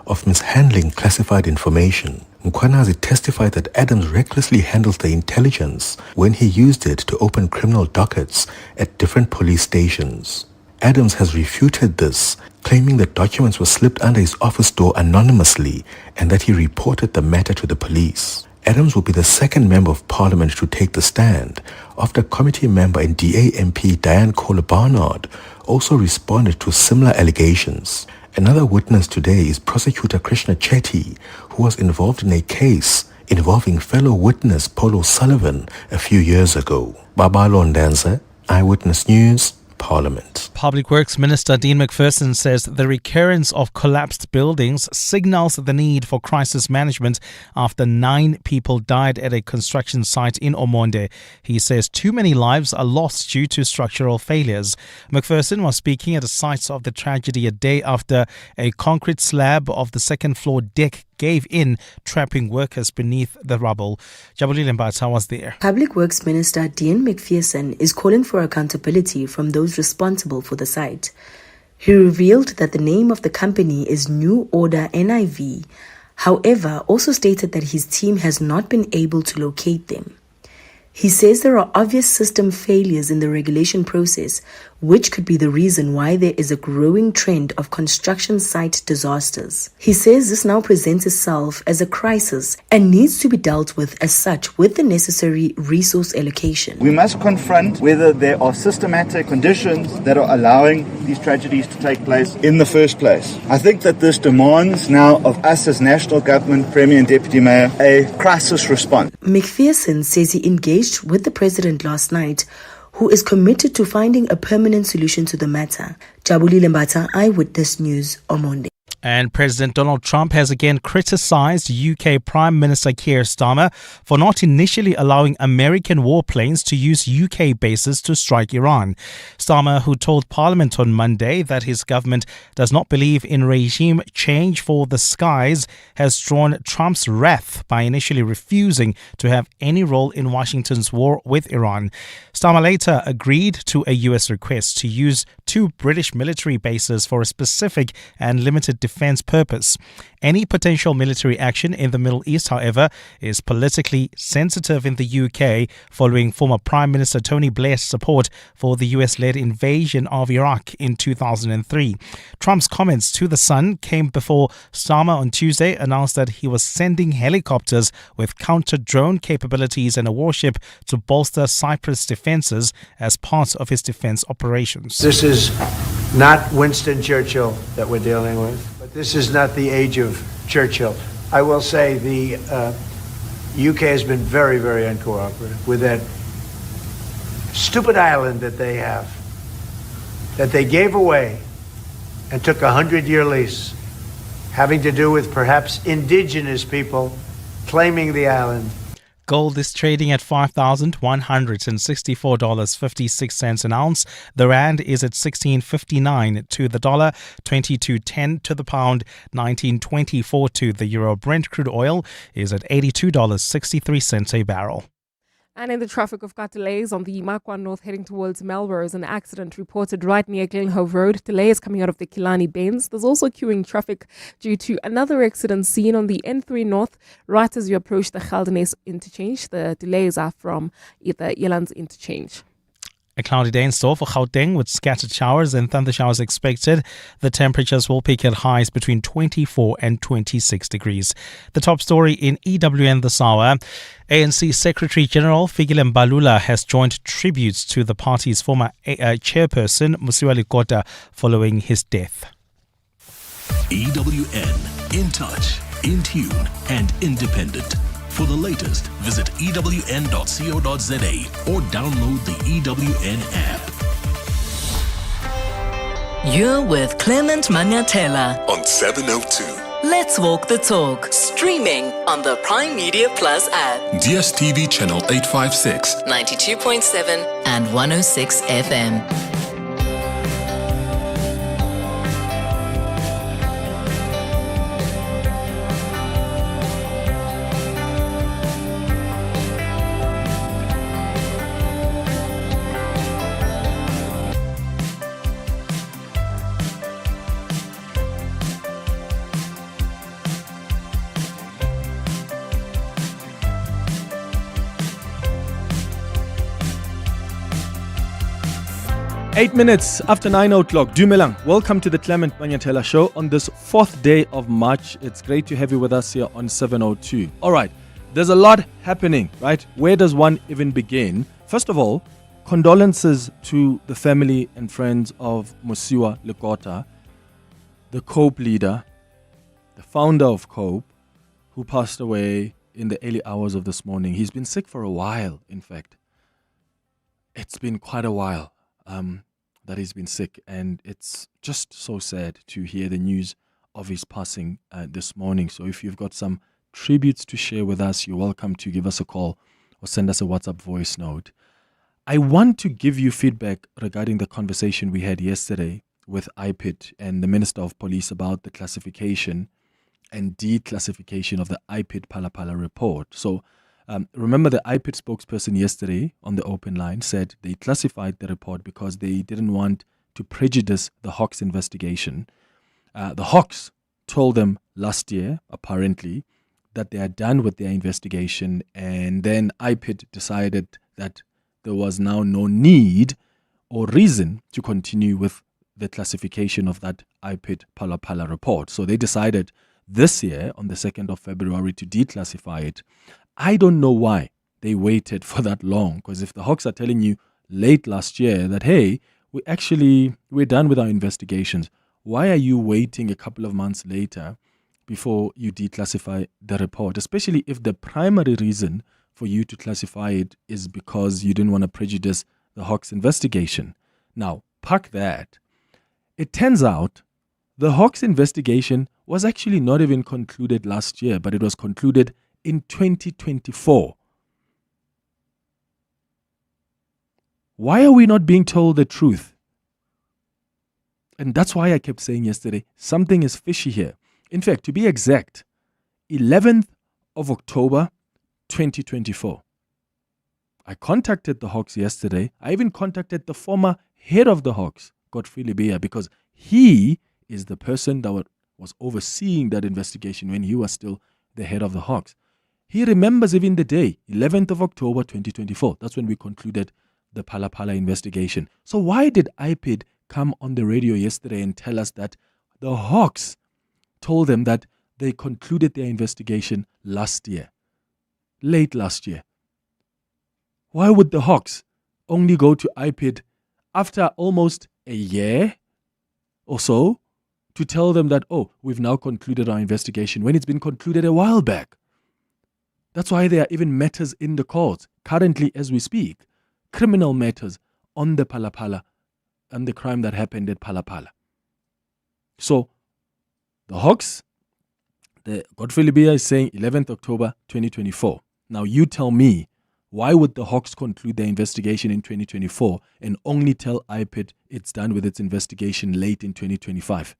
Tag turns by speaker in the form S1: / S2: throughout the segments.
S1: of mishandling classified information. Mkhwanazi testified that Adams recklessly handled the intelligence when he used it to open criminal dockets at different police stations. Adams has refuted this, claiming that documents were slipped under his office door anonymously and that he reported the matter to the police. Adams will be the second member of parliament to take the stand after committee member and DA MP Diane Kohler-Barnard also responded to similar allegations. Another witness today is prosecutor Krishna Chetty, who was involved in a case involving fellow witness Paul O'Sullivan a few years ago. Babalo Ndanza, Eyewitness News, Parliament.
S2: Public Works Minister Dean McFersonen says the recurrence of collapsed buildings signals the need for crisis management after 9 people died at a construction site in Omonde. He says too many lives are lost due to structural failures. McFersonen was speaking at the site of the tragedy a day after a concrete slab of the second floor deck gave in, trapping workers beneath the rubble. Jabulile Mbata was there.
S3: Public Works Minister Dean McFersonen is calling for accountability from those responsible for the site. He revealed that the name of the company is New Order NIV, however, also stated that his team has not been able to locate them. He says there are obvious system failures in the regulation process, which could be the reason why there is a growing trend of construction site disasters. He says this now presents itself as a crisis and needs to be dealt with as such with the necessary resource allocation.
S4: We must confront whether there are systematic conditions that are allowing these tragedies to take place in the first place. I think that this demands now of us as national government, Premier and Deputy Mayor, a crisis response.
S3: McFersonen says he engaged with the President last night, who is committed to finding a permanent solution to the matter. Jabulile Mbata, Eyewitness News, Omonde.
S2: And President Donald Trump has again criticized UK Prime Minister Keir Starmer for not initially allowing American warplanes to use UK bases to strike Iran. Starmer, who told Parliament on Monday that his government does not believe in regime change for the skies, has drawn Trump's wrath by initially refusing to have any role in Washington's war with Iran. Starmer later agreed to a US request to use 2 British military bases for a specific and limited defense purpose. Any potential military action in the Middle East, however, is politically sensitive in the UK following former Prime Minister Tony Blair's support for the US-led invasion of Iraq in 2003. Trump's comments to The Sun came before Starmer on Tuesday announced that he was sending helicopters with counter-drone capabilities and a warship to bolster Cyprus' defenses as part of his defense operations.
S5: This is not Winston Churchill that we're dealing with, but this is not the age of Churchill. I will say the UK has been very, very uncooperative with that stupid island that they have, that they gave away and took a 100-year lease, having to do with perhaps indigenous people claiming the island.
S2: Gold is trading at $5,164.56 an ounce. The rand is at 16.59 to the dollar, 22.10 to the pound, 19.24 to the euro. Brent crude oil is at $82.63 a barrel.
S6: And in the traffic, we've got delays on the Makwa North heading towards Melrose. An accident reported right near Glenhove Road. Delays coming out of the Kilani Bends. There's also queuing traffic due to another accident seen on the N3 North right as you approach the Geldenes interchange. The delays are from either Elands interchange.
S2: A cloudy day in store for Gauteng with scattered showers and thunder showers expected. The temperatures will peak at highs between 24 and 26 degrees. The top story in EWN this hour. ANC Secretary General Fikile Mbalula has joined tributes to the party's former chairperson, Musui Lakota, following his death.
S7: EWN, in touch, in tune and independent. For the latest, visit ewn.co.za or download the EWN app.
S8: You're with Clement Manyathela
S7: On 702.
S8: Let's Walk the Talk. Streaming on the Prime Media Plus app.
S7: DSTV channel 856.
S8: 92.7 and 106 FM.
S9: 8 minutes after 9 o'clock. Dumelang. Welcome to the Clement Manyathela Show on this 4th day of March. It's great to have you with us here on 702. All right, there's a lot happening, right? Where does one even begin? First of all, condolences to the family and friends of Musui Lakota, the COPE leader, the founder of COPE, who passed away in the early hours of this morning. He's been sick for a while, in fact. It's been quite a while. That he's been sick, and it's just so sad to hear the news of his passing this morning. So if you've got some tributes to share with us, you're welcome to give us a call or send us a WhatsApp voice note. I want to give you feedback regarding the conversation we had yesterday with IPID and the Minister of Police about the classification and declassification of the IPID Palapala report. So remember, the IPID spokesperson yesterday on the open line said they classified the report because they didn't want to prejudice the Hawks investigation. The Hawks told them last year, apparently, that they are done with their investigation, and then IPID decided that there was now no need or reason to continue with the classification of that IPID Palapala report. So they decided this year, on the 2nd of February, to declassify it. I don't know why they waited for that long, because if the Hawks are telling you late last year that, hey, we're done with our investigations, why are you waiting a couple of months later before you declassify the report, especially if the primary reason for you to classify it is because you didn't want to prejudice the Hawks investigation? Now, park that. It turns out the Hawks investigation was actually not even concluded last year, but it was concluded in 2024. Why are we not being told the truth? And that's why I kept saying yesterday, something is fishy here. In fact, to be exact, 11th of October, 2024. I contacted the Hawks yesterday. I even contacted the former head of the Hawks, Godfrey Lebeya, because he is the person that was overseeing that investigation when he was still the head of the Hawks. He remembers even the day, 11th of October 2024. That's when we concluded the Palapala investigation. So why did IPID come on the radio yesterday and tell us that the Hawks told them that they concluded their investigation last year, late last year? Why would the Hawks only go to IPID after almost a year or so to tell them that, oh, we've now concluded our investigation, when it's been concluded a while back? That's why there are even matters in the courts currently as we speak, criminal matters on the Palapala and the crime that happened at Palapala. So the Hawks, the Godfrey Lebeya is saying 11th October 2024. Now you tell me, why would the Hawks conclude their investigation in 2024 and only tell IPID it's done with its investigation late in 2025?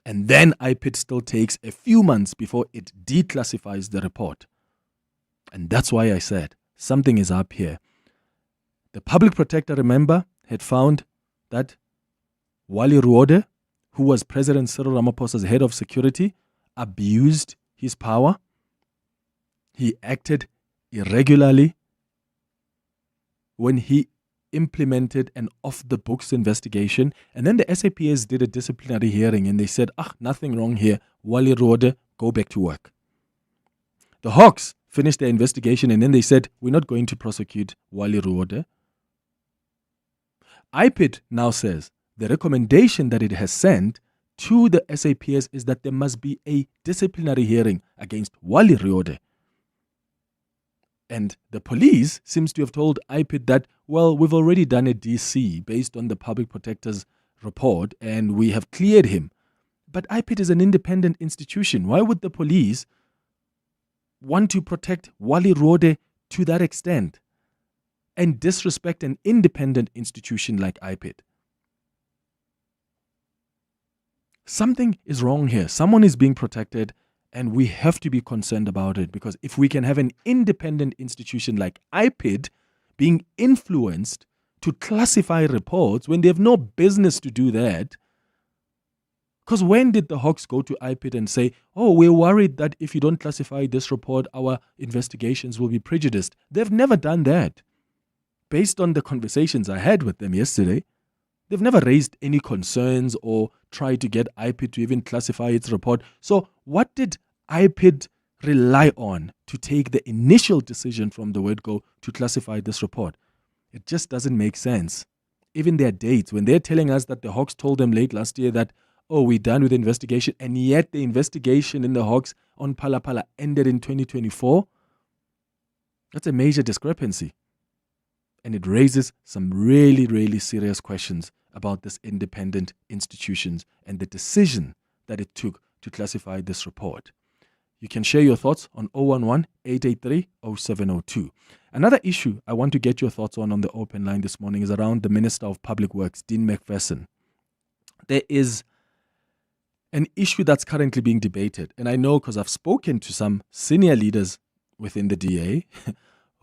S9: And then IPID still takes a few months before it declassifies the report. And that's why I said something is up here. The public protector, remember, had found that Wally Ruode, who was President Cyril Ramaphosa's head of security, abused his power. He acted irregularly when he implemented an off-the-books investigation. And then the SAPS did a disciplinary hearing and they said, nothing wrong here. Wally Ruode, go back to work. The Hawks finished their investigation and then they said, we're not going to prosecute Wally Ruode. IPID now says the recommendation that it has sent to the SAPS is that there must be a disciplinary hearing against Wally Ruode. And the police seems to have told IPID that, well, we've already done a DC based on the public protector's report and we have cleared him. But IPID is an independent institution. Why would the police want to protect Wally Ruode to that extent and disrespect an independent institution like IPID? Something is wrong here. Someone is being protected and we have to be concerned about it, because if we can have an independent institution like IPID being influenced to classify reports when they have no business to do that. Because when did the Hawks go to IPID and say, oh, we're worried that if you don't classify this report, our investigations will be prejudiced? They've never done that. Based on the conversations I had with them yesterday, They've never raised any concerns or tried to get IPID to even classify its report. So what did IPID rely on to take the initial decision from the word go to classify this report? It just doesn't make sense. Even their dates, when they're telling us that the Hawks told them late last year that, oh, we're done with the investigation, and yet the investigation in the Hawks on Palapala ended in 2024, that's a major discrepancy. And it raises some really, really serious questions about this independent institutions and the decision that it took to classify this report. You can share your thoughts on 011-883-0702. Another issue I want to get your thoughts on the open line this morning is around the Minister of Public Works, Dean McPherson. There is an issue that's currently being debated, and I know because I've spoken to some senior leaders within the DA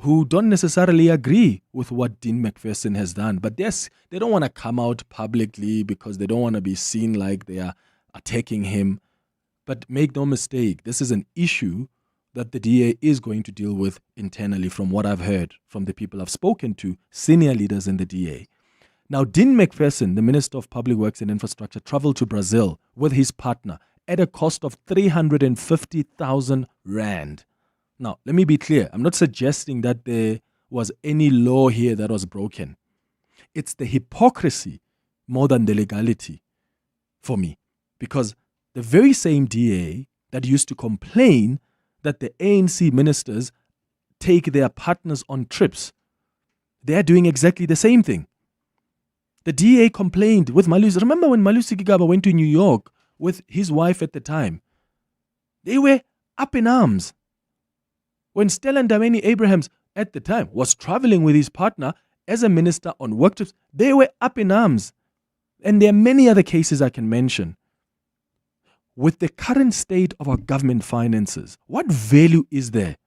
S9: who don't necessarily agree with what Dean McPherson has done. But yes, they don't want to come out publicly because they don't want to be seen like they are attacking him. But make no mistake, this is an issue that the DA is going to deal with internally, from what I've heard from the people I've spoken to, senior leaders in the DA. Now, Dean McPherson, the Minister of Public Works and Infrastructure, traveled to Brazil with his partner at a cost of 350,000 rand. Now, let me be clear. I'm not suggesting that there was any law here that was broken. It's the hypocrisy more than the legality for me. Because the very same DA that used to complain that the ANC ministers take their partners on trips, they're doing exactly the same thing. The DA complained with Malusi. Remember when Malusi Gigaba went to New York with his wife at the time? They were up in arms. When Stella Ndameni-Abrahams at the time was traveling with his partner as a minister on work trips, they were up in arms. And there are many other cases I can mention. With the current state of our government finances, what value is there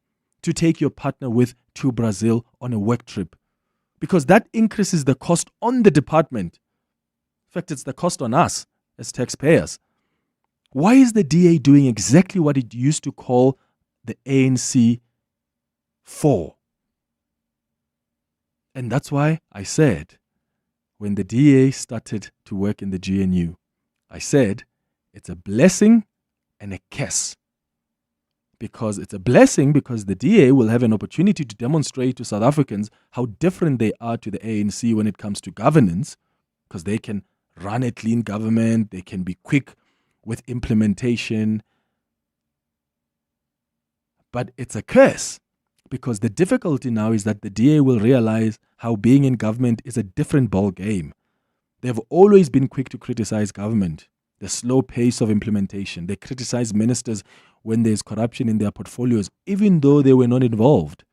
S9: to take your partner with to Brazil on a work trip? Because that increases the cost on the department. In fact, it's the cost on us as taxpayers. Why is the DA doing exactly what it used to call the ANC 4? And that's why I said, when the DA started to work in the GNU, I said, it's a blessing and a curse. Because it's a blessing because the DA will have an opportunity to demonstrate to South Africans how different they are to the ANC when it comes to governance, because they can run a clean government, they can be quick with implementation. But it's a curse because the difficulty now is that the DA will realize how being in government is a different ball game. They've always been quick to criticize government. The slow pace of implementation. They criticize ministers when there's corruption in their portfolios, even though they were not involved.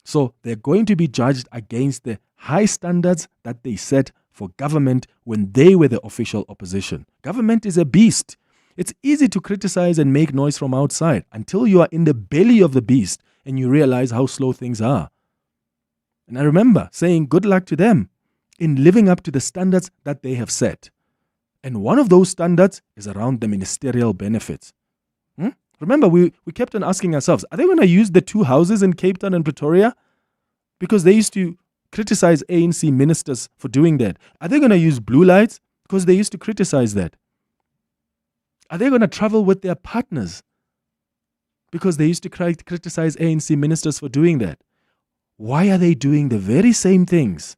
S9: So they're going to be judged against the high standards that they set for government when they were the official opposition. Government is a beast. It's easy to criticize and make noise from outside until you are in the belly of the beast and you realize how slow things are. And I remember saying good luck to them in living up to the standards that they have set. And one of those standards is around the ministerial benefits. Remember, we kept on asking ourselves, are they going to use the two houses in Cape Town and Pretoria? Because they used to criticize ANC ministers for doing that. Are they going to use blue lights? Because they used to criticize that. Are they going to travel with their partners? Because they used to criticize ANC ministers for doing that. Why are they doing the very same things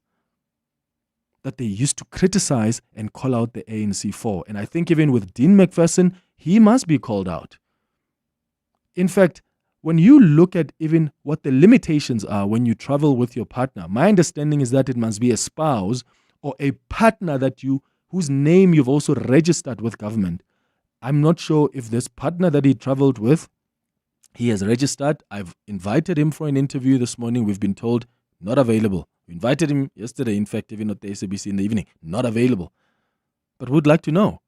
S9: that they used to criticize and call out the ANC for? And I think even with Dean McPherson, he must be called out. In fact, when you look at even what the limitations are when you travel with your partner, my understanding is that it must be a spouse or a partner whose name you've also registered with government. I'm not sure if this partner that he traveled with, he has registered. I've invited him for an interview this morning. We've been told not available. We invited him yesterday, in fact, even at the SABC in the evening, not available. But we'd like to know.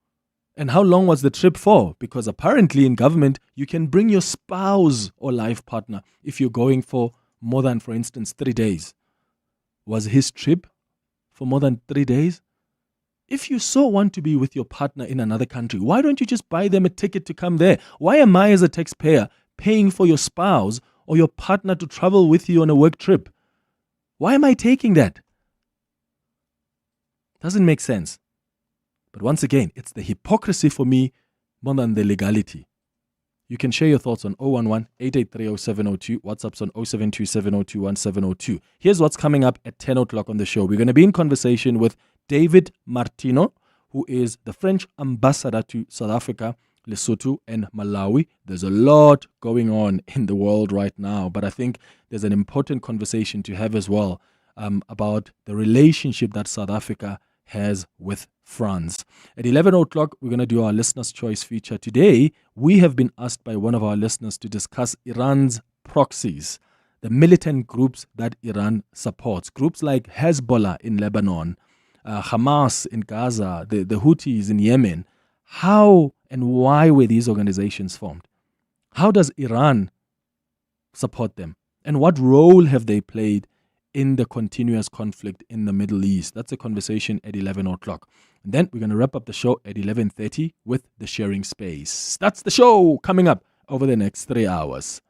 S9: And how long was the trip for? Because apparently in government, you can bring your spouse or life partner if you're going for more than, for instance, 3 days. Was his trip for more than 3 days? If you so want to be with your partner in another country, why don't you just buy them a ticket to come there? Why am I, as a taxpayer, paying for your spouse or your partner to travel with you on a work trip? Why am I taking that? Doesn't make sense. But once again, it's the hypocrisy for me more than the legality. You can share your thoughts on 011-883-0702. WhatsApp's on 0727021702. Here's what's coming up at 10 o'clock on the show. We're going to be in conversation with David Martino, who is the French ambassador to South Africa, Lesotho, and Malawi. There's a lot going on in the world right now, but I think there's an important conversation to have as well about the relationship that South Africa has with France. At 11 o'clock, we're going to do our Listener's Choice feature. Today, we have been asked by one of our listeners to discuss Iran's proxies, the militant groups that Iran supports. Groups like Hezbollah in Lebanon, Hamas in Gaza, the Houthis in Yemen. How and why were these organizations formed? How does Iran support them? And what role have they played in the continuous conflict in the Middle East? That's a conversation at 11 o'clock. And then we're going to wrap up the show at 11:30 with the sharing space. That's the show coming up over the next 3 hours.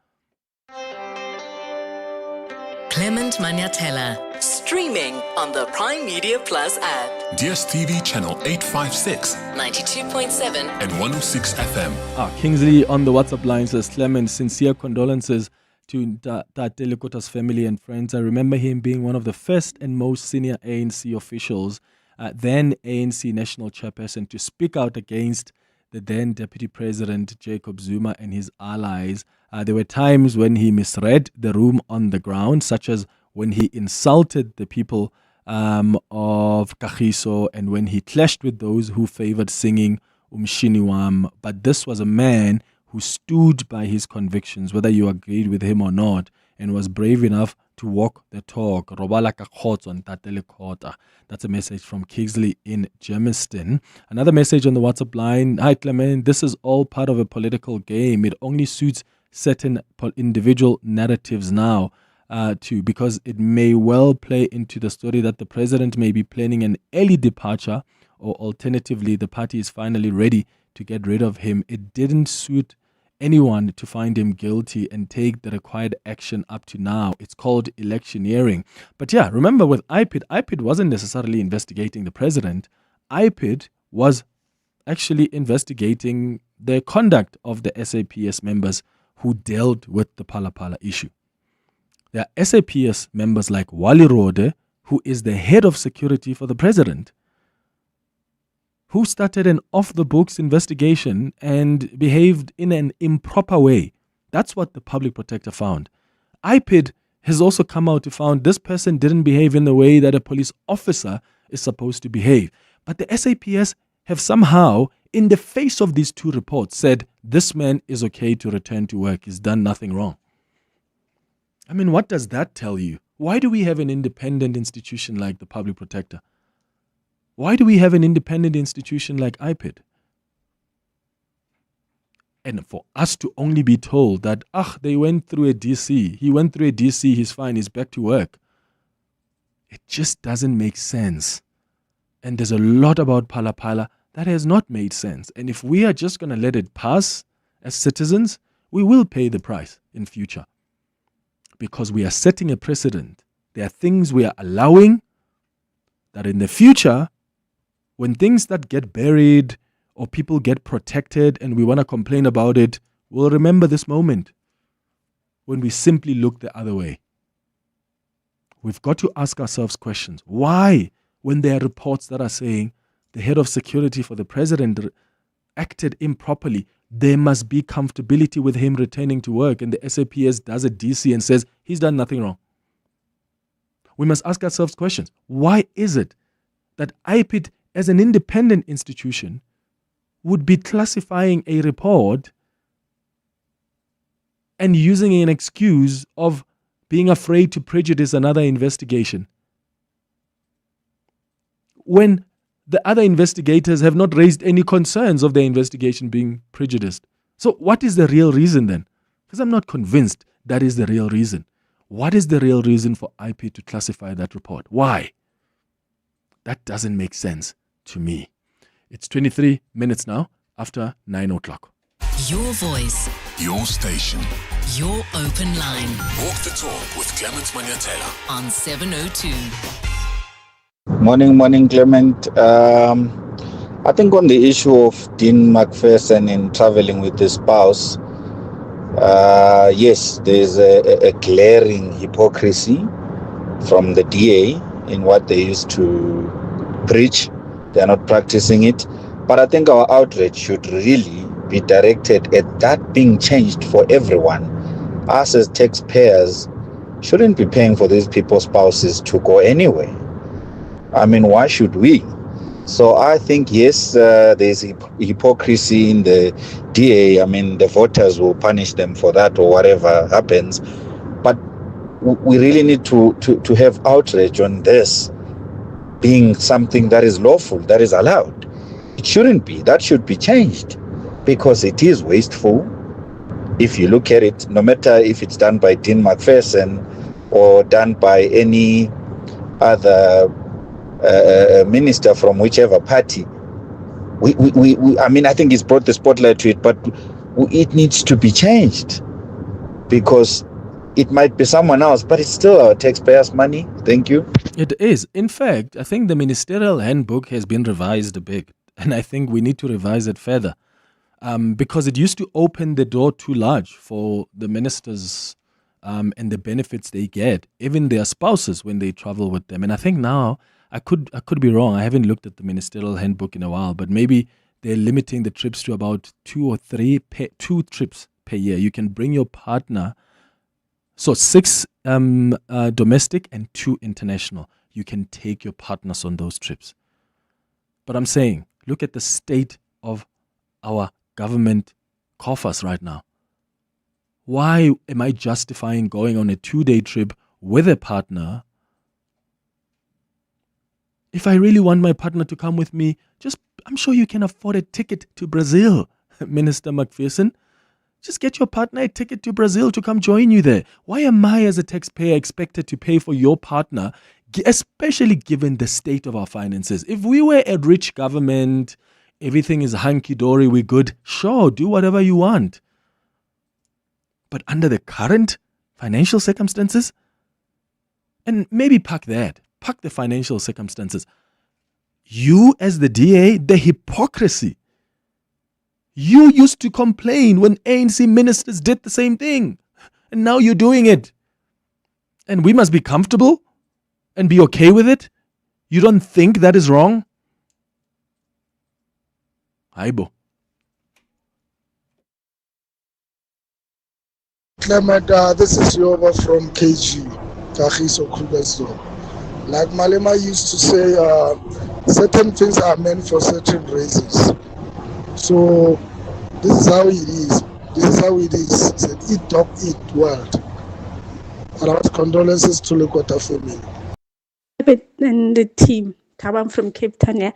S8: Clement Manyathela, streaming on the Prime Media Plus app.
S7: DSTV channel 856,
S8: 92.7
S7: and 106 FM.
S9: Kingsley on the WhatsApp line says, Clement, sincere condolences to Tate Lakota's family and friends. I remember him being one of the first and most senior ANC officials, then ANC National Chairperson, to speak out against the then Deputy President Jacob Zuma and his allies. There were times when he misread the room on the ground, such as when he insulted the people of Kagiso and when he clashed with those who favored singing Umshiniwam. But this was a man who stood by his convictions, whether you agreed with him or not, and was brave enough to walk the talk. Robala ka khotso ntate Lakota. That's a message from Kingsley in Germiston. Another message on the WhatsApp line. Hi Clement, this is all part of a political game. It only suits certain individual narratives now because it may well play into the story that the president may be planning an early departure, or alternatively the party is finally ready to get rid of him. It didn't suit anyone to find him guilty and take the required action up to now. It's called electioneering. But yeah, remember with IPID wasn't necessarily investigating the president. IPID was actually investigating the conduct of the SAPS members who dealt with the Palapala issue. There are SAPS members like Wali Rode, who is the head of security for the president, who started an off-the-books investigation and behaved in an improper way. That's what the public protector found. IPID has also come out to found this person didn't behave in the way that a police officer is supposed to behave. But the SAPS have somehow, in the face of these two reports, said this man is okay to return to work. He's done nothing wrong. I mean, what does that tell you? Why do we have an independent institution like the public protector? Why do we have an independent institution like IPID? And for us to only be told that, they went through a DC. He went through a DC, he's fine, he's back to work. It just doesn't make sense. And there's a lot about Palapala that has not made sense. And if we are just going to let it pass as citizens, we will pay the price in future. Because we are setting a precedent. There are things we are allowing that in the future, when things that get buried or people get protected and we want to complain about it, we'll remember this moment when we simply look the other way. We've got to ask ourselves questions. Why, when there are reports that are saying the head of security for the president acted improperly, there must be comfortability with him returning to work, and the SAPS does a DC and says he's done nothing wrong? We must ask ourselves questions. Why is it that IPID, as an independent institution, would be classifying a report and using an excuse of being afraid to prejudice another investigation, when the other investigators have not raised any concerns of their investigation being prejudiced? So what is the real reason then? Because I'm not convinced that is the real reason. What is the real reason for IPID to classify that report? Why? That doesn't make sense to me. It's 23 minutes now after 9 o'clock.
S8: Your voice,
S7: Your station.
S8: your open line
S7: Walk the talk with Clement Manyathela.
S8: on 702.
S10: Morning, Clement. I think on the issue of Dean McFersonen and traveling with his spouse, yes, there's a glaring hypocrisy from the DA in what they used to preach. They're not practicing it. But I think our outrage should really be directed at that being changed for everyone. Us as taxpayers shouldn't be paying for these people's spouses to go anywhere. I mean, why should we? So I think, yes, there's hypocrisy in the DA. I mean, the voters will punish them for that or whatever happens. But we really need to have outrage on this being something that is lawful, that is allowed. It shouldn't be. That should be changed because it is wasteful. If you look at it, no matter if it's done by Dean McFersonen or done by any other minister from whichever party, I mean, I think he's brought the spotlight to it, but it needs to be changed because it might be someone else, but it's still our taxpayers' money. Thank you.
S9: It is. In fact, I think the Ministerial handbook has been revised a bit, and I think we need to revise it further because it used to open the door too large for the ministers and the benefits they get, even their spouses when they travel with them. And I think now, I could be wrong. I haven't looked at the Ministerial handbook in a while, but maybe they're limiting the trips to about 2 trips per year. You can bring your partner. So 6 domestic and 2 international. You can take your partners on those trips. But I'm saying, look at the state of our government coffers right now. Why am I justifying going on a 2-day trip with a partner if I really want my partner to come with me? I'm sure you can afford a ticket to Brazil, Minister McPherson. Just get your partner a ticket to Brazil to come join you there. Why am I as a taxpayer expected to pay for your partner, especially given the state of our finances? If we were a rich government, everything is hunky-dory, we're good, sure, do whatever you want. But under the current financial circumstances, and maybe park the financial circumstances. You as the DA, the hypocrisy. You used to complain when ANC ministers did the same thing. And now you're doing it. And we must be comfortable and be okay with it. You don't think that is wrong? Aibo.
S11: Clement, this is Yoba from KG, Kagiso Krugersdorp. Like Malema used to say, certain things are meant for certain reasons. So this is how it is. This is how it is. It's an eat, dog, eat world. And condolences to Lakota family.
S12: And the team, Tabam from Cape Town. Yeah.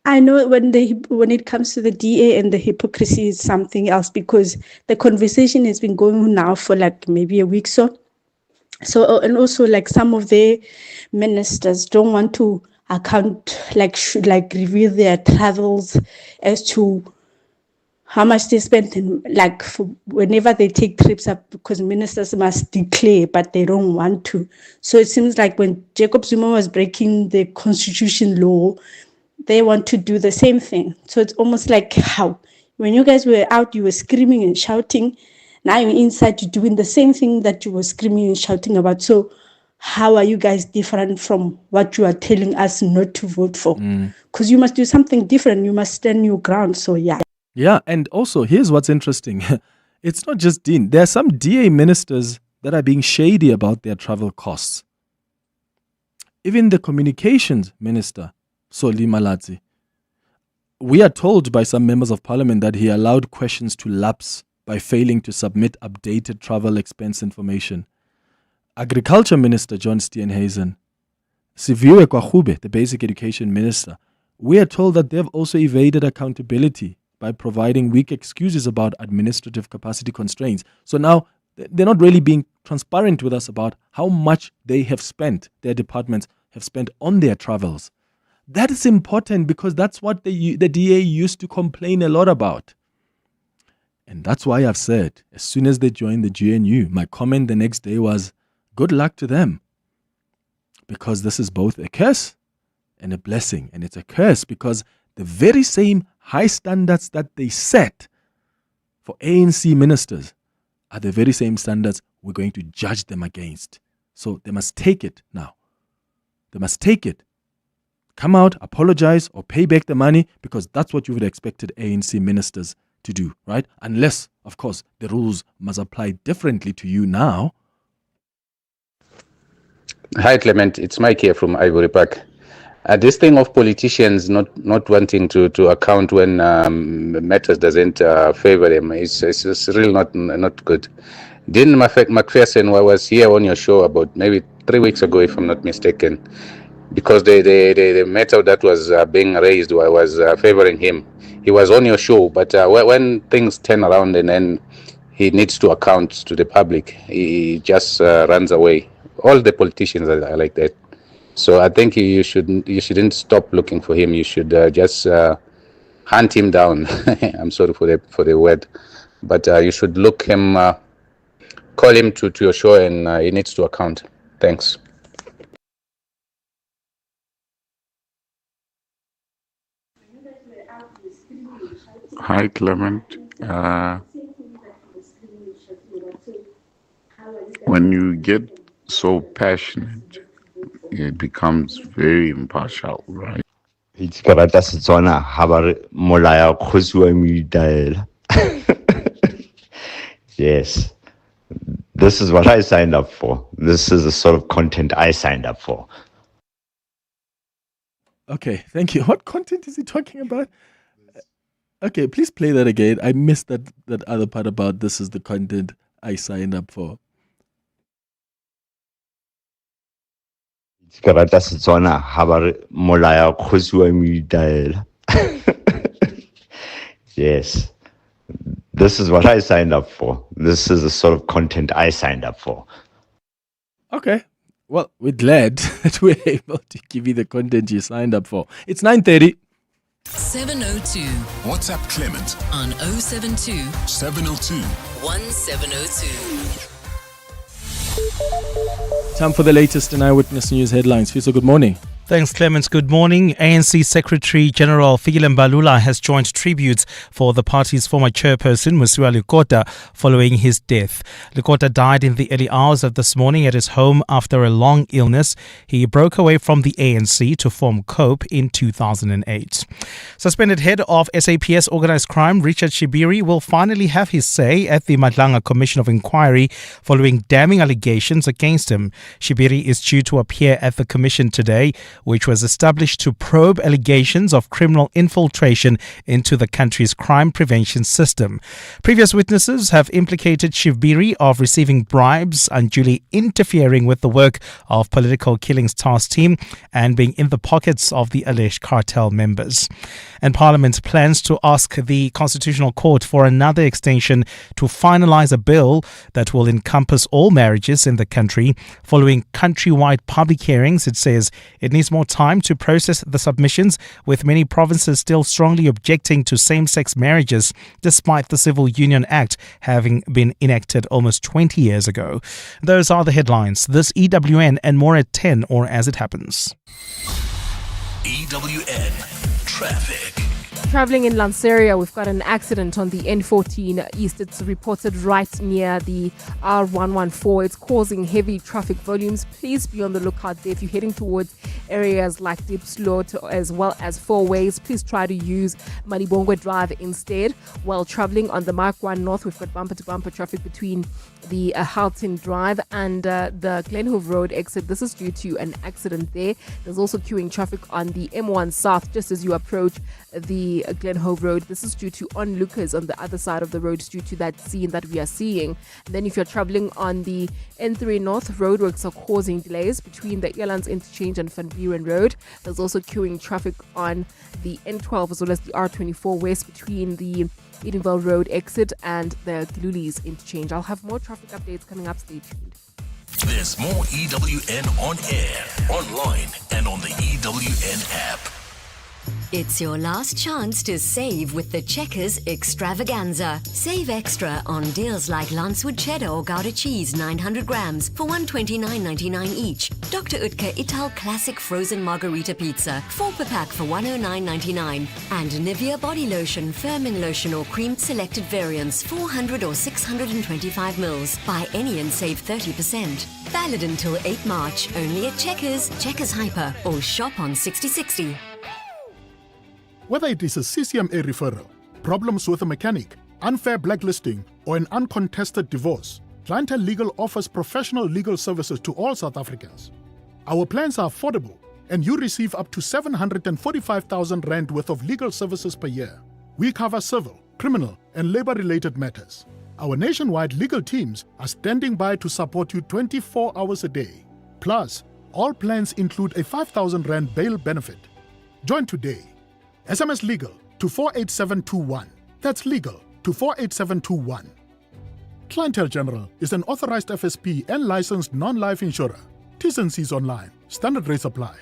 S12: I know when it comes to the DA and the hypocrisy is something else because the conversation has been going on now for like maybe a week so. So, and also like some of the ministers don't want to account, should reveal their travels as to how much they spend whenever they take trips up, because ministers must declare, but they don't want to. So it seems like when Jacob Zuma was breaking the constitution law, they want to do the same thing. So it's almost like how when you guys were out, you were screaming and shouting. Now you're inside, you're doing the same thing that you were screaming and shouting about. So how are you guys different from what you are telling us not to vote for? Because you must do something different. You must stand your ground. So yeah.
S9: Yeah, and also here's what's interesting. It's not just Dean. There are some DA ministers that are being shady about their travel costs. Even the communications minister, Soli Malatsi, we are told by some members of parliament that he allowed questions to lapse by failing to submit updated travel expense information. Agriculture Minister John Steenhuisen, Siviwe Kwahube, the Basic Education Minister, we are told that they've also evaded accountability by providing weak excuses about administrative capacity constraints. So now they're not really being transparent with us about how much they have spent, their departments have spent on their travels. That is important because that's what the DA used to complain a lot about. And that's why I've said, as soon as they joined the GNU, my comment the next day was, good luck to them. Because this is both a curse and a blessing, and it's a curse because the very same high standards that they set for ANC ministers are the very same standards we're going to judge them against. So they must take it now. They must take it. Come out, apologize, or pay back the money, because that's what you would have expected ANC ministers to do, right? Unless, of course, the rules must apply differently to you now.
S13: Hi, Clement. It's Mike here from Ivory Park. This thing of politicians not wanting to account when matters doesn't favor them is really not good. Didn't McFersonen was here on your show about maybe 3 weeks ago, if I'm not mistaken, because the matter that was being raised was favoring him. He was on your show, but when things turn around and then he needs to account to the public, he just runs away. All the politicians are like that. So I think you shouldn't stop looking for him. You should just hunt him down. I'm sorry for the word, but you should look him, call him to your show, and he needs to account. Thanks.
S14: Hi, Clement. When you get so passionate, it becomes very impartial, right?
S15: It's karata Setswana ha ba re molaya kgosi wa moitaela. Yes. This is what I signed up for. This is the sort of content I signed up for.
S9: Okay, thank you. What content is he talking about? Okay, please play that again. I missed that other part about this is the content I signed up for.
S15: Karata Setswana ha ba re molaya kgosi wa moitaela. Yes. This is what I signed up for. This is the sort of content I signed up for.
S9: Okay. Well, we're glad that we're able to give you the content you signed up for. It's 9:30.
S8: 702.
S7: WhatsApp Clement
S8: on 072
S7: 702
S8: 1702.
S9: Time for the latest in Eyewitness News headlines. Fiso, good morning.
S2: Thanks, Clements. Good morning. ANC Secretary General Fikile Mbalula has joined tributes for the party's former chairperson, Musui Lakota, following his death. Lakota died in the early hours of this morning at his home after a long illness. He broke away from the ANC to form COPE in 2008. Suspended head of SAPS Organised Crime, Richard Shibiri, will finally have his say at the Madlanga Commission of Inquiry following damning allegations against him. Shibiri is due to appear at the commission today, which was established to probe allegations of criminal infiltration into the country's crime prevention system. Previous witnesses have implicated Shibiri of receiving bribes, unduly interfering with the work of Political Killings Task Team, and being in the pockets of the alleged cartel members. And Parliament plans to ask the Constitutional Court for another extension to finalize a bill that will encompass all marriages in the country. Following countrywide public hearings, it says it needs more time to process the submissions, with many provinces still strongly objecting to same-sex marriages, despite the Civil Union Act having been enacted almost 20 years ago. Those are the headlines. This EWN and more at 10, or as it happens.
S7: EWN Traffic.
S6: Traveling in Lanseria, we've got an accident on the N14 East. It's reported right near the R114. It's causing heavy traffic volumes. Please be on the lookout there. If you're heading towards areas like Dipslot as well as Four Ways, please try to use Malibongwe Drive instead. While traveling on the Mark 1 North, we've got bumper-to-bumper traffic between the Halton Drive and the Glenhove Road exit. This is due to an accident there. There's also queuing traffic on the M1 South just as you approach the Glenhove Road. This is due to onlookers on the other side of the road due to that scene that we are seeing. And then if you're traveling on the N3 North, roadworks are causing delays between the Elands Interchange and Van Buren Road. There's also queuing traffic on the N12 as well as the R24 West between the Edenville Road exit and the Gilulis Interchange. I'll have more traffic updates coming up. Stay tuned.
S7: There's more EWN on air, online, and on the EWN app.
S16: It's your last chance to save with the Checkers Extravaganza. Save extra on deals like Lancewood Cheddar or Gouda Cheese 900 grams for $129.99 each. Dr. Utker Ital Classic Frozen Margarita Pizza, 4 per pack for $109.99. And Nivea Body Lotion, Firming Lotion or Cream Selected Variants, 400 or 625 mils. Buy any and save 30%. Valid until 8 March, only at Checkers, Checkers Hyper or shop on 6060.
S17: Whether it is a CCMA referral, problems with a mechanic, unfair blacklisting, or an uncontested divorce, Clientele Legal offers professional legal services to all South Africans. Our plans are affordable, and you receive up to 745,000 Rand worth of legal services per year. We cover civil, criminal, and labor-related matters. Our nationwide legal teams are standing by to support you 24 hours a day. Plus, all plans include a 5,000 Rand bail benefit. Join today. SMS LEGAL to 48721. That's legal to 48721. Clientele General is an authorized FSP and licensed non-life insurer. T's and C's online. Standard rates apply.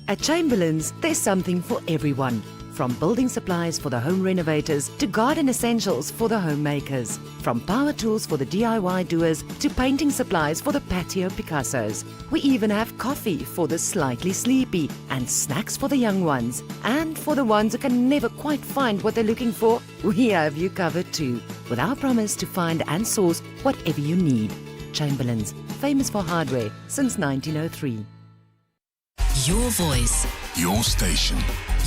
S18: At Chamberlain's, there's something for everyone. From building supplies for the home renovators to garden essentials for the homemakers. From power tools for the DIY doers to painting supplies for the patio Picassos. We even have coffee for the slightly sleepy and snacks for the young ones. And for the ones who can never quite find what they're looking for, we have you covered too. With our promise to find and source whatever you need. Chamberlain's, famous for hardware since 1903.
S8: Your voice.
S7: Your station.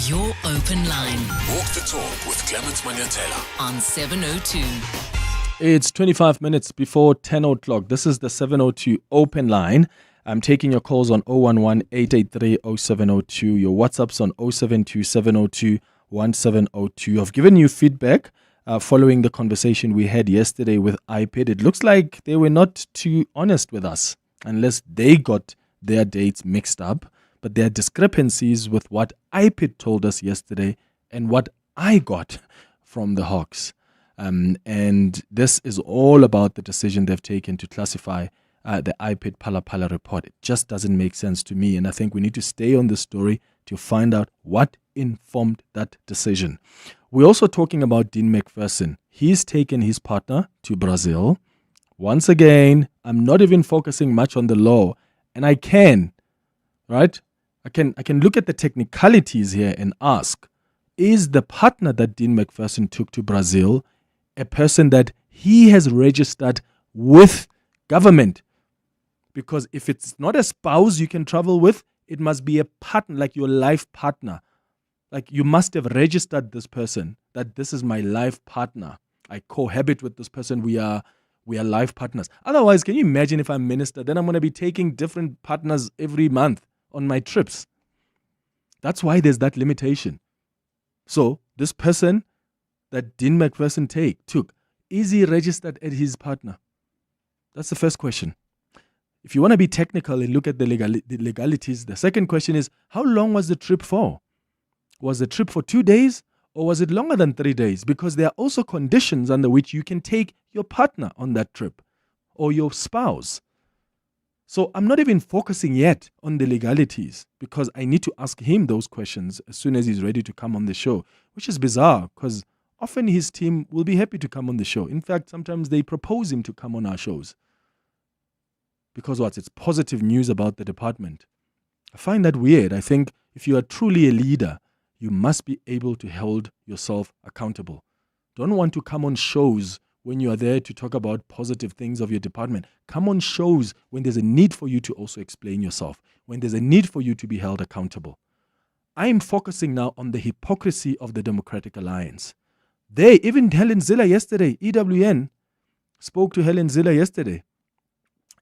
S8: Your open line.
S7: Walk the talk with Clement Manyathela
S8: on 702.
S9: It's 25 minutes before 10 o'clock. This is the 702 open line. I'm taking your calls on 011-883-0702. Your WhatsApps on 072-702-1702. I've given you feedback following the conversation we had yesterday with IPID. It looks like they were not too honest with us, unless they got their dates mixed up. But there are discrepancies with what IPID told us yesterday and what I got from the Hawks. And this is all about the decision they've taken to classify the IPID Palapala report. It just doesn't make sense to me. And I think we need to stay on this story to find out what informed that decision. We're also talking about Dean McFersonen. He's taken his partner to Brazil. Once again, I'm not even focusing much on the law. And I can, right? I can look at the technicalities here and ask, is the partner that Dean McFersonen took to Brazil a person that he has registered with government? Because if it's not a spouse you can travel with, it must be a partner, like your life partner. Like you must have registered this person, that this is my life partner. I cohabit with this person. We are life partners. Otherwise, can you imagine if I'm minister, then I'm going to be taking different partners every month on my trips. That's why there's that limitation. So this person that Dean McFersonen took, is he registered as his partner? That's the first question. If you want to be technical and look at the legalities, the second question is, how long was the trip for? Was the trip for 2 days or was it longer than 3 days? Because there are also conditions under which you can take your partner on that trip or your spouse. So I'm not even focusing yet on the legalities because I need to ask him those questions as soon as he's ready to come on the show, which is bizarre because often his team will be happy to come on the show. In fact, sometimes they propose him to come on our shows. Because what? It's positive news about the department. I find that weird. I think if you are truly a leader, you must be able to hold yourself accountable. Don't want to come on shows when you are there to talk about positive things of your department. Come on shows when there's a need for you to also explain yourself, when there's a need for you to be held accountable. I'm focusing now on the hypocrisy of the Democratic Alliance. Even Helen Zille yesterday, EWN spoke to Helen Zille yesterday.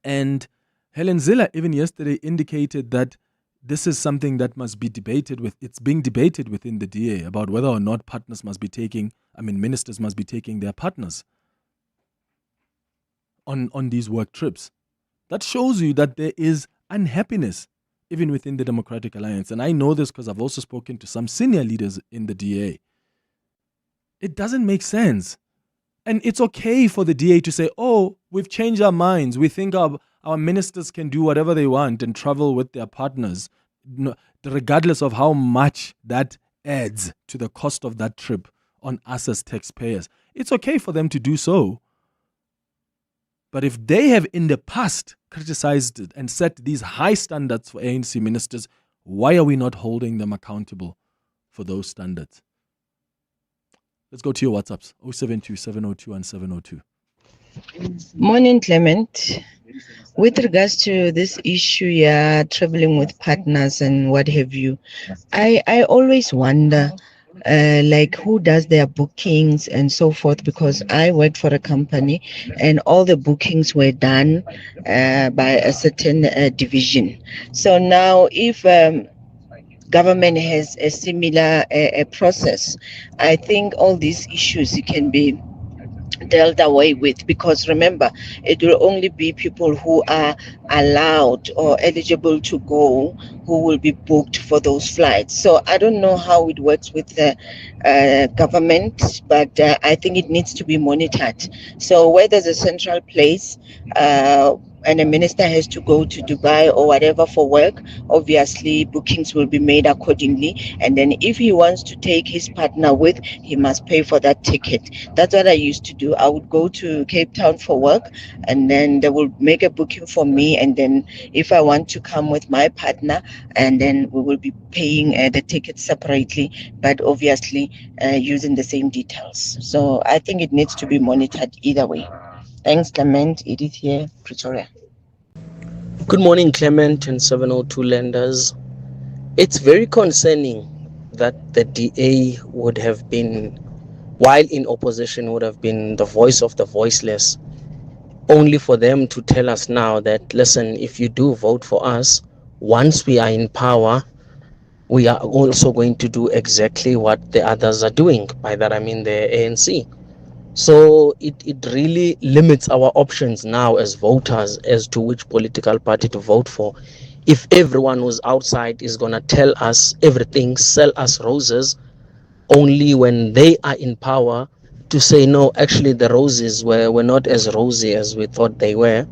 S9: And Helen Zille even yesterday indicated that this is something that must be debated with. It's being debated within the DA about whether or not ministers must be taking their partners on these work trips. That shows you that there is unhappiness even within the Democratic Alliance. And I know this because I've also spoken to some senior leaders in the DA. It doesn't make sense. And it's okay for the DA to say, oh, we've changed our minds. We think our ministers can do whatever they want and travel with their partners. regardless of how much that adds to the cost of that trip on us as taxpayers. It's okay for them to do so. But if they have in the past criticized it and set these high standards for ANC ministers, why are we not holding them accountable for those standards? Let's go to your WhatsApps, 072 702 and 702.
S19: Morning, Clement. With regards to this issue, traveling with partners and what have you, I always wonder, like who does their bookings and so forth, because I worked for a company and all the bookings were done by a certain division. So now if government has a similar process, I think all these issues can be dealt away with, because remember, it will only be people who are allowed or eligible to go who will be booked for those flights. So I don't know how it works with the government, but I think it needs to be monitored. So where there's a central place and a minister has to go to Dubai or whatever for work, obviously bookings will be made accordingly. And then if he wants to take his partner with, he must pay for that ticket. That's what I used to do. I would go to Cape Town for work, and then they will make a booking for me. And then if I want to come with my partner, and then we will be paying the ticket separately, but obviously using the same details. So I think it needs to be monitored either way. Thanks, Clement. Edith here, Pretoria.
S20: Good morning, Clement and 702 lenders. It's very concerning that the DA would have been, while in opposition, would have been the voice of the voiceless, only for them to tell us now that, listen, if you do vote for us, once we are in power, we are also going to do exactly what the others are doing. By that I mean the ANC. So it really limits our options now as voters as to which political party to vote for. If everyone who's outside is going to tell us everything, sell us roses, only when they are in power to say, no, actually the roses were not as rosy as we thought they were.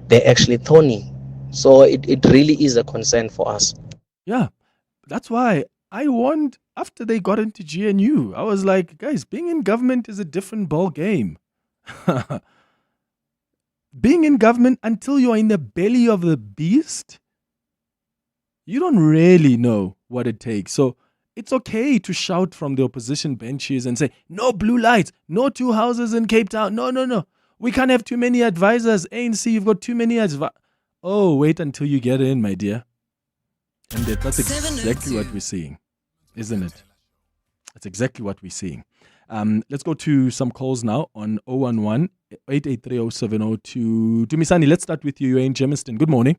S20: They're actually thorny. So it really is a concern for us.
S9: Yeah, that's why I warned after they got into GNU. I was like, guys, being in government is a different ball game. Being in government until you're in the belly of the beast, you don't really know what it takes. So it's okay to shout from the opposition benches and say, no blue lights, no two houses in Cape Town. No. We can't have too many advisors. ANC, you've got too many advisors. Oh, wait until you get in, my dear. And that's exactly what we're seeing, isn't it? That's exactly what we're seeing. Let's go to some calls now on 011-883-0702. Dumisani, let's start with you. You're in Germiston. Good morning.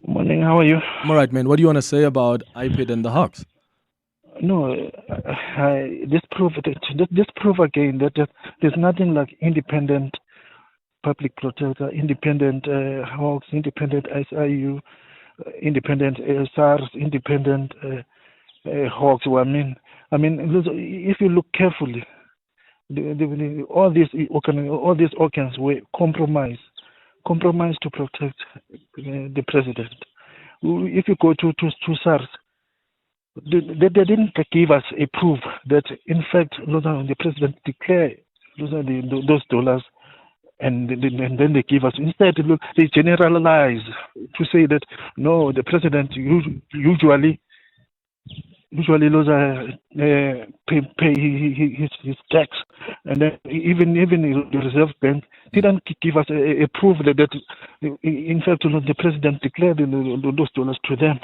S21: Morning, how are you?
S9: I'm all right, man. What do you want to say about IPID and the Hawks?
S21: No, disprove again that there's nothing like independent public protector, independent Hawks, independent SIU, independent SARS, independent Hawks. I mean, if you look carefully, all these organs were compromised to protect the president. If you go to SARS, they didn't give us a proof that, in fact, the president declared those dollars, and then they give us. Instead, look, they generalize to say that no, the president usually pay his tax, and then even the Reserve Bank didn't give us a proof that in fact the president declared those dollars to them.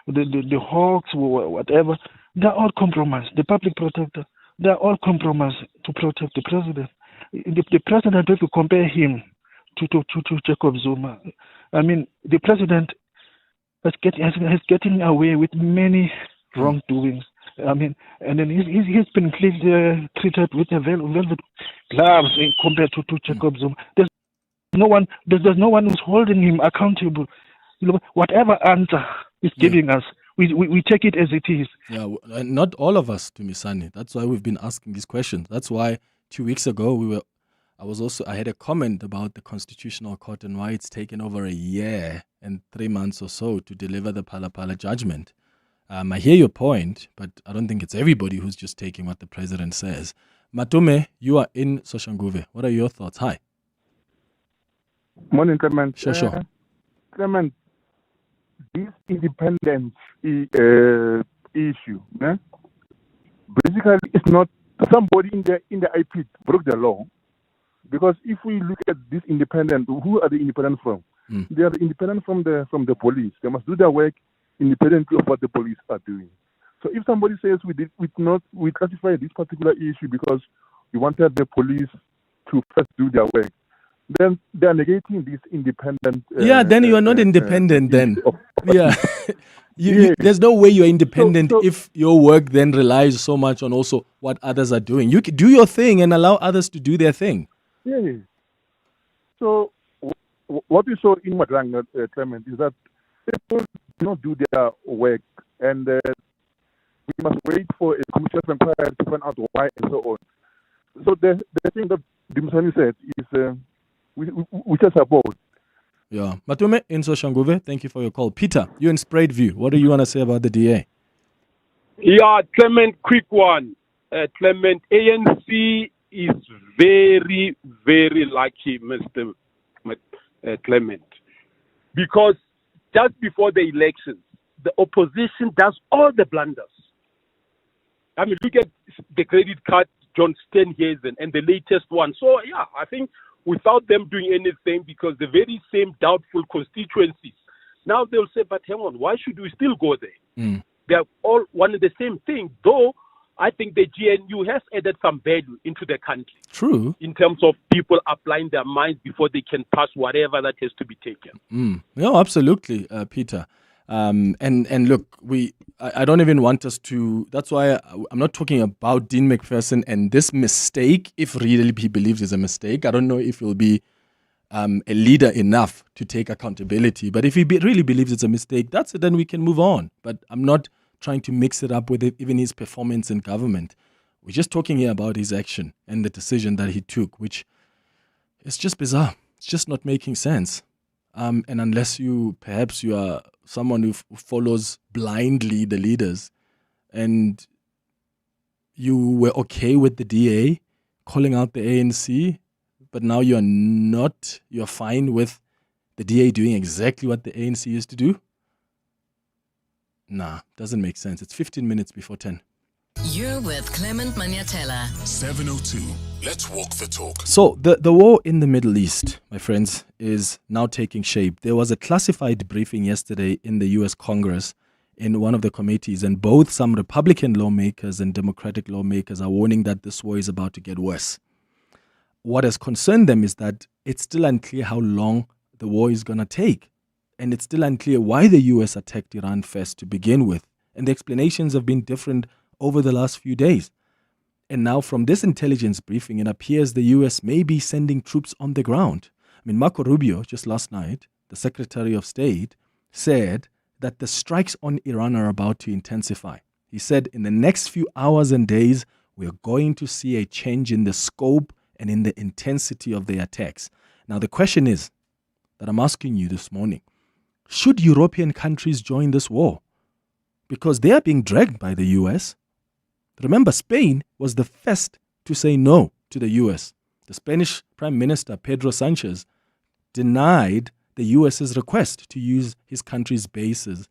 S21: The Hawks or whatever, they're all compromised. The public protector, they're all compromised to protect the president. The president, if you compare him to Jacob Zuma, I mean, the president has getting away with many wrongdoings. I mean, and then he's been treated with a velvet gloves compared to Jacob Zuma. There's no one who's holding him accountable. Whatever answer he's giving us, we take it as it is.
S9: Yeah, not all of us, Dumisani. That's why we've been asking these questions. That's why 2 weeks ago I had a comment about the Constitutional Court and why it's taken over a year and 3 months or so to deliver the Palapala judgment. I hear your point, but I don't think it's everybody who's just taking what the president says. Matume, you are in Soshanguve. What are your thoughts? Hi.
S1: Morning, Clement.
S9: Sure.
S1: Clement, this independence issue, basically, it's not somebody in the IPID broke the law. Because if we look at this independent, who are the independent from? They are independent from the police. They must do their work independently of what the police are doing. So if somebody says we classify this particular issue because we wanted the police to first do their work, then they are negating this independent.
S9: Then you are not independent. Then there's no way you are independent if your work then relies so much on also what others are doing. You can do your thing and allow others to do their thing.
S1: Yeah. So what we saw in Madrang, Clement, is that people do not do their work, and we must wait for a commission of inquiry to find out why and so on. So the thing that Dimsani said is we just support.
S9: Yeah. Matume in Soshanguve, thank you for your call. Peter, you in Sprayed View. What do you want to say about the DA?
S22: Yeah, Clement, quick one. Clement, ANC is very, very lucky, Mr. Clement, because just before the elections, the opposition does all the blunders. I mean, look at the credit card John Steenhuisen and the latest one. So, yeah, I think without them doing anything, because the very same doubtful constituencies, now they'll say, but hang on, why should we still go there? They're all one and the same thing, though I think the GNU has added some value into the country. True. In terms of people applying their minds before they can pass whatever that has to be taken.
S9: No, absolutely, Peter. And look, I don't even want us to, that's why I'm not talking about Dean McPherson and this mistake, if really he believes it's a mistake. I don't know if he'll be a leader enough to take accountability. But if he really believes it's a mistake, that's it, then we can move on. But I'm not trying to mix it up with even his performance in government. We're just talking here about his action and the decision that he took, which is just bizarre. It's just not making sense. And unless perhaps you are someone who follows blindly the leaders and you were okay with the DA calling out the ANC, but now you're fine with the DA doing exactly what the ANC used to do? Nah, doesn't make sense. It's 15 minutes before 10.
S8: You're with Clement Manyathela.
S7: 7:02. Let's walk the talk.
S9: So the war in the Middle East, my friends, is now taking shape. There was a classified briefing yesterday in the U.S. Congress in one of the committees, and both some Republican lawmakers and Democratic lawmakers are warning that this war is about to get worse. What has concerned them is that it's still unclear how long the war is going to take. And it's still unclear why the U.S. attacked Iran first to begin with. And the explanations have been different over the last few days. And now from this intelligence briefing, it appears the U.S. may be sending troops on the ground. I mean, Marco Rubio, just last night, the Secretary of State, said that the strikes on Iran are about to intensify. He said in the next few hours and days, we're going to see a change in the scope and in the intensity of the attacks. Now, the question is that I'm asking you this morning, should European countries join this war? Because they are being dragged by the US. Remember, Spain was the first to say no to the US. The Spanish Prime Minister, Pedro Sanchez, denied the US's request to use his country's bases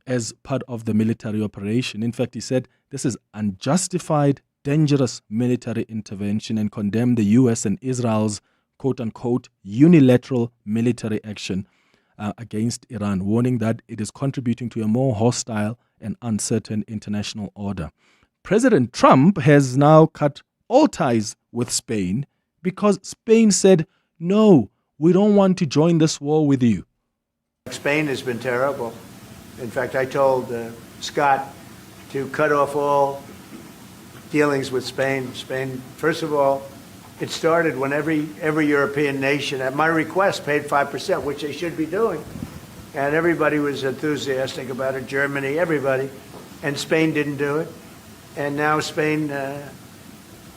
S9: as part of the military operation. In fact, he said this is unjustified, dangerous military intervention and condemned the US and Israel's quote-unquote unilateral military action against Iran, warning that it is contributing to a more hostile and uncertain international order. President Trump has now cut all ties with Spain because Spain said, no, we don't want to join this war with you.
S5: Spain has been terrible. In fact, I told Scott to cut off all dealings with Spain. Spain, first of all, it started when every European nation, at my request, paid 5%, which they should be doing. And everybody was enthusiastic about it, Germany, everybody. And Spain didn't do it. And now Spain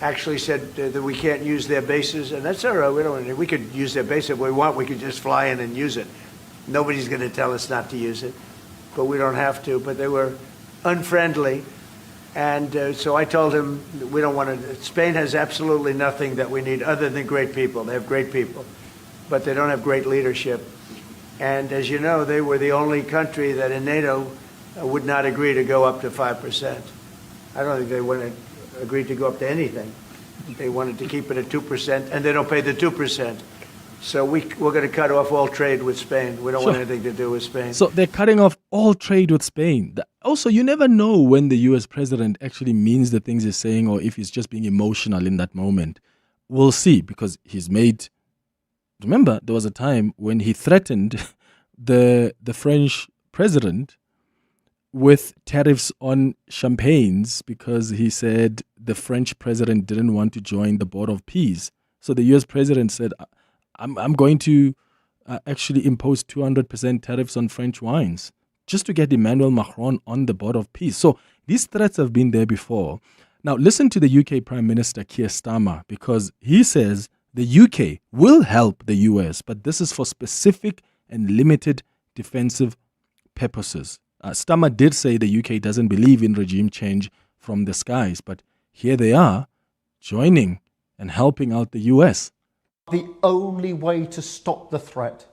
S5: actually said that we can't use their bases. And that's all right, we could use their base if we want. We could just fly in and use it. Nobody's going to tell us not to use it. But we don't have to. But they were unfriendly. And so I told him we don't want to. Spain has absolutely nothing that we need other than great people. They have great people, but they don't have great leadership. And as you know, they were the only country that in NATO would not agree to go up to 5%. I don't think they would have agreed to go up to anything. They wanted to keep it at 2%, and they don't pay the 2%. So we're going to cut off all trade with Spain. We don't want anything to do with Spain.
S9: So they're cutting off all trade with Spain. Also, you never know when the U.S. president actually means the things he's saying or if he's just being emotional in that moment. We'll see, because he's made... Remember, there was a time when he threatened the French president with tariffs on champagnes because he said the French president didn't want to join the Board of Peace. So the U.S. president said, I'm going to actually impose 200% tariffs on French wines just to get Emmanuel Macron on the Board of Peace. So these threats have been there before. Now listen to the UK Prime Minister Keir Starmer, because he says the UK will help the US, but this is for specific and limited defensive purposes. Starmer did say the UK doesn't believe in regime change from the skies, but here they are joining and helping out the US.
S3: The only way to stop the threat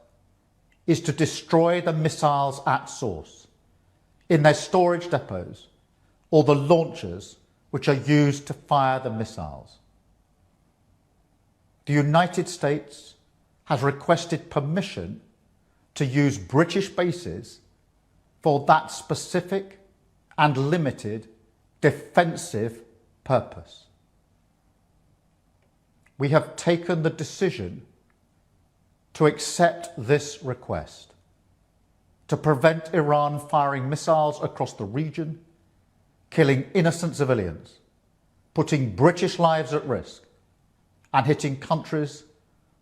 S3: is to destroy the missiles at source, in their storage depots or the launchers which are used to fire the missiles. The United States has requested permission to use British bases for that specific and limited defensive purpose. We have taken the decision to accept this request to prevent Iran firing missiles across the region, killing innocent civilians, putting British lives at risk, and hitting countries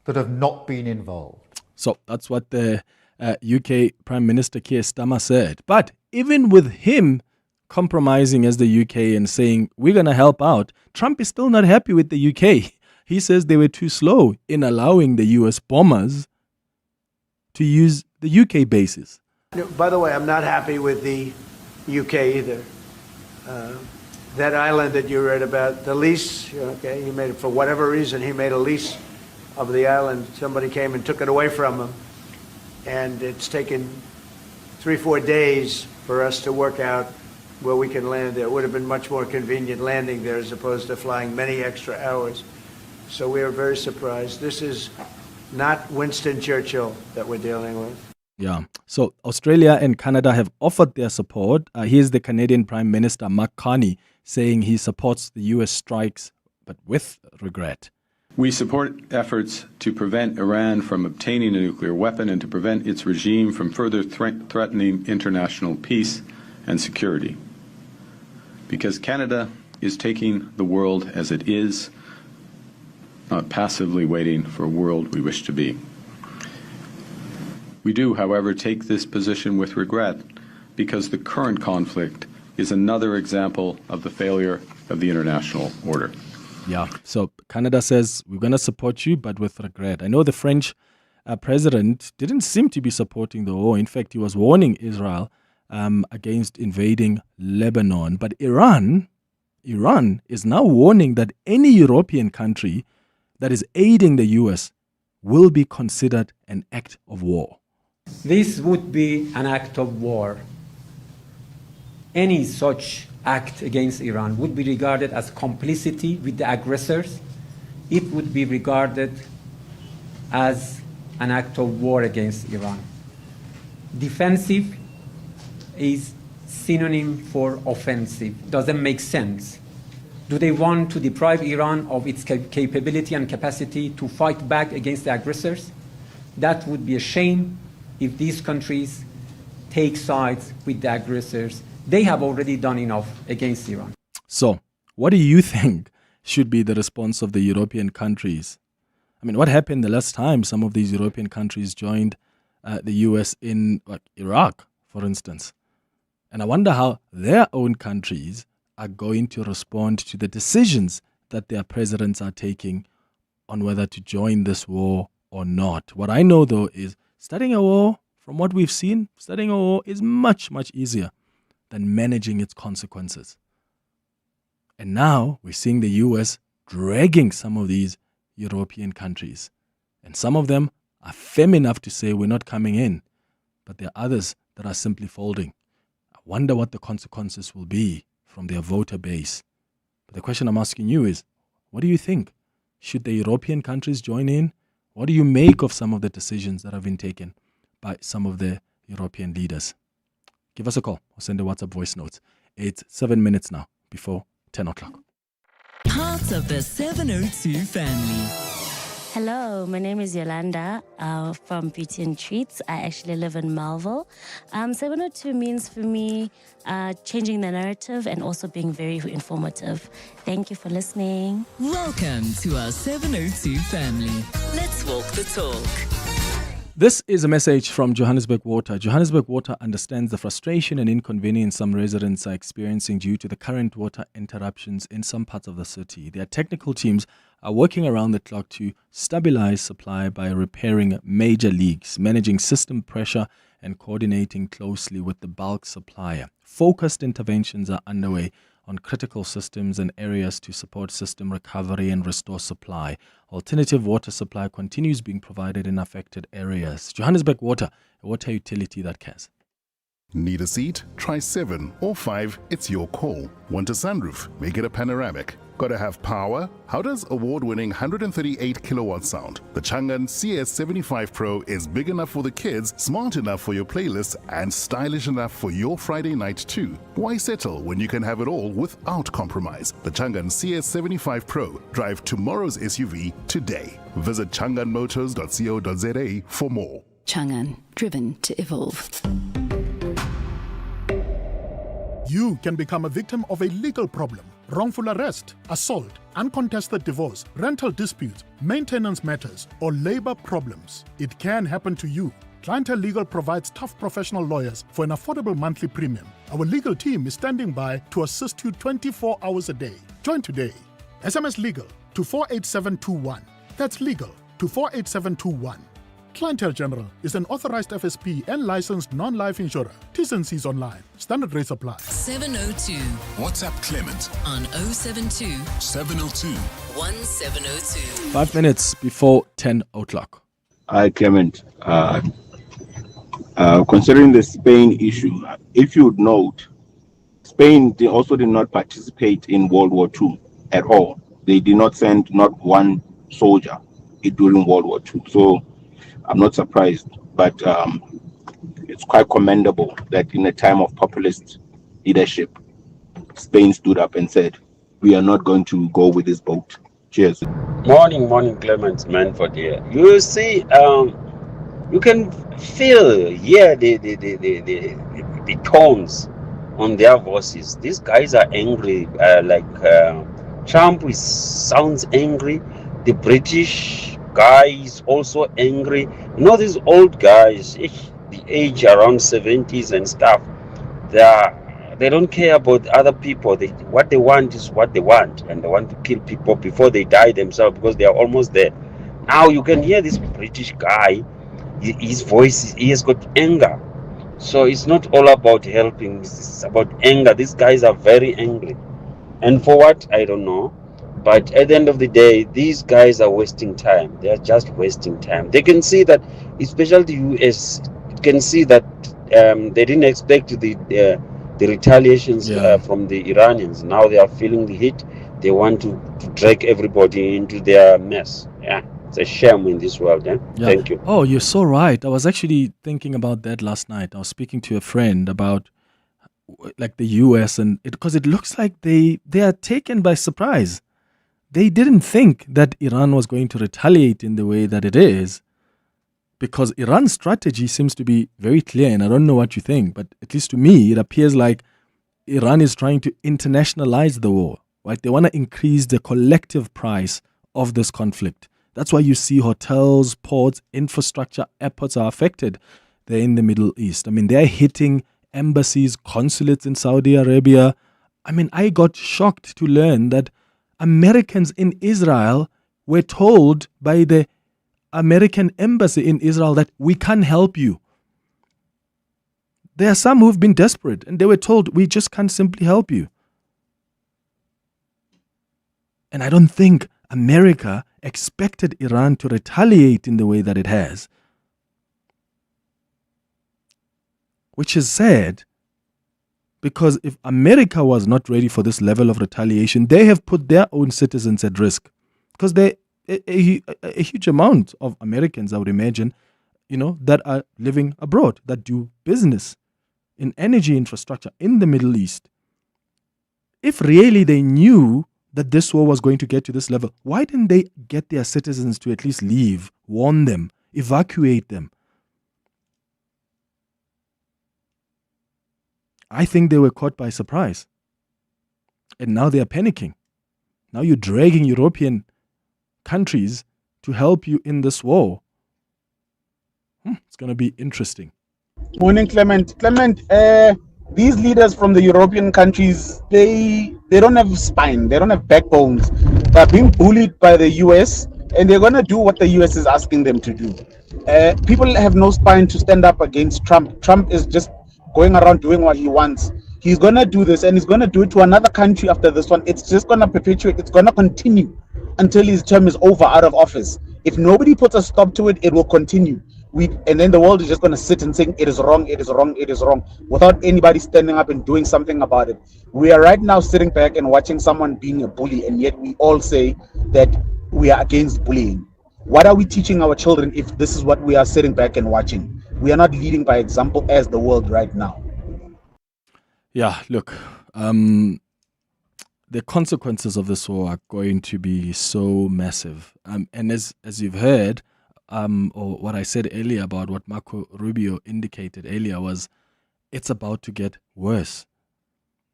S3: that have not been involved.
S9: So that's what the UK Prime Minister Keir Starmer said. But even with him compromising as the UK and saying, we're going to help out, Trump is still not happy with the UK. He says they were too slow in allowing the US bombers to use the UK bases.
S5: By the way, I'm not happy with the UK either. That island that you read about, the lease, okay, he made it for whatever reason, he made a lease of the island. Somebody came and took it away from him. And it's taken 3-4 days for us to work out where we can land there. It would have been much more convenient landing there as opposed to flying many extra hours. So we are very surprised. This is not Winston Churchill that we're dealing with.
S9: Yeah. So Australia and Canada have offered their support. Here's the Canadian Prime Minister, Mark Carney, saying he supports the U.S. strikes, but with regret.
S4: We support efforts to prevent Iran from obtaining a nuclear weapon and to prevent its regime from further threatening international peace and security. Because Canada is taking the world as it is, not passively waiting for a world we wish to be. We do, however, take this position with regret because the current conflict is another example of the failure of the international order.
S9: Yeah, so Canada says, we're going to support you, but with regret. I know the French president didn't seem to be supporting the war. In fact, he was warning Israel against invading Lebanon. But Iran is now warning that any European country that is aiding the U.S. will be considered an act of war.
S23: This would be an act of war. Any such act against Iran would be regarded as complicity with the aggressors. It would be regarded as an act of war against Iran. Defensive is synonym for offensive. Doesn't make sense. Do they want to deprive Iran of its capability and capacity to fight back against the aggressors? That would be a shame if these countries take sides with the aggressors. They have already done enough against Iran.
S9: So, what do you think should be the response of the European countries? I mean, what happened the last time some of these European countries joined the US in Iraq, for instance? And I wonder how their own countries are going to respond to the decisions that their presidents are taking on whether to join this war or not. What I know, though, is starting a war, from what we've seen, starting a war is much, much easier than managing its consequences. And now we're seeing the US dragging some of these European countries. And some of them are firm enough to say we're not coming in. But there are others that are simply folding. I wonder what the consequences will be from their voter base. But the question I'm asking you is, what do you think? Should the European countries join in? What do you make of some of the decisions that have been taken by some of the European leaders? Give us a call or send a WhatsApp voice note. It's 7 minutes now before 10 o'clock.
S8: Part of the 702 family.
S10: Hello, my name is Yolanda from Beauty and Treats. I actually live in Melville. 702 means for me changing the narrative and also being very informative. Thank you for listening.
S8: Welcome to our 702 family. Let's walk the talk.
S9: This is a message from Johannesburg Water. Johannesburg Water understands the frustration and inconvenience some residents are experiencing due to the current water interruptions in some parts of the city. Their technical teams are working around the clock to stabilize supply by repairing major leaks, managing system pressure, and coordinating closely with the bulk supplier. Focused interventions are underway on critical systems and areas to support system recovery and restore supply. Alternative water supply continues being provided in affected areas. Johannesburg Water, a water utility that cares.
S11: Need a seat? Try 7 or 5, it's your call. Want a sunroof? Make it a panoramic. Gotta have power? How does award-winning 138 kilowatt sound? The Changan CS75 Pro is big enough for the kids, smart enough for your playlist, and stylish enough for your Friday night too. Why settle when you can have it all without compromise? The Changan CS75 Pro. Drive tomorrow's SUV today. Visit changanmotors.co.za for more.
S12: Changan, driven to evolve.
S17: You can become a victim of a legal problem. Wrongful arrest, assault, uncontested divorce, rental disputes, maintenance matters, or labor problems. It can happen to you. Clientele Legal provides tough professional lawyers for an affordable monthly premium. Our legal team is standing by to assist you 24 hours a day. Join today. SMS Legal to 48721. That's legal to 48721. Clientele General is an authorized FSP and licensed non-life insurer. T's and C's online. Standard rates apply.
S8: 702.
S7: WhatsApp Clement
S8: on 072
S7: 702
S8: 1702.
S9: 5 minutes before 10 o'clock.
S24: Hi, Clement. Concerning the Spain issue, if you would note, Spain also did not participate in World War II at all. They did not send not one soldier during World War II. So I'm not surprised, but it's quite commendable that in a time of populist leadership, Spain stood up and said, we are not going to go with this boat. Cheers.
S25: Morning, Clement Manford here. You see, you can feel the tones on their voices. These guys are angry, Trump sounds angry. The British guy is also angry. You know, these old guys, the age around 70s and stuff, they don't care about other people. What they want is what they want, and they want to kill people before they die themselves because they are almost there. Now you can hear this British guy, his voice, he has got anger. So it's not all about helping, it's about anger. These guys are very angry. And for what? I don't know. But at the end of the day, these guys are wasting time. They are just wasting time. They can see that, especially the US, can see that they didn't expect the retaliations from the Iranians. Now they are feeling the heat. They want to drag everybody into their mess. Yeah, it's a shame in this world. Yeah? Thank you.
S9: Oh, you're so right. I was actually thinking about that last night. I was speaking to a friend about like the US, and because it looks like they are taken by surprise. They didn't think that Iran was going to retaliate in the way that it is, because Iran's strategy seems to be very clear, and I don't know what you think, but at least to me, it appears like Iran is trying to internationalize the war, right? They want to increase the collective price of this conflict. That's why you see hotels, ports, infrastructure, airports are affected there in the Middle East. I mean, they're hitting embassies, consulates in Saudi Arabia. I mean, I got shocked to learn that Americans in Israel were told by the American embassy in Israel that we can't help you. There are some who've been desperate and they were told, we just can't simply help you. And I don't think America expected Iran to retaliate in the way that it has. Which is sad, because if America was not ready for this level of retaliation, they have put their own citizens at risk. Because a huge amount of Americans, I would imagine, that are living abroad, that do business in energy infrastructure in the Middle East. If really they knew that this war was going to get to this level, why didn't they get their citizens to at least leave, warn them, evacuate them? I think they were caught by surprise. And now they are panicking. Now you're dragging European countries to help you in this war. It's going to be interesting.
S2: Morning, Clement. These leaders from the European countries, they don't have spine. They don't have backbones. They're being bullied by the US, and they're going to do what the US is asking them to do. People have no spine to stand up against Trump. Trump is just going around doing what he wants. He's going to do this, and he's going to do it to another country after this one. It's just going to perpetuate. It's going to continue until his term is over out of office. If nobody puts a stop to it, it will continue. And then the world is just going to sit and saying it is wrong, it is wrong, it is wrong, without anybody standing up and doing something about it. We are right now sitting back and watching someone being a bully, and yet we all say that we are against bullying. What are we teaching our children if this is what we are sitting back and watching? We are not leading by example as the world right now.
S9: Yeah, look, the consequences of this war are going to be so massive. And as you've heard, or what I said earlier about what Marco Rubio indicated earlier was, it's about to get worse.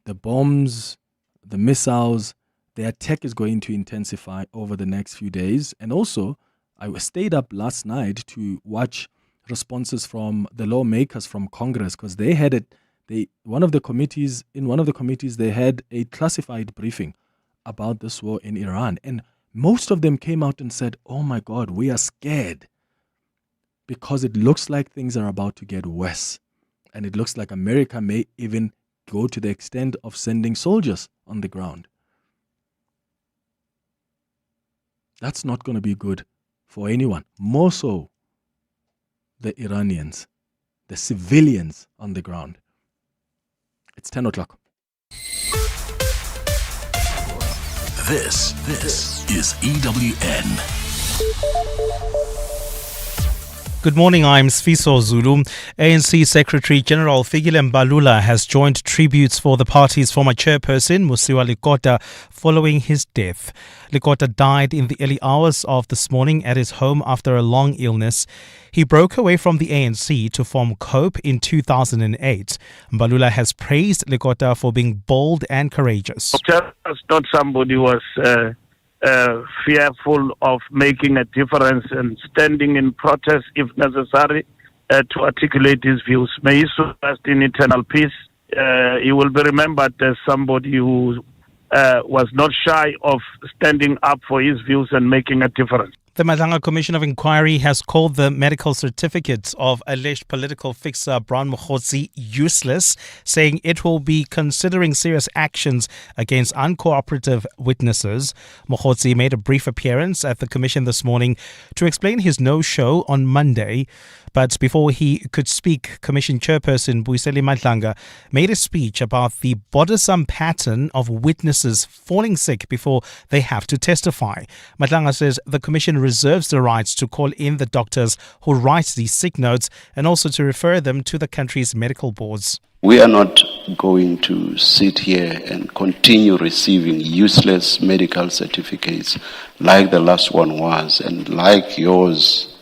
S9: The bombs, the missiles, the attack is going to intensify over the next few days. And also, I stayed up last night to watch responses from the lawmakers from Congress, because they had in one of the committees, they had a classified briefing about this war in Iran. And most of them came out and said, oh my God, we are scared, because it looks like things are about to get worse. And it looks like America may even go to the extent of sending soldiers on the ground. That's not going to be good for anyone. More so the Iranians, the civilians on the ground. It's 10 o'clock.
S7: This is EWN.
S6: Good morning, I'm Sfiso Zulu. ANC Secretary General Fikile Mbalula has joined tributes for the party's former chairperson, Musui Lakota, following his death. Lakota died in the early hours of this morning at his home after a long illness. He broke away from the ANC to form COPE in 2008. Mbalula has praised Lakota for being bold and courageous.
S21: Was not somebody who was fearful of making a difference and standing in protest if necessary to articulate his views. May he rest in eternal peace. He will be remembered as somebody who was not shy of standing up for his views and making a difference.
S6: The Madanga Commission of Inquiry has called the medical certificates of alleged political fixer Brian Mokhotsi useless, saying it will be considering serious actions against uncooperative witnesses. Mokhotsi made a brief appearance at the Commission this morning to explain his no-show on Monday. But before he could speak, Commission Chairperson Buyiseli Madlanga made a speech about the bothersome pattern of witnesses falling sick before they have to testify. Madlanga says the Commission reserves the rights to call in the doctors who write these sick notes and also to refer them to the country's medical boards.
S13: We are not going to sit here and continue receiving useless medical certificates like the last one was and like yours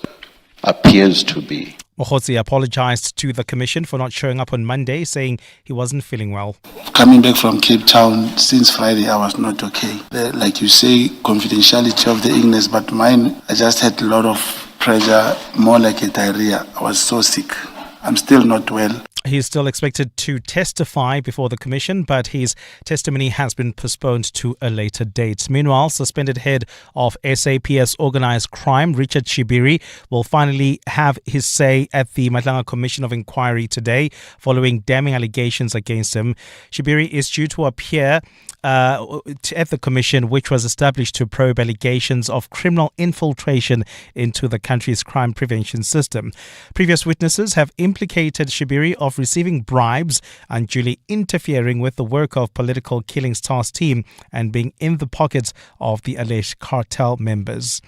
S13: appears to be.
S6: Mokhotsi apologized to the Commission for not showing up on Monday, saying he wasn't feeling well.
S14: Coming back from Cape Town since Friday, I was not okay. Like you say, confidentiality of the illness, but mine, I just had a lot of pressure, more like a diarrhea. I was so sick. I'm still not well.
S6: He's still expected to testify before the commission, but his testimony has been postponed to a later date. Meanwhile, suspended head of SAPS Organised Crime, Richard Shibiri, will finally have his say at the Matlanga Commission of Inquiry today, following damning allegations against him. Shibiri is due to appear at the commission, which was established to probe allegations of criminal infiltration into the country's crime prevention system. Previous witnesses have implicated Shibiri of receiving bribes, unduly interfering with the work of political killings task team, and being in the pockets of the alleged cartel members.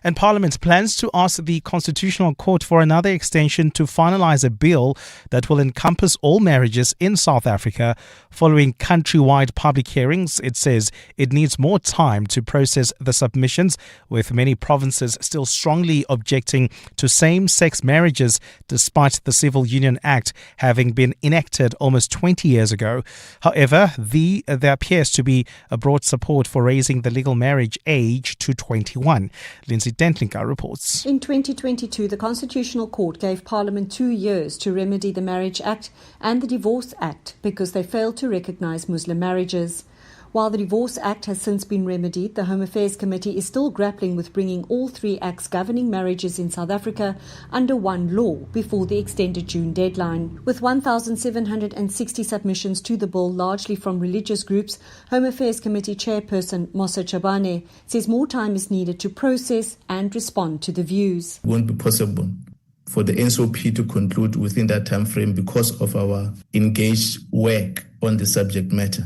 S6: And Parliament plans to ask the Constitutional Court for another extension to finalise a bill that will encompass all marriages in South Africa. Following countrywide public hearings, it says it needs more time to process the submissions, with many provinces still strongly objecting to same-sex marriages despite the Civil Union Act having been enacted almost 20 years ago. However, there appears to be a broad support for raising the legal marriage age to 21. Lindsay Dentlinka reports.
S15: In 2022, the Constitutional Court gave Parliament 2 years to remedy the Marriage Act and the Divorce Act because they failed to recognise Muslim marriages. While the Divorce Act has since been remedied, the Home Affairs Committee is still grappling with bringing all 3 acts governing marriages in South Africa under one law before the extended June deadline. With 1,760 submissions to the bill, largely from religious groups, Home Affairs Committee Chairperson Mosa Chabane says more time is needed to process and respond to the views.
S16: It won't be possible for the NSOP to conclude within that time frame because of our engaged work on the subject matter.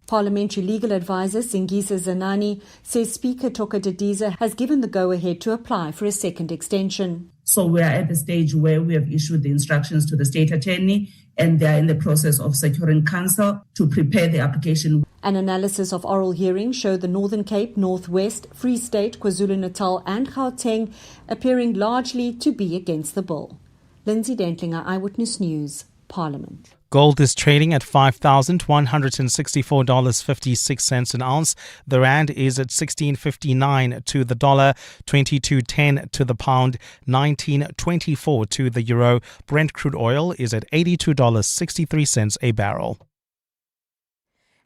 S15: Parliamentary legal advisor Singisa Zanani says Speaker Toka Didiza has given the go-ahead to apply for a second extension.
S18: So we are at the stage where we have issued the instructions to the state attorney, and they are in the process of securing counsel to prepare the application.
S15: An analysis of oral hearings showed the Northern Cape, Northwest, Free State, KwaZulu-Natal and Gauteng appearing largely to be against the bill. Lindsay Dentlinger, Eyewitness News, Parliament.
S6: Gold is trading at $5,164.56 an ounce. The rand is at 16.59 to the dollar, 22.10 to the pound, 19.24 to the euro. Brent crude oil is at $82.63 a barrel.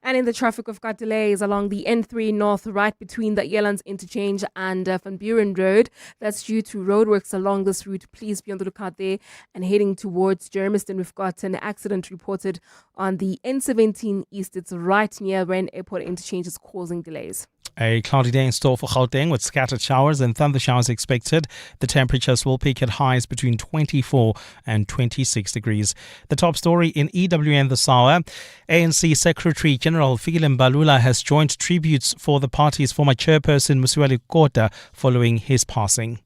S19: And in the traffic, we've got delays along the N3 North, right between the Elands Interchange and Van Buren Road. That's due to roadworks along this route. Please be on the lookout there. And heading towards Germiston, we've got an accident reported on the N17 East. It's right near Rand Airport Interchange. It's causing delays.
S6: A cloudy day in store for Gauteng with scattered showers and thunder showers expected. The temperatures will peak at highs between 24 and 26 degrees. The top story in EWN this hour. ANC Secretary General Fikile Mbalula has joined tributes for the party's former chairperson Musui Lakota following his passing.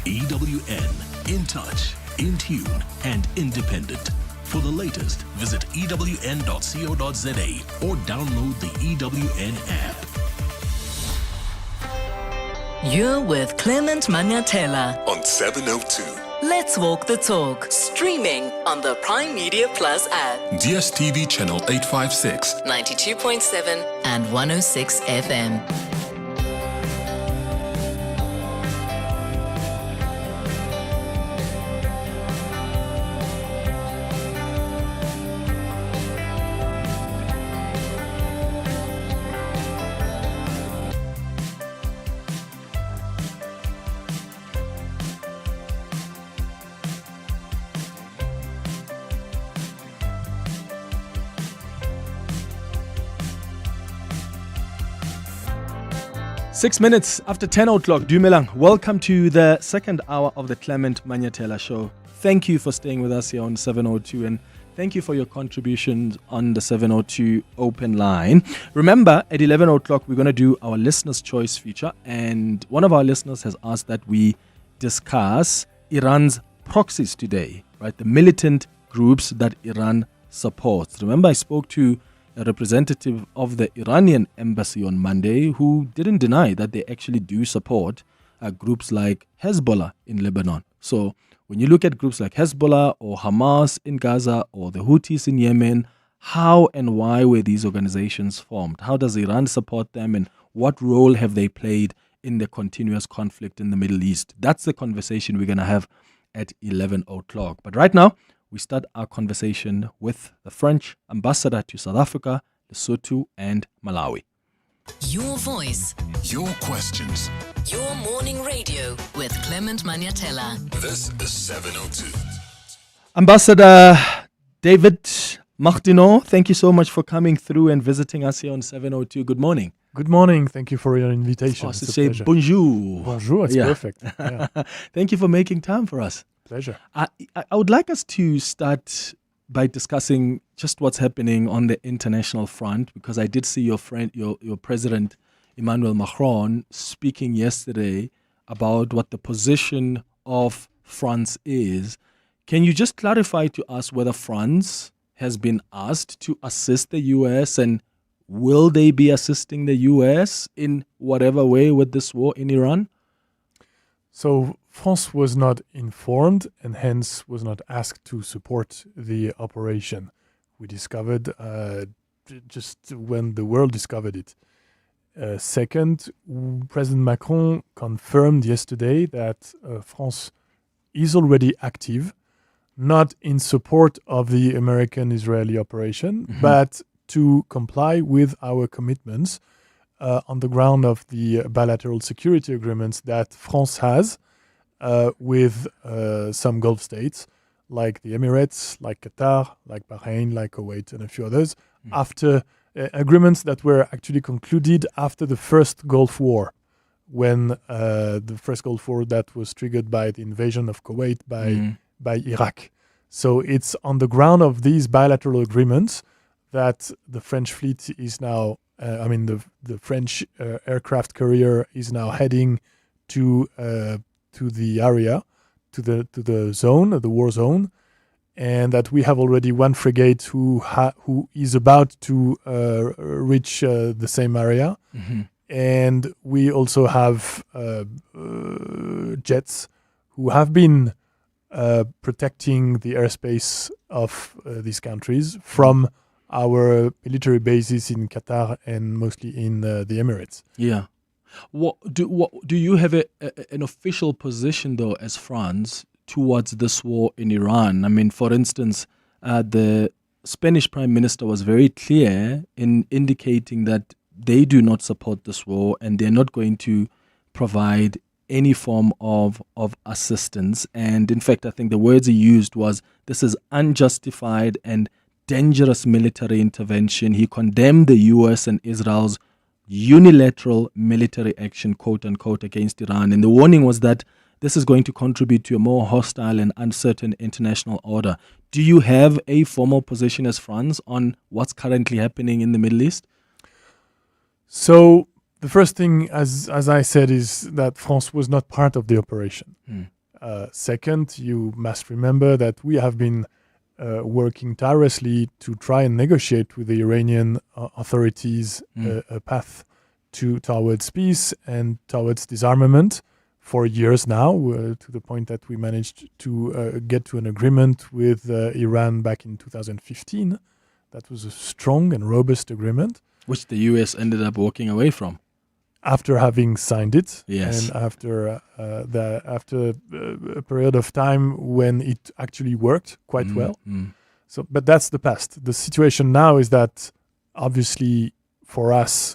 S7: EWN, in touch, in tune and independent. For the latest, visit ewn.co.za or download the EWN app.
S8: You're with Clement Manyathela
S7: On 702.
S8: Let's Walk the Talk, streaming on the Prime Media Plus app.
S7: DSTV channel 856.
S8: 92.7 and 106 FM.
S9: Six minutes after 10 o'clock, Dumelang, welcome to the second hour of the Clement Manyathela Show. Thank you for staying with us here on 702 and thank you for your contributions on the 702 open line. Remember, at 11 o'clock, we're going to do our Listener's Choice feature, and one of our listeners has asked that we discuss Iran's proxies today, right? The militant groups that Iran supports. Remember, I spoke to a representative of the Iranian embassy on Monday who didn't deny that they actually do support groups like Hezbollah in Lebanon. So when you look at groups like Hezbollah or Hamas in Gaza or the Houthis in Yemen, how and why were these organizations formed? How does Iran support them, and what role have they played in the continuous conflict in the Middle East? That's the conversation we're going to have at 11 o'clock. But right now, we start our conversation with the French ambassador to South Africa, Lesotho, and Malawi.
S8: Your voice,
S7: your questions.
S8: your morning radio with Clement Manyathela.
S7: This is 702.
S9: Ambassador David Martineau, thank you so much for coming through and visiting us here on 702. Good morning.
S1: Good morning. Thank you for your invitation.
S9: To
S1: it's
S9: say bonjour.
S1: Bonjour, it's perfect. Yeah.
S9: Thank you for making time for us.
S1: Pleasure.
S9: I would like us to start by discussing just what's happening on the international front, because I did see your friend, your President Emmanuel Macron, speaking yesterday about what the position of France is. Can you just clarify to us whether France has been asked to assist the U.S. and will they be assisting the U.S. in whatever way with this war in Iran?
S1: So France was not informed and hence was not asked to support the operation. We discovered just when the world discovered it. Second, President Macron confirmed yesterday that France is already active, not in support of the American-Israeli operation, but to comply with our commitments on the ground of the bilateral security agreements that France has with some Gulf states, like the Emirates, like Qatar, like Bahrain, like Kuwait, and a few others, after agreements that were actually concluded after the first Gulf War, when the first Gulf War that was triggered by the invasion of Kuwait by Iraq. So it's on the ground of these bilateral agreements that the French fleet is now, the French aircraft carrier is now heading to the area, to the zone, the war zone, and that we have already one frigate who is about to reach the same area, and we also have jets who have been protecting the airspace of these countries from our military bases in Qatar and mostly in the Emirates.
S9: Yeah. Do you have an official position, though, as France, towards this war in Iran? I mean, for instance, the Spanish Prime Minister was very clear in indicating that they do not support this war and they're not going to provide any form of assistance. And in fact, I think the words he used was, this is unjustified and dangerous military intervention. He condemned the U.S. and Israel's unilateral military action, quote unquote, against Iran. And the warning was that this is going to contribute to a more hostile and uncertain international order. Do you have a formal position as France on what's currently happening in the Middle East?
S1: So the first thing, as I said, is that France was not part of the operation. Second, you must remember that we have been working tirelessly to try and negotiate with the Iranian authorities a path towards peace and towards disarmament for years now, to the point that we managed to get to an agreement with Iran back in 2015. That was a strong and robust agreement.
S9: Which the U.S. ended up walking away from.
S1: After having signed it,
S9: yes,
S1: and after a period of time when it actually worked quite well. So, but that's the past. The situation now is that obviously for us,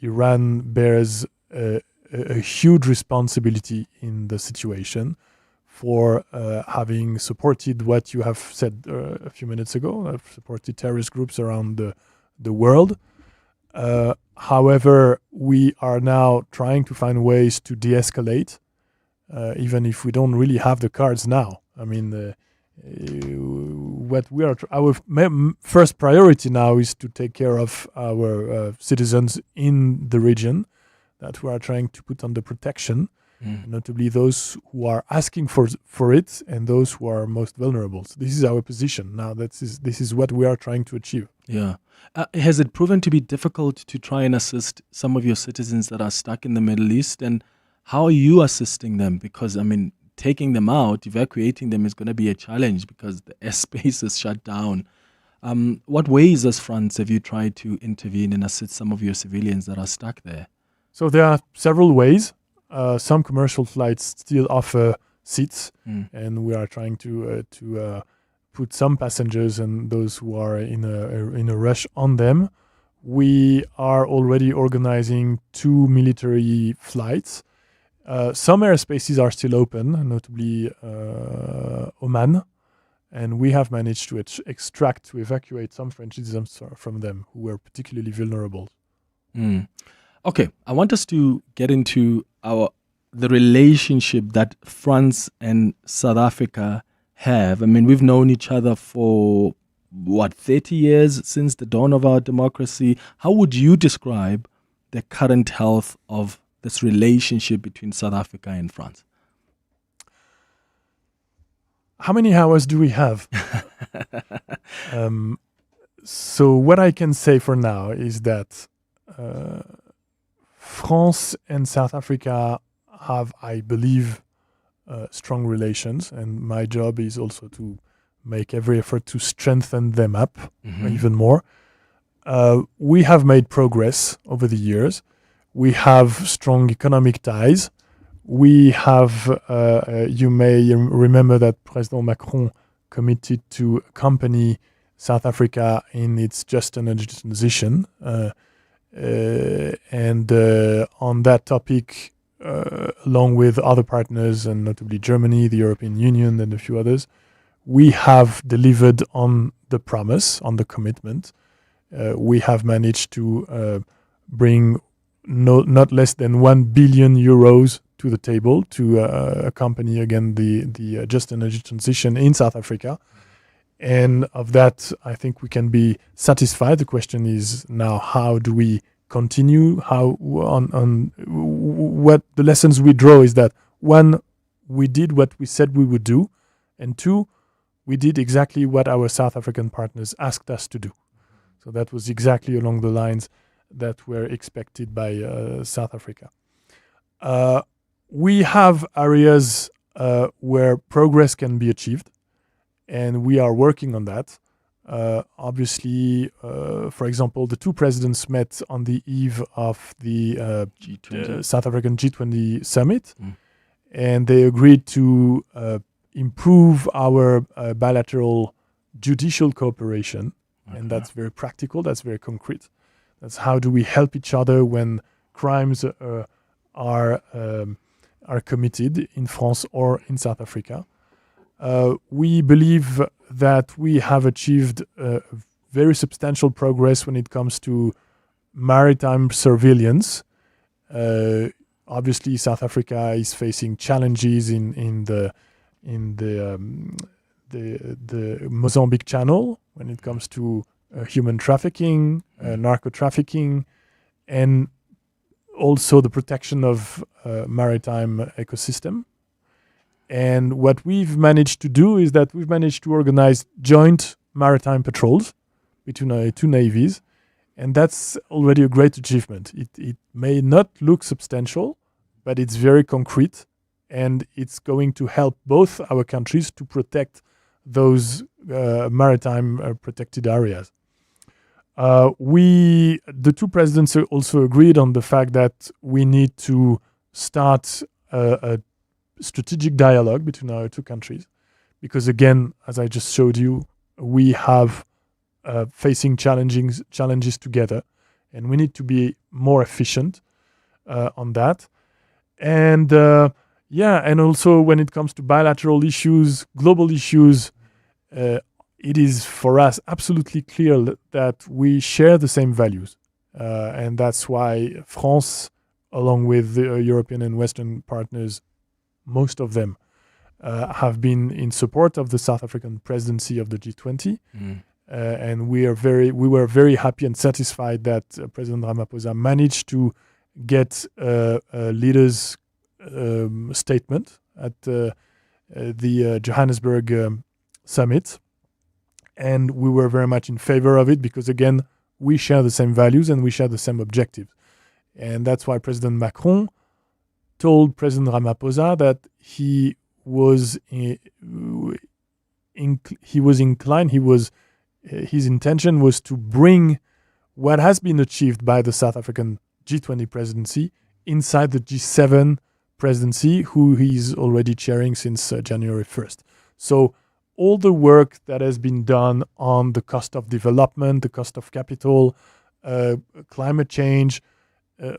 S1: Iran bears a huge responsibility in the situation for having supported what you have said a few minutes ago, supported terrorist groups around the world. However, we are now trying to find ways to de-escalate, even if we don't really have the cards now. I mean, our first priority now is to take care of our citizens in the region that we are trying to put under protection, notably those who are asking for it and those who are most vulnerable. So this is our position now. This is what we are trying to achieve.
S9: Yeah. Has it proven to be difficult to try and assist some of your citizens that are stuck in the Middle East? And how are you assisting them? Because, I mean, taking them out, evacuating them is going to be a challenge because the airspace is shut down. What ways as France have you tried to intervene and assist some of your civilians that are stuck there?
S1: So there are several ways. Some commercial flights still offer seats, and we are trying to put some passengers and those who are in a rush on them. We are already organizing 2 military flights. Some airspaces are still open, notably Oman, and we have managed to evacuate some French citizens from them who were particularly vulnerable.
S9: Okay, I want us to get into the relationship that France and South Africa have. I mean, we've known each other for 30 years since the dawn of our democracy. How would you describe the current health of this relationship between South Africa and France?
S1: How many hours do we have? So what I can say for now is that France and South Africa have, I believe, strong relations, and my job is also to make every effort to strengthen them up even more. We have made progress over the years. We have strong economic ties. We have, you may remember that President Macron committed to accompany South Africa in its just energy transition. And on that topic, along with other partners, and notably Germany, the European Union, and a few others, we have delivered on the promise, on the commitment. We have managed to bring not less than 1 billion euros to the table to accompany again the just energy transition in South Africa. And of that, I think we can be satisfied. The question is now, how do we continue? How on what the lessons we draw is that, 1, we did what we said we would do, and 2, we did exactly what our South African partners asked us to do. So that was exactly along the lines that were expected by South Africa. We have areas where progress can be achieved, and we are working on that. Obviously, for example, the 2 presidents met on the eve of the South African G20 Summit, and they agreed to improve our bilateral judicial cooperation. And that's very practical, that's very concrete. That's how do we help each other when crimes are committed in France or in South Africa. We believe that we have achieved very substantial progress when it comes to maritime surveillance. Obviously, South Africa is facing challenges in the Mozambique Channel when it comes to human trafficking, narco trafficking, and also the protection of maritime ecosystem. And what we've managed to do is that we've managed to organize joint maritime patrols between our 2 navies, and that's already a great achievement. It may not look substantial, but it's very concrete, and it's going to help both our countries to protect those maritime protected areas. The 2 presidents also agreed on the fact that we need to start a strategic dialogue between our 2 countries, because again, as I just showed you, we have facing challenges together, and we need to be more efficient on that. And and also when it comes to bilateral issues, global issues, it is for us absolutely clear that we share the same values. And that's why France, along with the European and Western partners, most of them have been in support of the South African presidency of the G20. And we were very happy and satisfied that President Ramaphosa managed to get a leader's statement at the Johannesburg summit. And we were very much in favor of it because, again, we share the same values and we share the same objectives. And that's why President Macron told President Ramaphosa that his intention was to bring what has been achieved by the South African G20 presidency inside the G7 presidency, who he's already chairing since January 1st. So all the work that has been done on the cost of development, the cost of capital, climate change,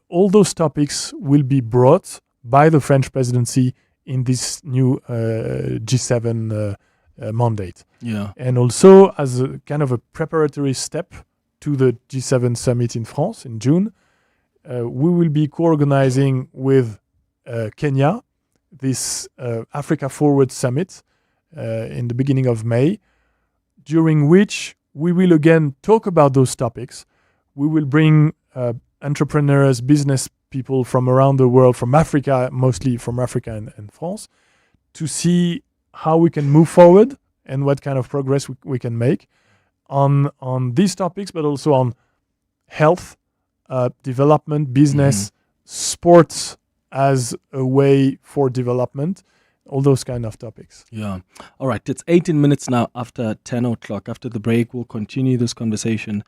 S1: all those topics will be brought by the French presidency in this new G7 mandate.
S9: Yeah.
S1: And also as a kind of a preparatory step to the G7 summit in France in June, we will be co-organizing with Kenya this Africa Forward Summit in the beginning of May, during which we will again talk about those topics. We will bring entrepreneurs, business people from around the world, from Africa, mostly from Africa and France, to see how we can move forward and what kind of progress we can make on these topics, but also on health, development, business, sports as a way for development, all those kind of topics.
S9: Yeah. All right. It's 18 minutes now after 10 o'clock. After the break, we'll continue this conversation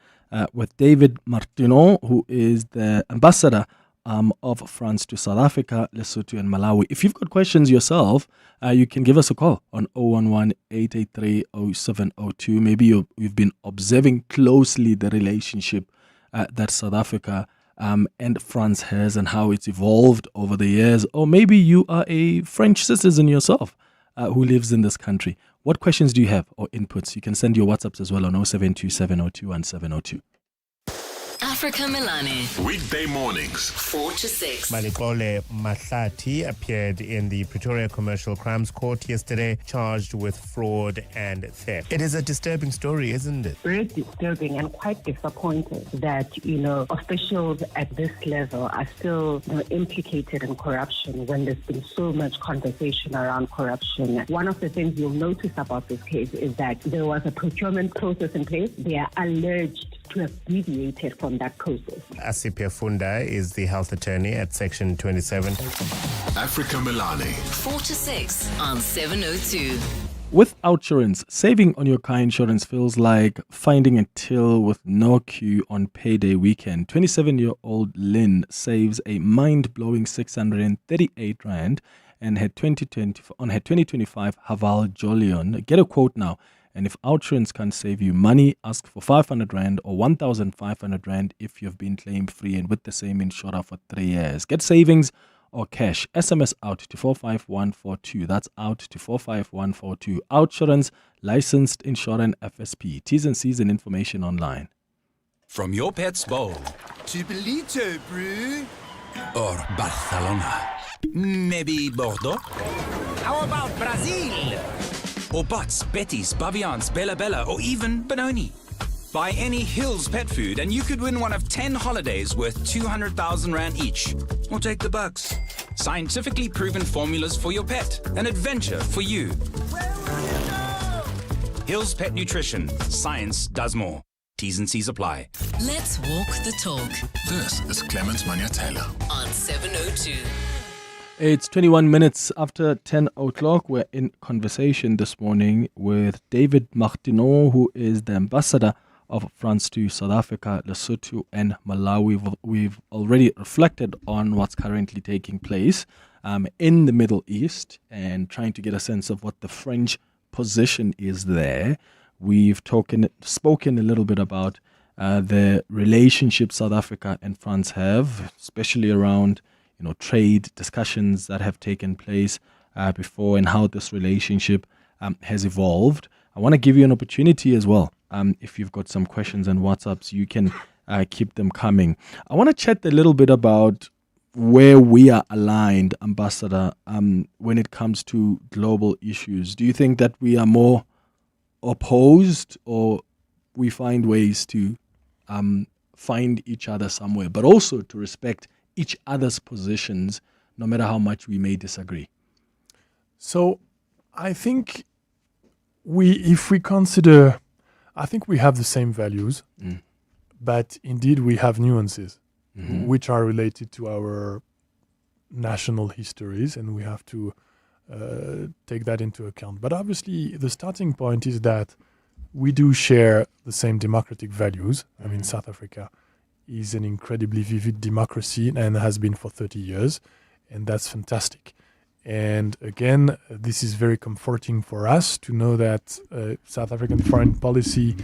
S9: with David Martineau, who is the ambassador of France to South Africa, Lesotho, and Malawi. If you've got questions yourself, you can give us a call on 011-883-0702. Maybe you've been observing closely the relationship that South Africa and France has and how it's evolved over the years. Or maybe you are a French citizen yourself who lives in this country. What questions do you have or inputs? You can send your WhatsApps as well on 0727021702.
S8: Africa Milani.
S7: Weekday mornings,
S8: 4 to 6.
S3: Malikole Mahlati appeared in the Pretoria Commercial Crimes Court yesterday, charged with fraud and theft. It is a disturbing story, isn't it?
S4: Very disturbing and quite disappointing that, officials at this level are still implicated in corruption when there's been so much conversation around corruption. One of the things you'll notice about this case is that there was a procurement process in place. They are alleged to have deviated from that process.
S3: Asipia Funda is the health attorney at Section 27.
S7: Africa Milani.
S8: 4 to 6 on 702.
S9: With Outsurance, saving on your car insurance feels like finding a till with no queue on payday weekend. 27-year-old Lynn saves a mind-blowing 638 Rand and her 2025 Haval Jolion. Get a quote now. And if Outsurance can't save you money, ask for 500 Rand or 1,500 Rand if you've been claim free and with the same insurer for 3 years. Get savings or cash. SMS out to 45142. That's out to 45142. Outsurance, licensed insurance FSP. T's and C's and information online.
S5: From your pet's bowl
S20: to Belito, brew.
S5: Or Barcelona. Maybe Bordeaux?
S20: How about Brazil?
S5: Or Butts, Betty's, Baviance, Bella Bella, or even Benoni. Buy any Hills pet food and you could win one of 10 holidays worth 200,000 Rand each. Or take the bucks. Scientifically proven formulas for your pet. An adventure for you. Hills Pet Nutrition. Science does more. T's and C's apply.
S8: Let's walk the talk.
S7: This is Clement Manyathela
S8: on 702.
S9: It's 21 minutes after 10 o'clock. We're in conversation this morning with David Martineau, who is the ambassador of France to South Africa, Lesotho, and Malawi. We've already reflected on what's currently taking place in the Middle East and trying to get a sense of what the French position is there. We've spoken a little bit about the relationship South Africa and France have, especially around trade discussions that have taken place before and how this relationship has evolved. I want to give you an opportunity as well. If you've got some questions and WhatsApps, you can keep them coming. I want to chat a little bit about where we are aligned, Ambassador, when it comes to global issues. Do you think that we are more opposed or we find ways to find each other somewhere, but also to respect each other's positions, no matter how much we may disagree?
S1: So I think if we consider, I think we have the same values, but indeed we have nuances which are related to our national histories, and we have to take that into account. But obviously the starting point is that we do share the same democratic values. I mean, South Africa is an incredibly vivid democracy and has been for 30 years, and that's fantastic. And again, this is very comforting for us to know that South African foreign policy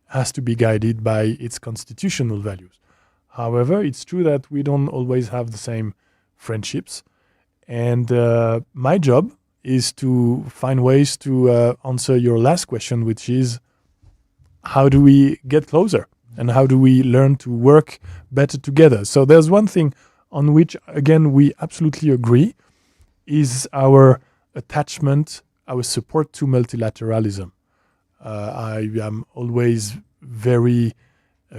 S1: has to be guided by its constitutional values. However, it's true that we don't always have the same friendships. And my job is to find ways to answer your last question, which is, how do we get closer? And how do we learn to work better together? So there's one thing on which, again, we absolutely agree, is our attachment, our support to multilateralism. I am always very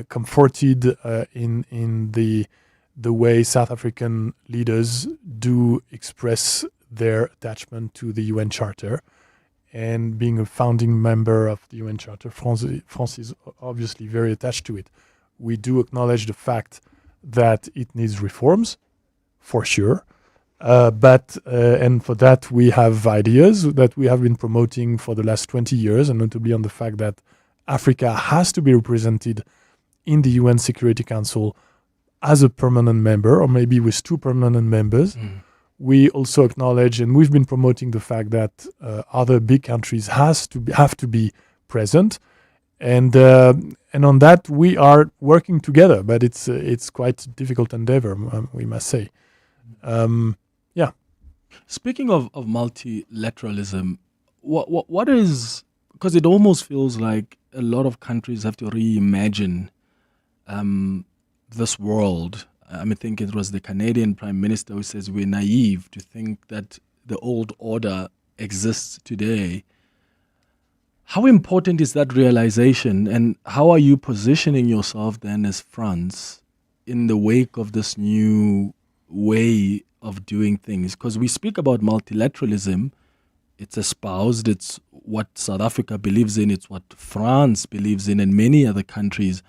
S1: comforted in the way South African leaders do express their attachment to the UN Charter. And being a founding member of the UN Charter, France is obviously very attached to it. We do acknowledge the fact that it needs reforms, for sure. And for that, we have ideas that we have been promoting for the last 20 years, and notably on the fact that Africa has to be represented in the UN Security Council as a permanent member, or maybe with 2 permanent members. We also acknowledge, and we've been promoting the fact that other big countries have to be present, and on that we are working together. But it's quite a difficult endeavor, we must say. Yeah.
S9: Speaking of multilateralism, what is, because it almost feels like a lot of countries have to reimagine this world. I think it was the Canadian Prime Minister who says we're naive to think that the old order exists today. How important is that realization, and how are you positioning yourself then as France in the wake of this new way of doing things? Because we speak about multilateralism, it's espoused, it's what South Africa believes in, it's what France believes in, and many other countries.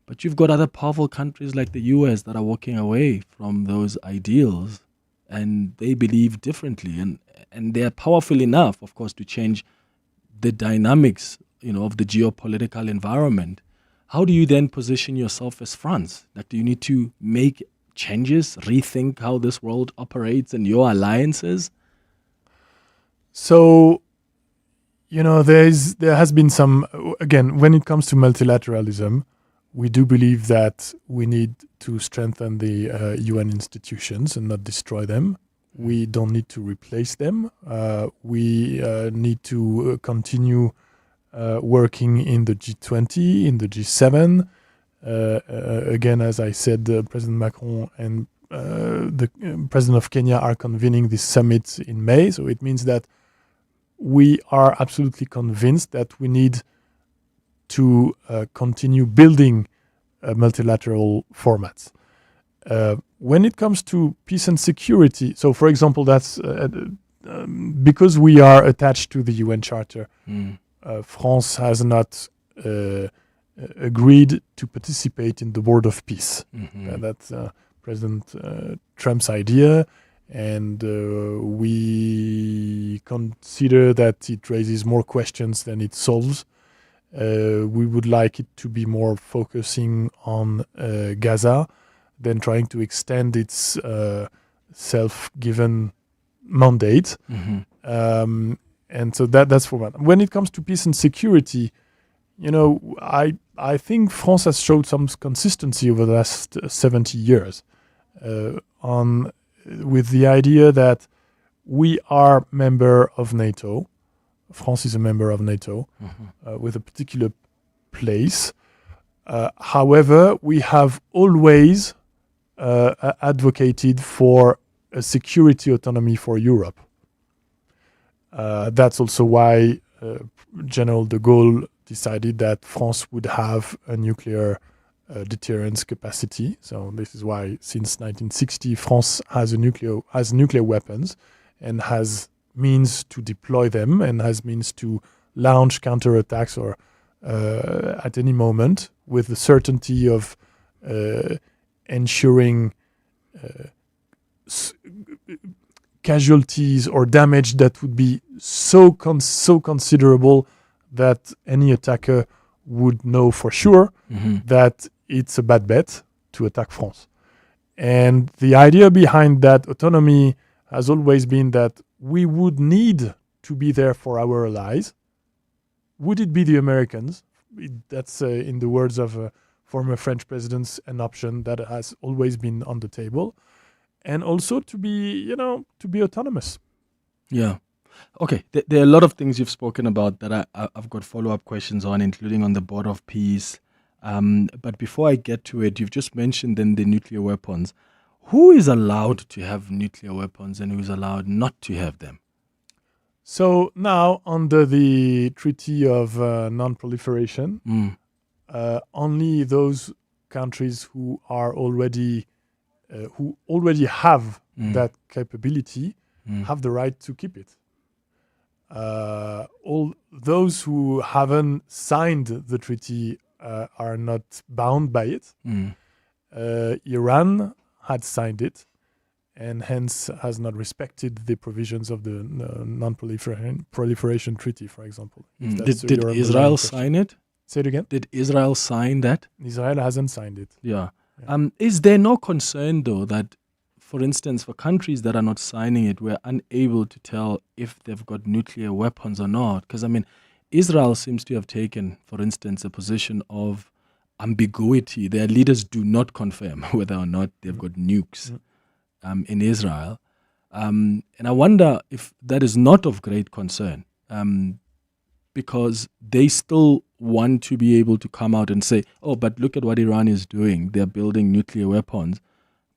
S9: But you've got other powerful countries like the U.S. that are walking away from those ideals, and they believe differently. And they are powerful enough, of course, to change the dynamics, of the geopolitical environment. How do you then position yourself as France? Like, do you need to make changes, rethink how this world operates and your alliances?
S1: So, there has been some, again, when it comes to multilateralism, we do believe that we need to strengthen the UN institutions and not destroy them. We don't need to replace them. We need to continue working in the G20, in the G7. Again, as I said, President Macron and the President of Kenya are convening this summit in May. So it means that we are absolutely convinced that we need to continue building multilateral formats. When it comes to peace and security, so for example, that's because we are attached to the UN Charter, France has not agreed to participate in the Board of Peace. That's President Trump's idea, and we consider that it raises more questions than it solves. We would like it to be more focusing on Gaza than trying to extend its self-given mandate. And so that's for one. When it comes to peace and security, I think France has showed some consistency over the last 70 years with the idea that we are member of NATO. France is a member of NATO with a particular place. However, we have always advocated for a security autonomy for Europe. That's also why General de Gaulle decided that France would have a nuclear deterrence capacity. So this is why since 1960 France has nuclear weapons and has means to deploy them and has means to launch counterattacks or at any moment with the certainty of ensuring casualties or damage that would be so considerable that any attacker would know for sure that it's a bad bet to attack France. And the idea behind that autonomy has always been that we would need to be there for our allies. Would it be the Americans? That's, in the words of former French presidents, an option that has always been on the table. And also to be autonomous.
S9: Yeah. Okay, there are a lot of things you've spoken about that I've got follow-up questions on, including on the Board of Peace. But before I get to it, you've just mentioned then the nuclear weapons. Who is allowed to have nuclear weapons and who is allowed not to have them?
S1: So now, under the Treaty of Non-Proliferation, only those countries who are already have that capability have the right to keep it. All those who haven't signed the treaty are not bound by it. Iran had signed it and hence has not respected the provisions of the non-proliferation treaty, for example.
S9: Did Israel sign it?
S1: Say it again?
S9: Did Israel sign that?
S1: Israel hasn't signed it.
S9: Yeah. Is there no concern, though, that, for instance, for countries that are not signing it, we're unable to tell if they've got nuclear weapons or not? Because, I mean, Israel seems to have taken, for instance, a position of ambiguity. Their leaders do not confirm whether or not they've got nukes in Israel. And I wonder if that is not of great concern, because they still want to be able to come out and say, oh, but look at what Iran is doing. They're building nuclear weapons.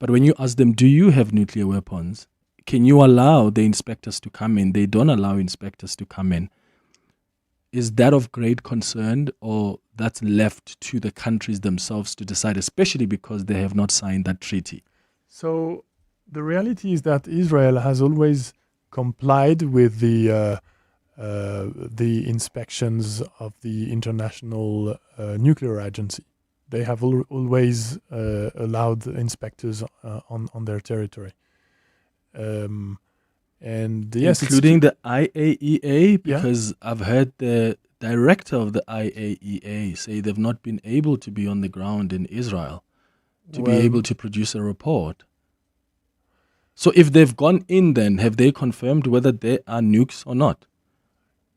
S9: But when you ask them, do you have nuclear weapons? Can you allow the inspectors to come in? They don't allow inspectors to come in. Is that of great concern, or that's left to the countries themselves to decide, especially because they have not signed that treaty?
S1: So the reality is that Israel has always complied with the inspections of the International Nuclear Agency. They have always allowed inspectors on their territory. And yes,
S9: including the IAEA, because I've heard the director of the IAEA say they've not been able to be on the ground in Israel to be able to produce a report. So if they've gone in, then have they confirmed whether there are nukes or not?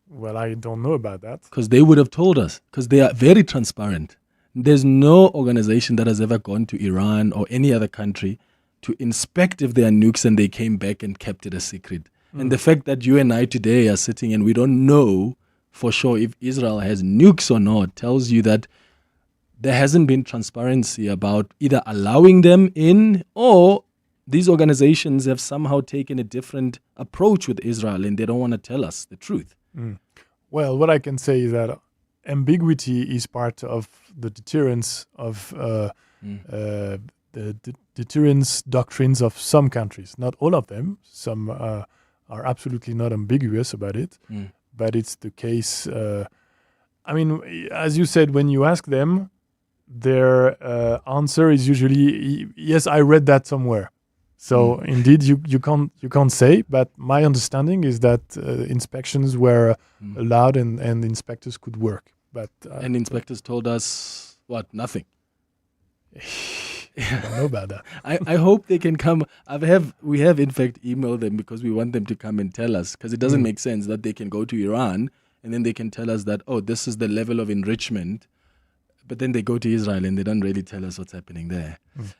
S1: Well, I don't know about that.
S9: Because they would have told us, because they are very transparent. There's no organization that has ever gone to Iran or any other country to inspect if there are nukes and they came back and kept it a secret. And the fact that you and I today are sitting and we don't know for sure if Israel has nukes or not tells you that there hasn't been transparency about either allowing them in, or these organizations have somehow taken a different approach with Israel and they don't want to tell us the truth.
S1: Well, what I can say is that ambiguity is part of the deterrence of the deterrence doctrines of some countries. Not all of them. Some are absolutely not ambiguous about it. But it's the case. I mean, as you said, when you ask them, their answer is usually, yes, I read that somewhere. So indeed, you can't say. But my understanding is that inspections were allowed and inspectors could work. But
S9: and inspectors told us what? Nothing.
S1: I don't know about that.
S9: I hope they can come. We have in fact emailed them because we want them to come and tell us, because it doesn't make sense that they can go to Iran and then they can tell us that, oh, this is the level of enrichment, but then they go to Israel and they don't really tell us what's happening there.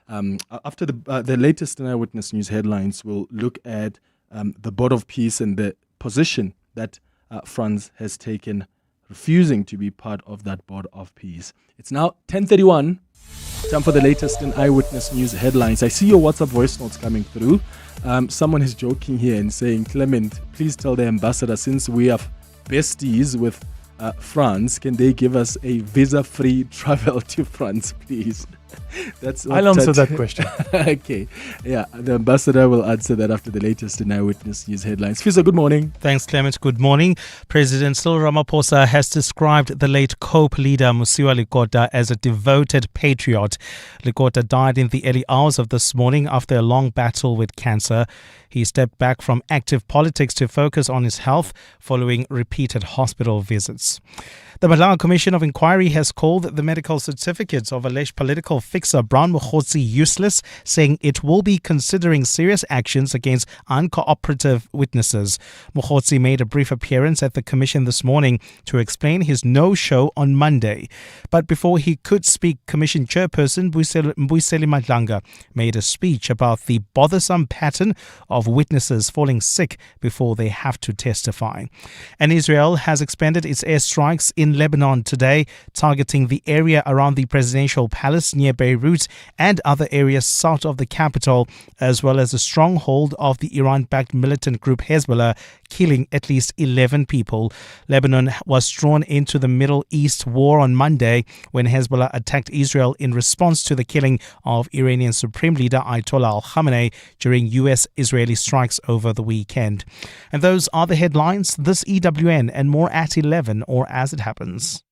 S9: After the latest in Eyewitness News headlines, we'll look at the Board of Peace and the position that France has taken, refusing to be part of that Board of Peace. It's now 10:31. Time for the latest in Eyewitness News headlines. I see your WhatsApp voice notes coming through. Someone is joking here and saying, Clement, please tell the ambassador, since we are besties with France, can they give us a visa-free travel to France, please?
S1: I'll answer that question.
S9: Okay. Yeah, the ambassador will answer that after the latest in Eyewitness News headlines. Fisa, good morning.
S6: Thanks, Clement. Good morning. President Cyril Ramaphosa has described the late COPE leader Musui Lakota as a devoted patriot. Lakota died in the early hours of this morning after a long battle with cancer. He stepped back from active politics to focus on his health following repeated hospital visits. The Malawi Commission of Inquiry has called the medical certificates of alleged political fixer Brown Mokhotsi useless, saying it will be considering serious actions against uncooperative witnesses. Mokhotsi made a brief appearance at the Commission this morning to explain his no-show on Monday. But before he could speak, Commission Chairperson Mbuyiseli Madlanga made a speech about the bothersome pattern of witnesses falling sick before they have to testify. And Israel has expanded its airstrikes in Lebanon today, targeting the area around the presidential palace near Beirut and other areas south of the capital, as well as a stronghold of the Iran-backed militant group Hezbollah, killing at least 11 people. Lebanon was drawn into the Middle East war on Monday when Hezbollah attacked Israel in response to the killing of Iranian Supreme Leader Ayatollah al-Khamenei during U.S.-Israeli strikes over the weekend. And those are the headlines. This EWN and more at 11 or as it happens.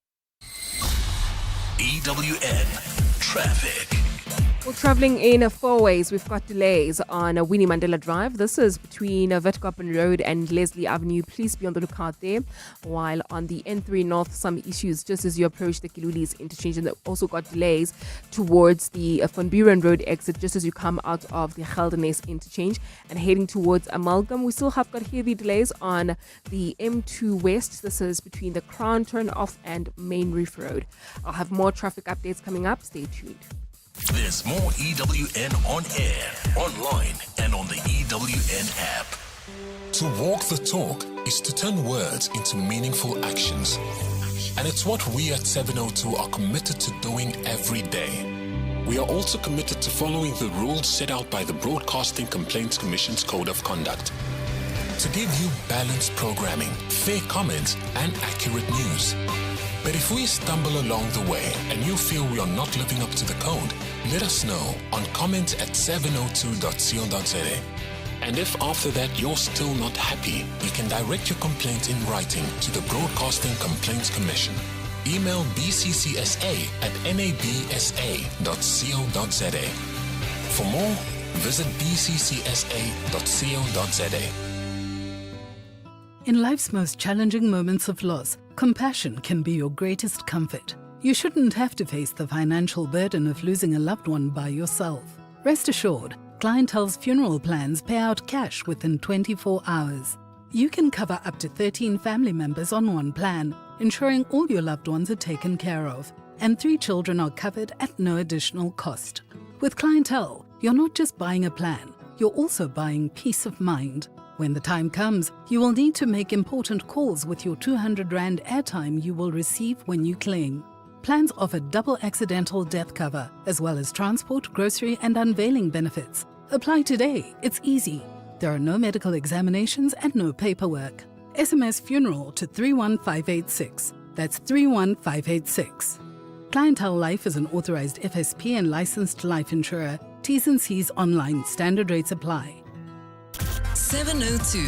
S7: EWN Traffic.
S19: Well, travelling in four ways, we've got delays on Winnie Mandela Drive. This is between Witkappen Road and Leslie Avenue. Please be on the lookout there. While on the N3 North, some issues just as you approach the Kilulis interchange, and they've also got delays towards the Van Buren Road exit just as you come out of the Geldernes interchange and heading towards Amalgam. We still have got heavy delays on the M2 West. This is between the Crown Turn Off and Main Reef Road. I'll have more traffic updates coming up. Stay tuned.
S7: There's more EWN on air, online, and on the EWN app.
S10: To walk the talk is to turn words into meaningful actions. And it's what we at 702 are committed to doing every day. We are also committed to following the rules set out by the Broadcasting Complaints Commission's Code of Conduct. To give you balanced programming, fair comments, and accurate news. But if we stumble along the way and you feel we are not living up to the code, let us know on comment@702.co.za. And if after that you're still not happy, you can direct your complaint in writing to the Broadcasting Complaints Commission. Email bccsa@nabsa.co.za. For more, visit bccsa.co.za.
S11: In life's most challenging moments of loss, compassion can be your greatest comfort. You shouldn't have to face the financial burden of losing a loved one by yourself. Rest assured, Clientele's funeral plans pay out cash within 24 hours. You can cover up to 13 family members on one plan, ensuring all your loved ones are taken care of, and 3 children are covered at no additional cost. With Clientele, you're not just buying a plan, you're also buying peace of mind. When the time comes, you will need to make important calls with your 200 Rand airtime you will receive when you claim. Plans offer double accidental death cover, as well as transport, grocery, and unveiling benefits. Apply today. It's easy. There are no medical examinations and no paperwork. SMS funeral to 31586. That's 31586. Clientele Life is an authorized FSP and licensed life insurer. T's and C's online. Standard rates apply.
S8: 702.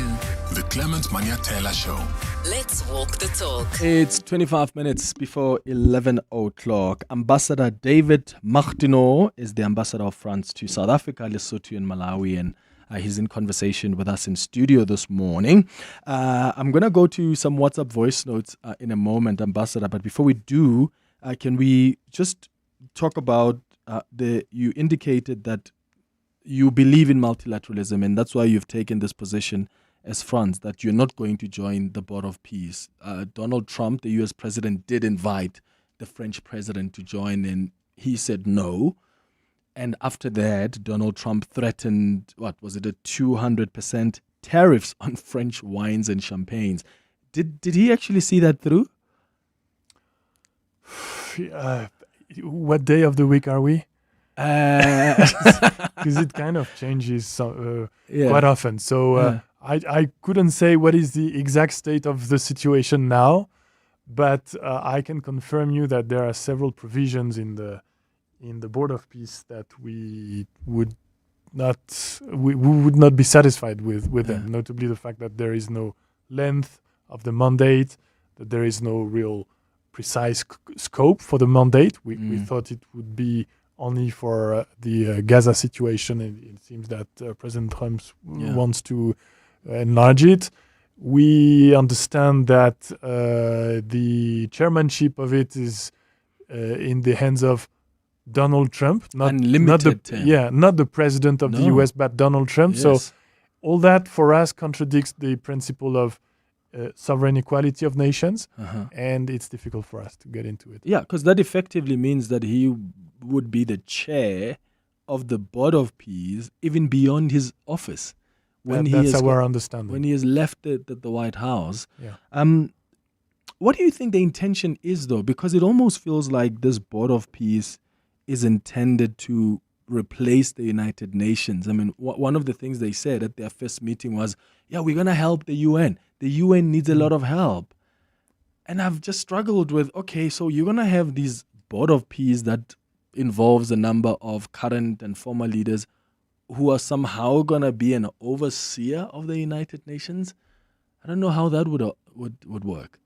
S10: The Clement Manyathela Show.
S8: Let's walk the talk.
S9: It's 25 minutes before 11 o'clock. Ambassador David Martino is the ambassador of France to South Africa, Lesotho, and Malawi, and he's in conversation with us in studio this morning. I'm going to go to some WhatsApp voice notes in a moment, Ambassador, but before we do, can we just talk about you indicated that you believe in multilateralism, and that's why you've taken this position as France, that you're not going to join the Board of Peace. Donald Trump, the U.S. President, did invite the French President to join, and he said no. And after that, Donald Trump threatened, a 200% tariffs on French wines and champagnes. Did he actually see that through?
S1: What day of the week are we? Because it kind of changes quite often. So I couldn't say what is the exact state of the situation now, but I can confirm you that there are several provisions in the Board of Peace that we would not be satisfied with them. Notably, the fact that there is no length of the mandate, that there is no real precise scope for the mandate. We thought it would be only for the Gaza situation. It seems that President Trump wants to enlarge it. We understand that the chairmanship of it is in the hands of Donald Trump, not
S9: unlimited term.
S1: not the president of the US, but Donald Trump.
S9: Yes.
S1: So all that for us contradicts the principle of sovereign equality of nations, and it's difficult for us to get into it.
S9: Yeah, because that effectively means that he would be the chair of the Board of Peace even beyond his office.
S1: That's our understanding.
S9: When he has left the White House.
S1: Yeah.
S9: What do you think the intention is, though? Because it almost feels like this Board of Peace is intended to replace the United Nations. I mean, one of the things they said at their first meeting was, we're going to help the UN. The UN needs a lot of help. And I've just struggled with, okay, so you're going to have these Board of Peace that involves a number of current and former leaders who are somehow going to be an overseer of the United Nations. I don't know how that would work.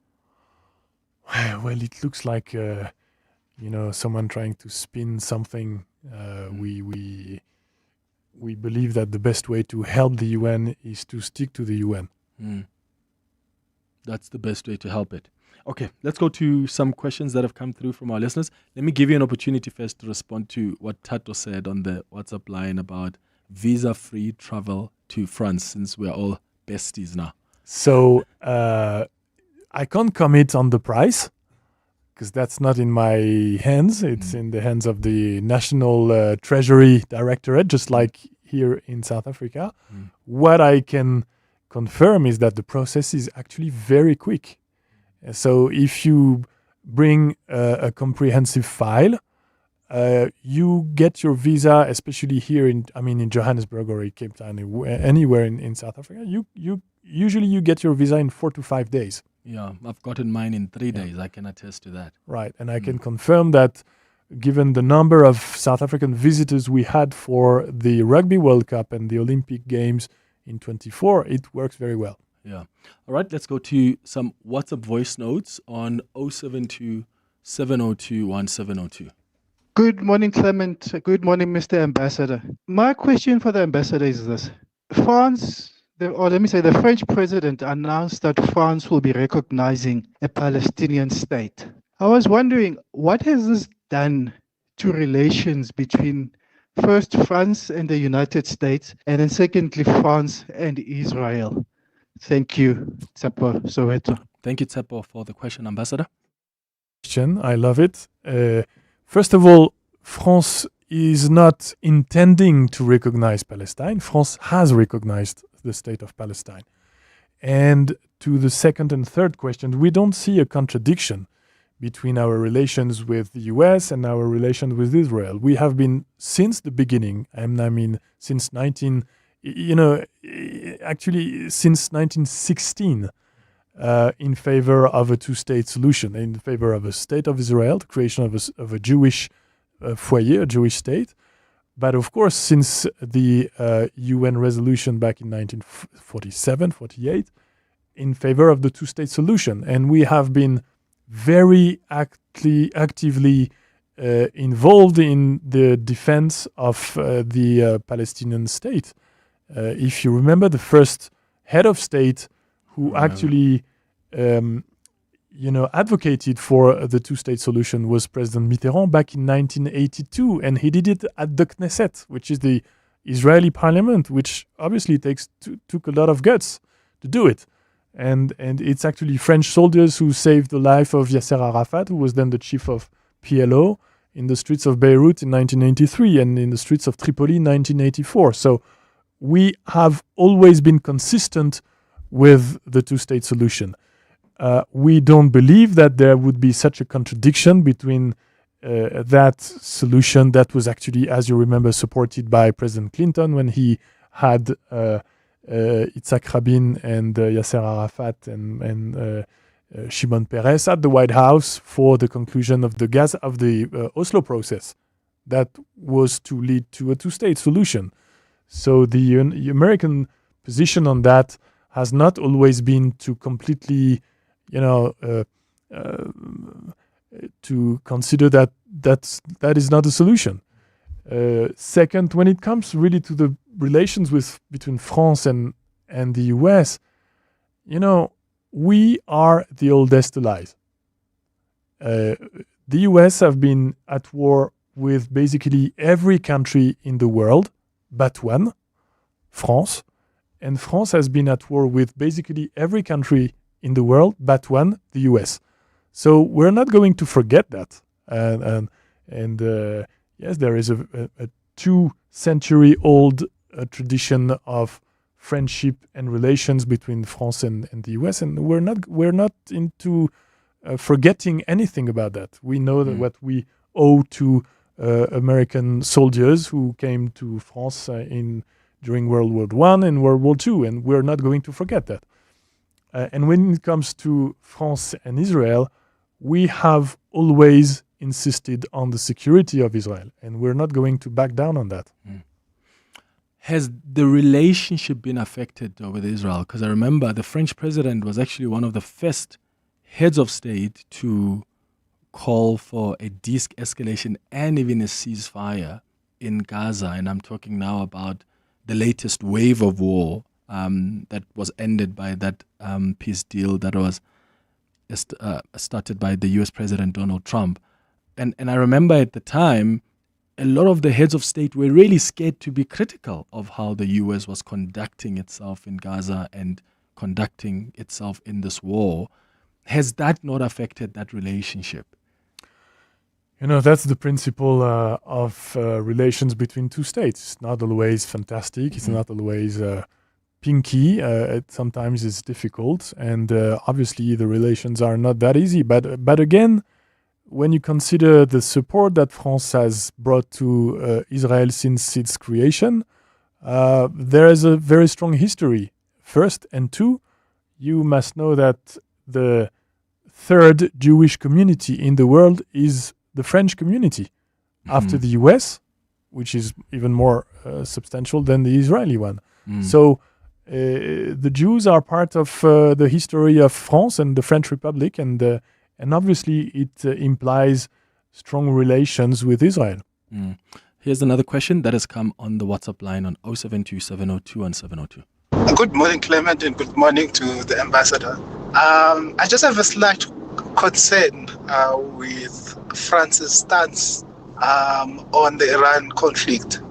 S1: Well, it looks like someone trying to spin something. We believe that the best way to help the UN is to stick to the UN.
S9: That's the best way to help it. Okay, let's go to some questions that have come through from our listeners. Let me give you an opportunity first to respond to what Tato said on the WhatsApp line about visa-free travel to France, since we're all besties now.
S1: So I can't commit on the price, because that's not in my hands. It's in the hands of the National Treasury Directorate, just like here in South Africa. What I can confirm is that the process is actually very quick. So if you bring a comprehensive file, you get your visa, especially here in Johannesburg or in Cape Town, anywhere in South Africa. You usually get your visa in 4 to 5 days.
S9: Yeah, I've gotten mine in 3 days. I can attest to that.
S1: Right, and I can confirm that given the number of South African visitors we had for the Rugby World Cup and the Olympic Games in 24, it works very well.
S9: Yeah. All right, let's go to some WhatsApp voice notes on 072 702 1702.
S12: Good morning, Clement. Good morning, Mr. Ambassador. My question for the ambassador is this. The French president announced that France will be recognizing a Palestinian state. I was wondering, what has this done to relations between first France and the United States, and then secondly France and Israel? Thank you, Tsepo Soweto.
S9: Thank you, Tsepo, for the question, Ambassador.
S1: I love it. First of all, France is not intending to recognize Palestine. France has recognized the state of Palestine. And to the second and third question, we don't see a contradiction between our relations with the US and our relations with Israel. We have been, since the beginning, since 1916, in favor of a two-state solution, in favor of a state of Israel, the creation of a Jewish foyer, a Jewish state. But of course, since the UN resolution back in 1947, 48, in favor of the two-state solution. And we have been very actively involved in the defense of the Palestinian state. If you remember, the first head of state who actually advocated for the two-state solution was President Mitterrand back in 1982, and he did it at the Knesset, which is the Israeli parliament, which obviously took a lot of guts to do it. And it's actually French soldiers who saved the life of Yasser Arafat, who was then the chief of PLO, in the streets of Beirut in 1983 and in the streets of Tripoli in 1984. So we have always been consistent with the two-state solution. We don't believe that there would be such a contradiction between that solution that was actually, as you remember, supported by President Clinton when he had Yitzhak Rabin and Yasser Arafat and Shimon Peres at the White House for the conclusion of the Oslo process that was to lead to a two-state solution. So the American position on that has not always been to completely, to consider that is not a solution. Second, when it comes really to the relations between France and the US, we are the oldest allies. The US have been at war with basically every country in the world but one, France. And France has been at war with basically every country in the world but one, the US. So we're not going to forget that. And yes, there is a 2-century-old tradition of friendship and relations between France and the US, and we're not into forgetting anything about that. We know that what we owe to American soldiers who came to France during World War I and World War II, and we're not going to forget that. And when it comes to France and Israel, we have always insisted on the security of Israel, and we're not going to back down on that.
S9: Has the relationship been affected with Israel? Because I remember the French president was actually one of the first heads of state to call for a de-escalation and even a ceasefire in Gaza. And I'm talking now about the latest wave of war that was ended by that peace deal that was started by the U.S. President Donald Trump. And I remember at the time, a lot of the heads of state were really scared to be critical of how the U.S. was conducting itself in Gaza and conducting itself in this war. Has that not affected that relationship?
S1: You know, that's the principle of relations between two states. It's not always fantastic. It's not always pinky. Sometimes it's difficult. And obviously the relations are not that easy. But again, when you consider the support that France has brought to Israel since its creation, there is a very strong history, first. And two, you must know that the third Jewish community in the world is the French community, after the US, which is even more substantial than the Israeli one. So the Jews are part of the history of France and the French Republic, and obviously it implies strong relations with Israel.
S9: Here's another question that has come on the WhatsApp line on 072-702-1702.
S17: Good morning, Clement, and good morning to the ambassador. I just have a slight concern with France's stance on the Iran conflict.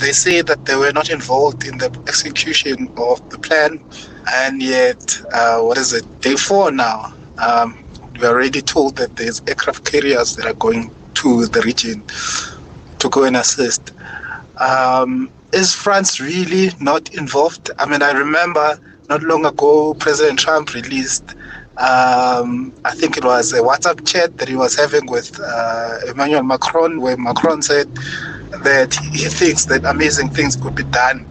S17: They say that they were not involved in the execution of the plan, and yet, day 4 now? We are already told that there's aircraft carriers that are going to the region to go and assist. Is France really not involved? I mean, I remember not long ago, President Trump released, I think it was a WhatsApp chat that he was having with Emmanuel Macron, where Macron said that he thinks that amazing things could be done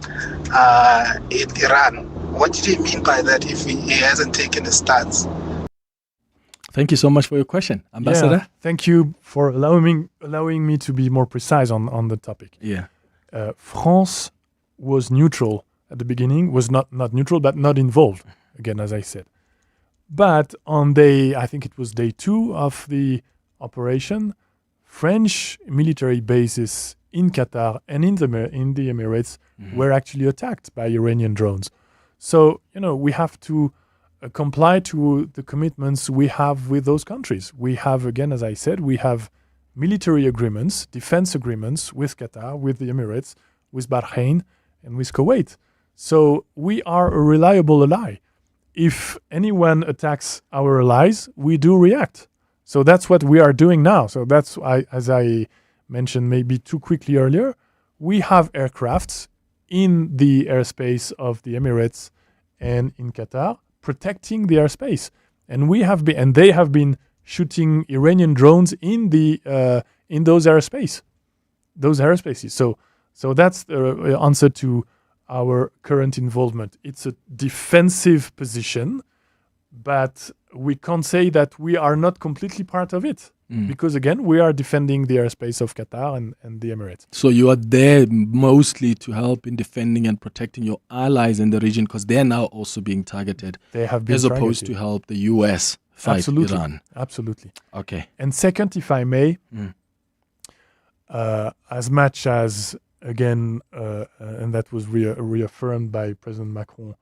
S17: in Iran. What did he mean by that if he hasn't taken a stance?
S9: Thank you so much for your question, Ambassador.
S1: Yeah, thank you for allowing me to be more precise on the topic.
S9: Yeah.
S1: France was neutral at the beginning, was not neutral, but not involved, again, as I said. But on I think it was day 2 of the operation, French military bases in Qatar and in the Emirates were actually attacked by Iranian drones. So, we have to comply to the commitments we have with those countries. We have, again, as I said, we have military agreements, defense agreements with Qatar, with the Emirates, with Bahrain, and with Kuwait. So we are a reliable ally. If anyone attacks our allies, we do react. So that's what we are doing now. So that's why, as I mentioned maybe too quickly earlier, we have aircrafts in the airspace of the Emirates and in Qatar protecting the airspace. And they have been shooting Iranian drones in those airspaces. So that's the answer to our current involvement. It's a defensive position, but we can't say that we are not completely part of it. Because again, we are defending the airspace of Qatar and the Emirates.
S9: So you are there mostly to help in defending and protecting your allies in the region, because they're now also being targeted.
S1: They have been
S9: as
S1: targeted.
S9: Opposed to help the US fight Iran.
S1: Absolutely.
S9: Okay.
S1: And second, if I may, as much as, again, and that was reaffirmed by President Macron,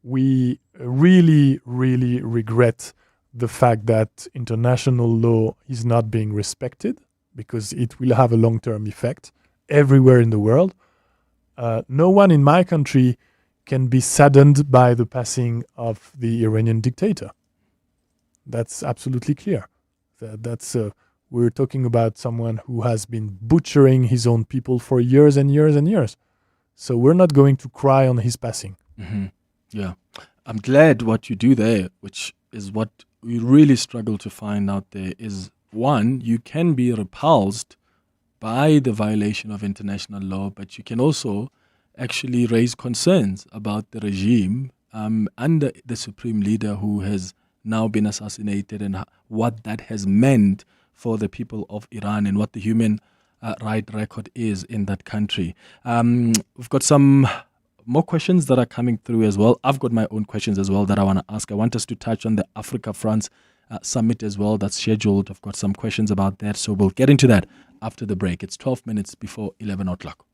S1: we really, really regret the fact that international law is not being respected because it will have a long-term effect everywhere in the world. No one in my country can be saddened by the passing of the Iranian dictator. That's absolutely clear. We're talking about someone who has been butchering his own people for years and years and years. So we're not going to cry on his passing.
S9: Mm-hmm. Yeah. I'm glad what you do there, which is what we really struggle to find out there, is one, you can be repulsed by the violation of international law, but you can also actually raise concerns about the regime under the supreme leader who has now been assassinated, and what that has meant for the people of Iran and what the human right record is in that country. We've got some more questions that are coming through as well. I've got my own questions as well that I want to ask. I want us to touch on the Africa-France Summit as well. That's scheduled. I've got some questions about that, so we'll get into that after the break. It's 12 minutes before 11 o'clock.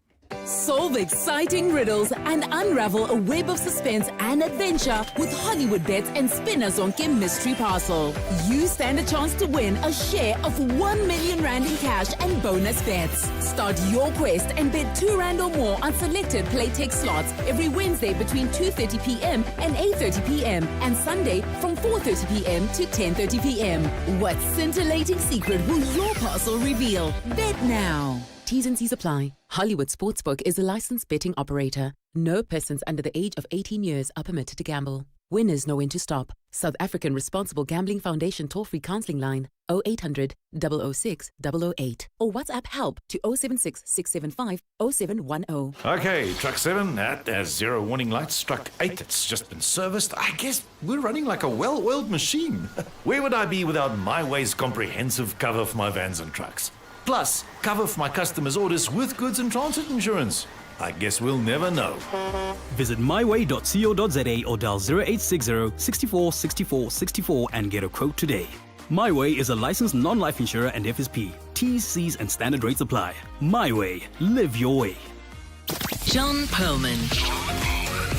S2: Solve exciting riddles and unravel a web of suspense and adventure with Hollywood Bets and Spinners on Game Mystery Parcel. You stand a chance to win a share of 1 million rand in cash and bonus bets. Start your quest and bet 2 rand or more on selected Playtech slots every Wednesday between 2:30 p.m. and 8:30 p.m. and Sunday from 4:30 p.m. to 10:30 p.m. What scintillating secret will your parcel reveal? Bet now. T's and C's apply. Hollywood Sportsbook is a licensed betting operator. No persons under the age of 18 years are permitted to gamble. Winners know when to stop. South African Responsible Gambling Foundation toll-free counselling line 0800 006 008 or WhatsApp help to 076 675 0710.
S22: Okay, truck 7, that has 0 warning lights. Truck 8, it's just been serviced. I guess we're running like a well-oiled machine. Where would I be without MyWay's comprehensive cover for my vans and trucks? Plus, cover for my customers' orders with goods and transit insurance. I guess we'll never know.
S23: Visit myway.co.za or dial 0860 64 64 64 and get a quote today. MyWay is a licensed non-life insurer and FSP. T's, C's and standard rates apply. MyWay. Live your way.
S8: John Perlman.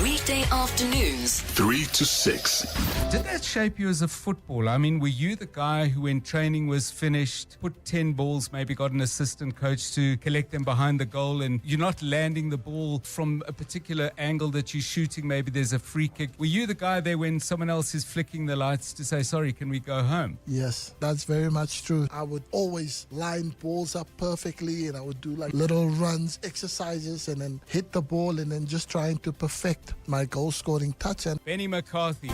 S8: Weekday afternoons,
S10: 3 to 6.
S24: Did that shape you as a footballer? I mean, were you the guy who, when training was finished, put 10 balls, maybe got an assistant coach to collect them behind the goal, and you're not landing the ball from a particular angle that you're shooting? Maybe there's a free kick. Were you the guy there when someone else is flicking the lights to say, sorry, can we go home?
S25: Yes, that's very much true. I would always line balls up perfectly, and I would do like little runs, exercises, and then hit the ball, and then just trying to perfect my goal-scoring touch. And
S24: Benny McCarthy.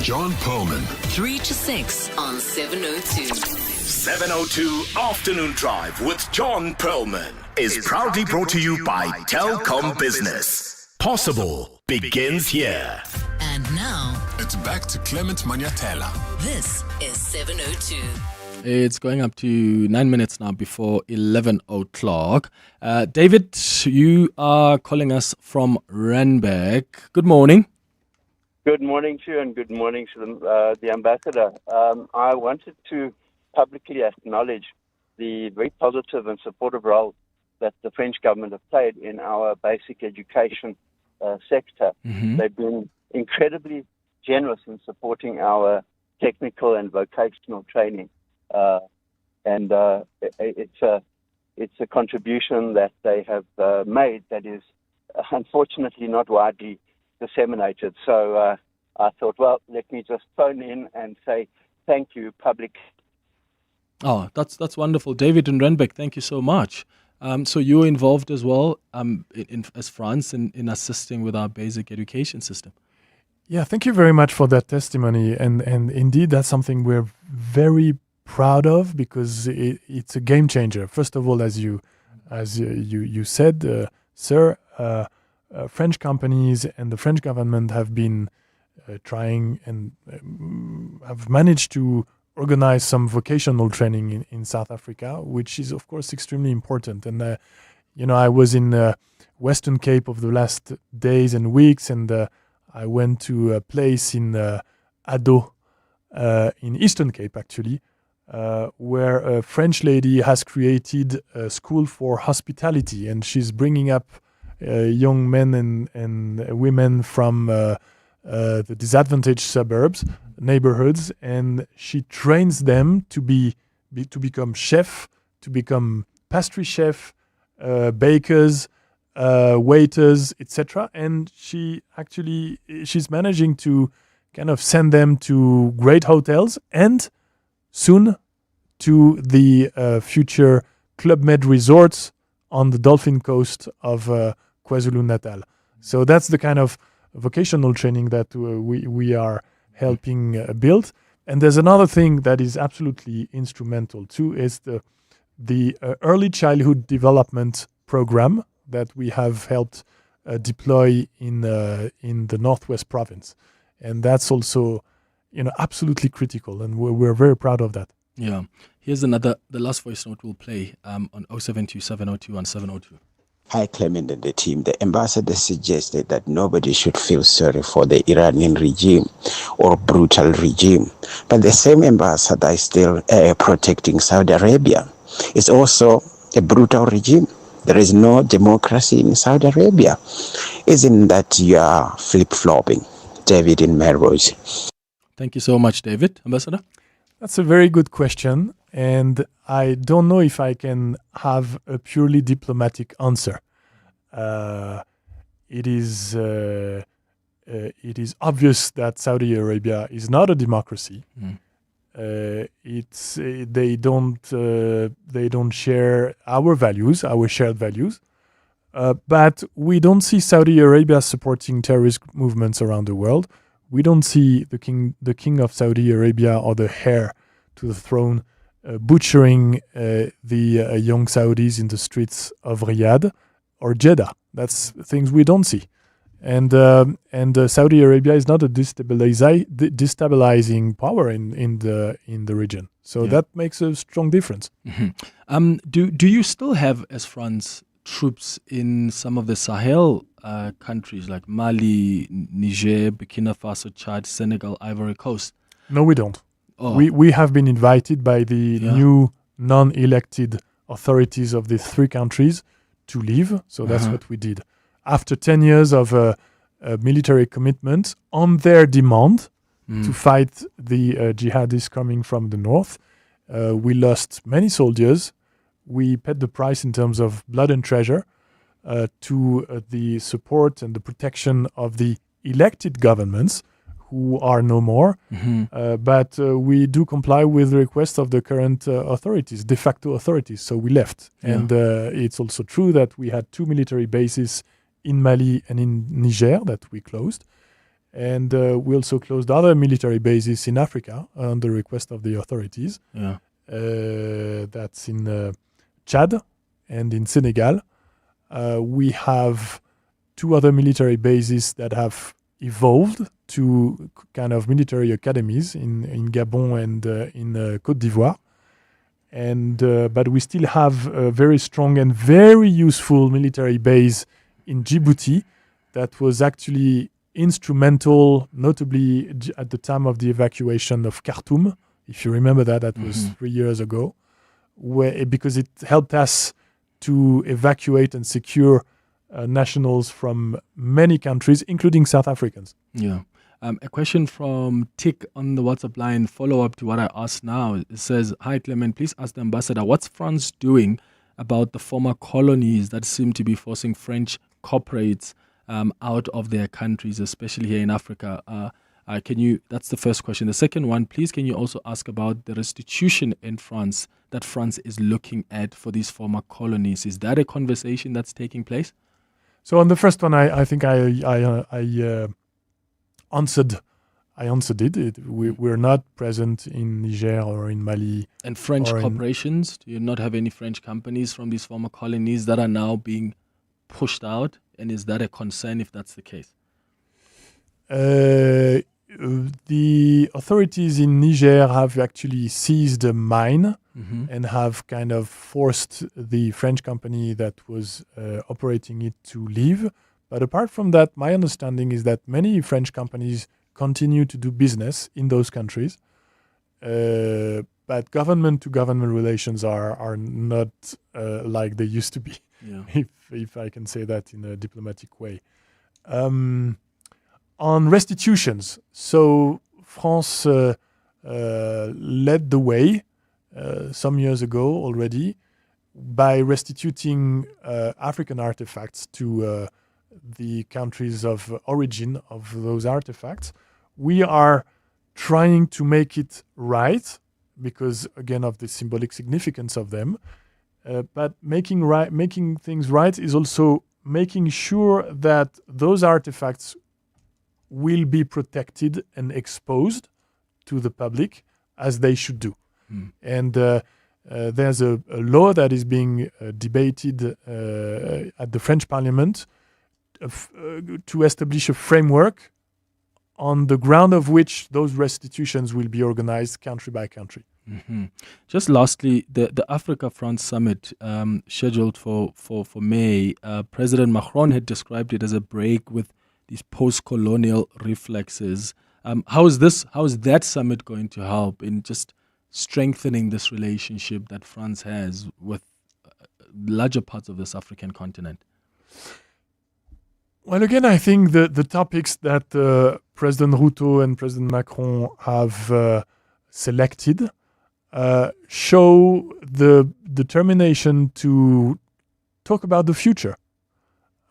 S10: John Perlman.
S8: 3 to 6 on 702.
S26: 702 Afternoon Drive with John Perlman is proudly brought to you by Telkom Business. Possible begins here.
S8: And now,
S10: it's back to Clement Manyathela.
S8: This is 702.
S9: It's going up to 9 minutes now before 11 o'clock. David, you are calling us from Randburg. Good morning.
S27: Good morning to you, and good morning to the ambassador. I wanted to publicly acknowledge the very positive and supportive role that the French government have played in our basic education sector.
S9: Mm-hmm.
S27: They've been incredibly generous in supporting our technical and vocational training. It's a contribution that they have made that is unfortunately not widely disseminated. So I thought, well, let me just phone in and say thank you publicly.
S9: Oh, that's wonderful. David in Randburg, thank you so much. So you're involved as well as France in assisting with our basic education system.
S1: Yeah, thank you very much for that testimony. And indeed, that's something we're very proud of, because it's a game changer. First of all, as you said, sir, French companies and the French government have been trying and have managed to organize some vocational training in South Africa, which is of course extremely important. And I was in Western Cape over the last days and weeks, and I went to a place in Ado, in Eastern Cape actually, where a French lady has created a school for hospitality, and she's bringing up young men and women from the disadvantaged suburbs, neighborhoods, and she trains them to become chef, to become pastry chef, bakers, waiters, etc. And she's managing to kind of send them to great hotels and soon to the future Club Med resorts on the Dolphin Coast of KwaZulu-Natal. So that's the kind of vocational training that we are helping build. And there's another thing that is absolutely instrumental too, is the early childhood development program that we have helped deploy in the Northwest Province, and that's also absolutely critical, and we're very proud of that.
S9: Yeah. Here's the last voice note we'll play on 0727021702.
S4: Hi, Clement and the team. The ambassador suggested that nobody should feel sorry for the Iranian regime or brutal regime. But the same ambassador is still protecting Saudi Arabia. It's also a brutal regime. There is no democracy in Saudi Arabia. Isn't that you are flip-flopping? David in Melrose.
S9: Thank you so much, David. Ambassador?
S1: That's a very good question, and I don't know if I can have a purely diplomatic answer. It is obvious that Saudi Arabia is not a democracy. They don't share our values, our shared values. But we don't see Saudi Arabia supporting terrorist movements around the world. We don't see the king of Saudi Arabia or the heir to the throne butchering the young Saudis in the streets of Riyadh or Jeddah. That's things we don't see. And Saudi Arabia is not a destabilizing power in the region. So that makes a strong difference.
S9: Mm-hmm. Do you still have, as France, troops in some of the Sahel countries like Mali, Niger, Burkina Faso, Chad, Senegal, Ivory Coast?
S1: No, we don't.
S9: Oh.
S1: We have been invited by the new non-elected authorities of these three countries to leave. So that's what we did. After 10 years of military commitment on their demand to fight the jihadists coming from the north, we lost many soldiers. We paid the price in terms of blood and treasure to the support and the protection of the elected governments who are no more. But we do comply with the request of the current authorities, de facto authorities. So we left. And it's also true that we had 2 military bases in Mali and in Niger that we closed. And we also closed other military bases in Africa on the request of the authorities. That's in Chad and in Senegal. We have 2 other military bases that have evolved to kind of military academies in Gabon and in Côte d'Ivoire. And but we still have a very strong and very useful military base in Djibouti that was actually instrumental, notably at the time of the evacuation of Khartoum. If you remember that was 3 years ago, because it helped us to evacuate and secure nationals from many countries, including South Africans.
S9: Yeah. A question from Tick on the WhatsApp line, follow up to what I asked now. It says, hi Clement, please ask the ambassador, what's France doing about the former colonies that seem to be forcing French corporates out of their countries, especially here in Africa? That's the first question. The second one, please, can you also ask about the restitution in France that France is looking at for these former colonies? Is that a conversation that's taking place?
S1: So on the first one, I think I answered it. We're not present in Niger or in Mali.
S9: And French corporations? Do you not have any French companies from these former colonies that are now being pushed out? And is that a concern if that's the case?
S1: The authorities in Niger have actually seized a mine and have kind of forced the French company that was operating it to leave. But apart from that, my understanding is that many French companies continue to do business in those countries. But government-to-government relations are not like they used to be, if I can say that in a diplomatic way. On restitutions, so France led the way some years ago already by restituting African artifacts to the countries of origin of those artifacts, we are trying to make it right because, again, of the symbolic significance of them. But making things right is also making sure that those artifacts will be protected and exposed to the public as they should do. And there's a law that is being debated at the French Parliament to establish a framework on the ground of which those restitutions will be organized country by country.
S9: Just lastly, the Africa France Summit scheduled for May, President Macron had described it as a break with these post-colonial reflexes. How is that summit going to help in just strengthening this relationship that France has with larger parts of this African continent?
S1: Well, again, I think the topics that President Ruto and President Macron have selected show the determination to talk about the future.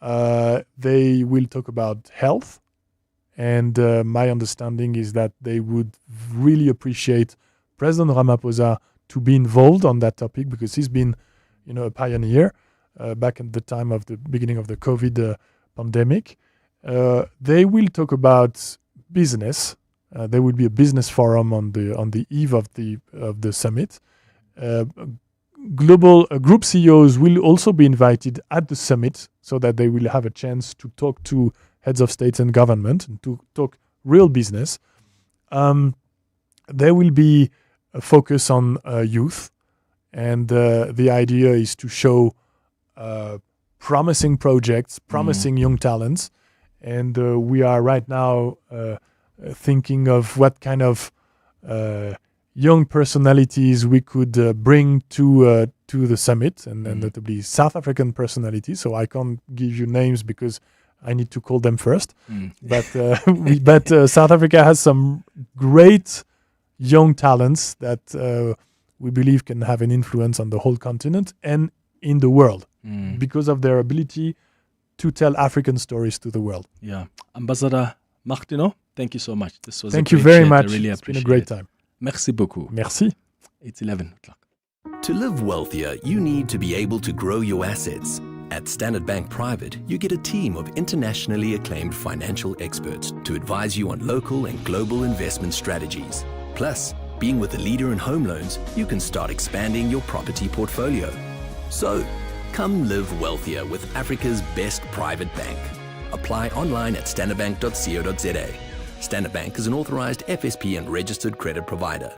S1: They will talk about health, and my understanding is that they would really appreciate President Ramaphosa to be involved on that topic because he's been, a pioneer back at the time of the beginning of the COVID pandemic. They will talk about business. There will be a business forum on the eve of the summit. Global group CEOs will also be invited at the summit so that they will have a chance to talk to heads of states and government and to talk real business. There will be a focus on youth, and the idea is to show promising projects, promising young talents, and we are right now thinking of what kind of young personalities we could bring to the summit, and notably South African personalities. So I can't give you names because I need to call them first. But South Africa has some great young talents that we believe can have an influence on the whole continent and in the world because of their ability to tell African stories to the world.
S9: Yeah. Ambassador Martino, thank you so much. This was
S1: thank
S9: a
S1: you
S9: great
S1: very
S9: chat.
S1: much.
S9: I really
S1: it's been
S9: appreciate
S1: a great
S9: it.
S1: time.
S9: Merci beaucoup.
S1: Merci.
S9: It's 11 o'clock.
S3: To live wealthier, you need to be able to grow your assets. At Standard Bank Private, you get a team of internationally acclaimed financial experts to advise you on local and global investment strategies. Plus, being with a leader in home loans, you can start expanding your property portfolio. So, come live wealthier with Africa's best private bank. Apply online at standardbank.co.za. Standard Bank is an authorized FSP and registered credit provider.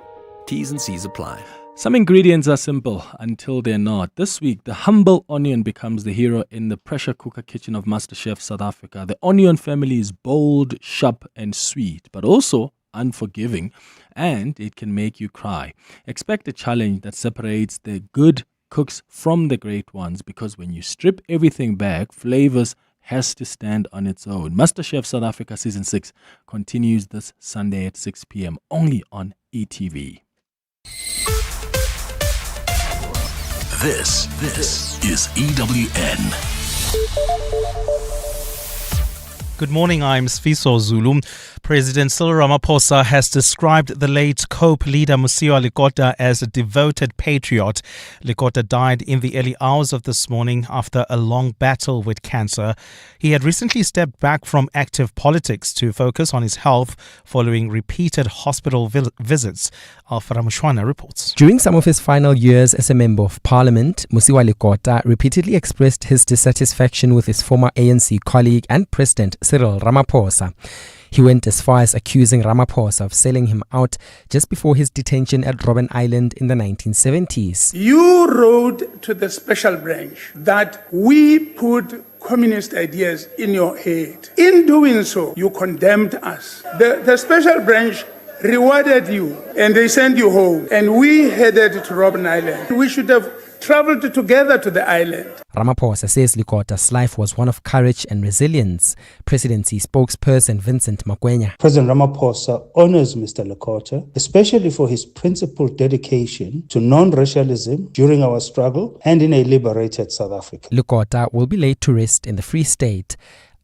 S3: T's and C's apply.
S9: Some ingredients are simple until they're not. This week, the humble onion becomes the hero in the pressure cooker kitchen of MasterChef South Africa. The onion family is bold, sharp, and sweet, but also unforgiving, and it can make you cry. Expect a challenge that separates the good cooks from the great ones, because when you strip everything back, flavors has to stand on its own. MasterChef South Africa Season 6 continues this Sunday at 6 p.m. only on ETV.
S7: This is EWN.
S6: Good morning, I'm Sfiso Zulu. President Cyril Ramaphosa has described the late COPE leader Musui Lakota as a devoted patriot. Lakota died in the early hours of this morning after a long battle with cancer. He had recently stepped back from active politics to focus on his health following repeated hospital visits. Alfara Mushwana reports.
S13: During some of his final years as a member of parliament, Musui Lakota repeatedly expressed his dissatisfaction with his former ANC colleague and President Cyril Ramaphosa. He went as far as accusing Ramaphosa of selling him out just before his detention at Robben Island in the 1970s.
S14: You wrote to the special branch that we put communist ideas in your head. In doing so, you condemned us. The special branch rewarded you and they sent you home, and we headed to Robben Island. We should have traveled together to the island.
S13: Ramaphosa says Lakota's life was one of courage and resilience. Presidency Spokesperson Vincent Magwenya.
S5: President Ramaphosa honors Mr. Lakota, especially for his principled dedication to non-racialism during our struggle and in a liberated South Africa.
S13: Lakota will be laid to rest in the Free State.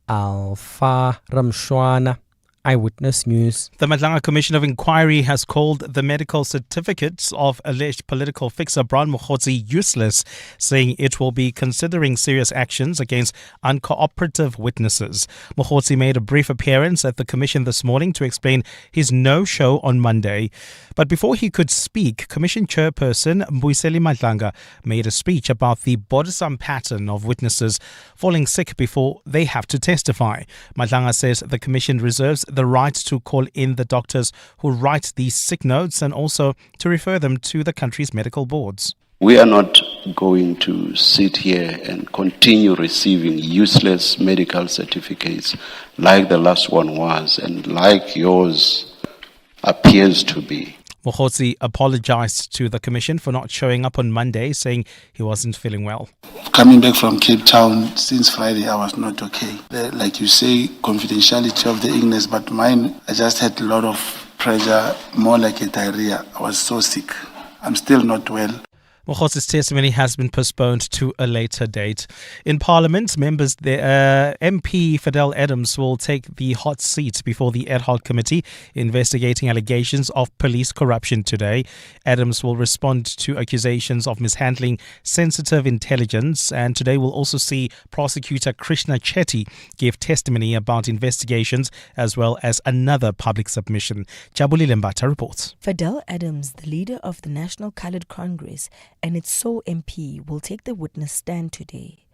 S13: Alpha Ramshwana, Eyewitness News.
S6: The Madlanga Commission of Inquiry has called the medical certificates of alleged political fixer Ramaphosa useless, saying it will be considering serious actions against uncooperative witnesses. Magwenya made a brief appearance at the commission this morning to explain his no-show on Monday. But before he could speak, Commission Chairperson Mbuyiseli Madlanga made a speech about the bothersome pattern of witnesses falling sick before they have to testify. Madlanga says the Commission reserves the right to call in the doctors who write these sick notes and also to refer them to the country's medical boards.
S15: We are not going to sit here and continue receiving useless medical certificates like the last one was and like yours appears to be.
S6: Magwenya apologized to the Commission for not showing up on Monday, saying he wasn't feeling well.
S16: Coming back from Cape Town since Friday, I was not okay. Like you say, confidentiality of the illness, but mine, I just had a lot of pressure, more like a diarrhea. I was so sick. I'm still not well.
S6: Magwenya's testimony has been postponed to a later date. In Parliament, members, the MP Fidel Adams will take the hot seat before the ad hoc committee investigating allegations of police corruption today. Adams will respond to accusations of mishandling sensitive intelligence, and today we'll also see prosecutor Krishna Chetty give testimony about investigations as well as another public submission. Jabulile Mbata reports.
S18: Fidel Adams, the leader of the National Coloured Congress, and its sole MP will take the witness stand today.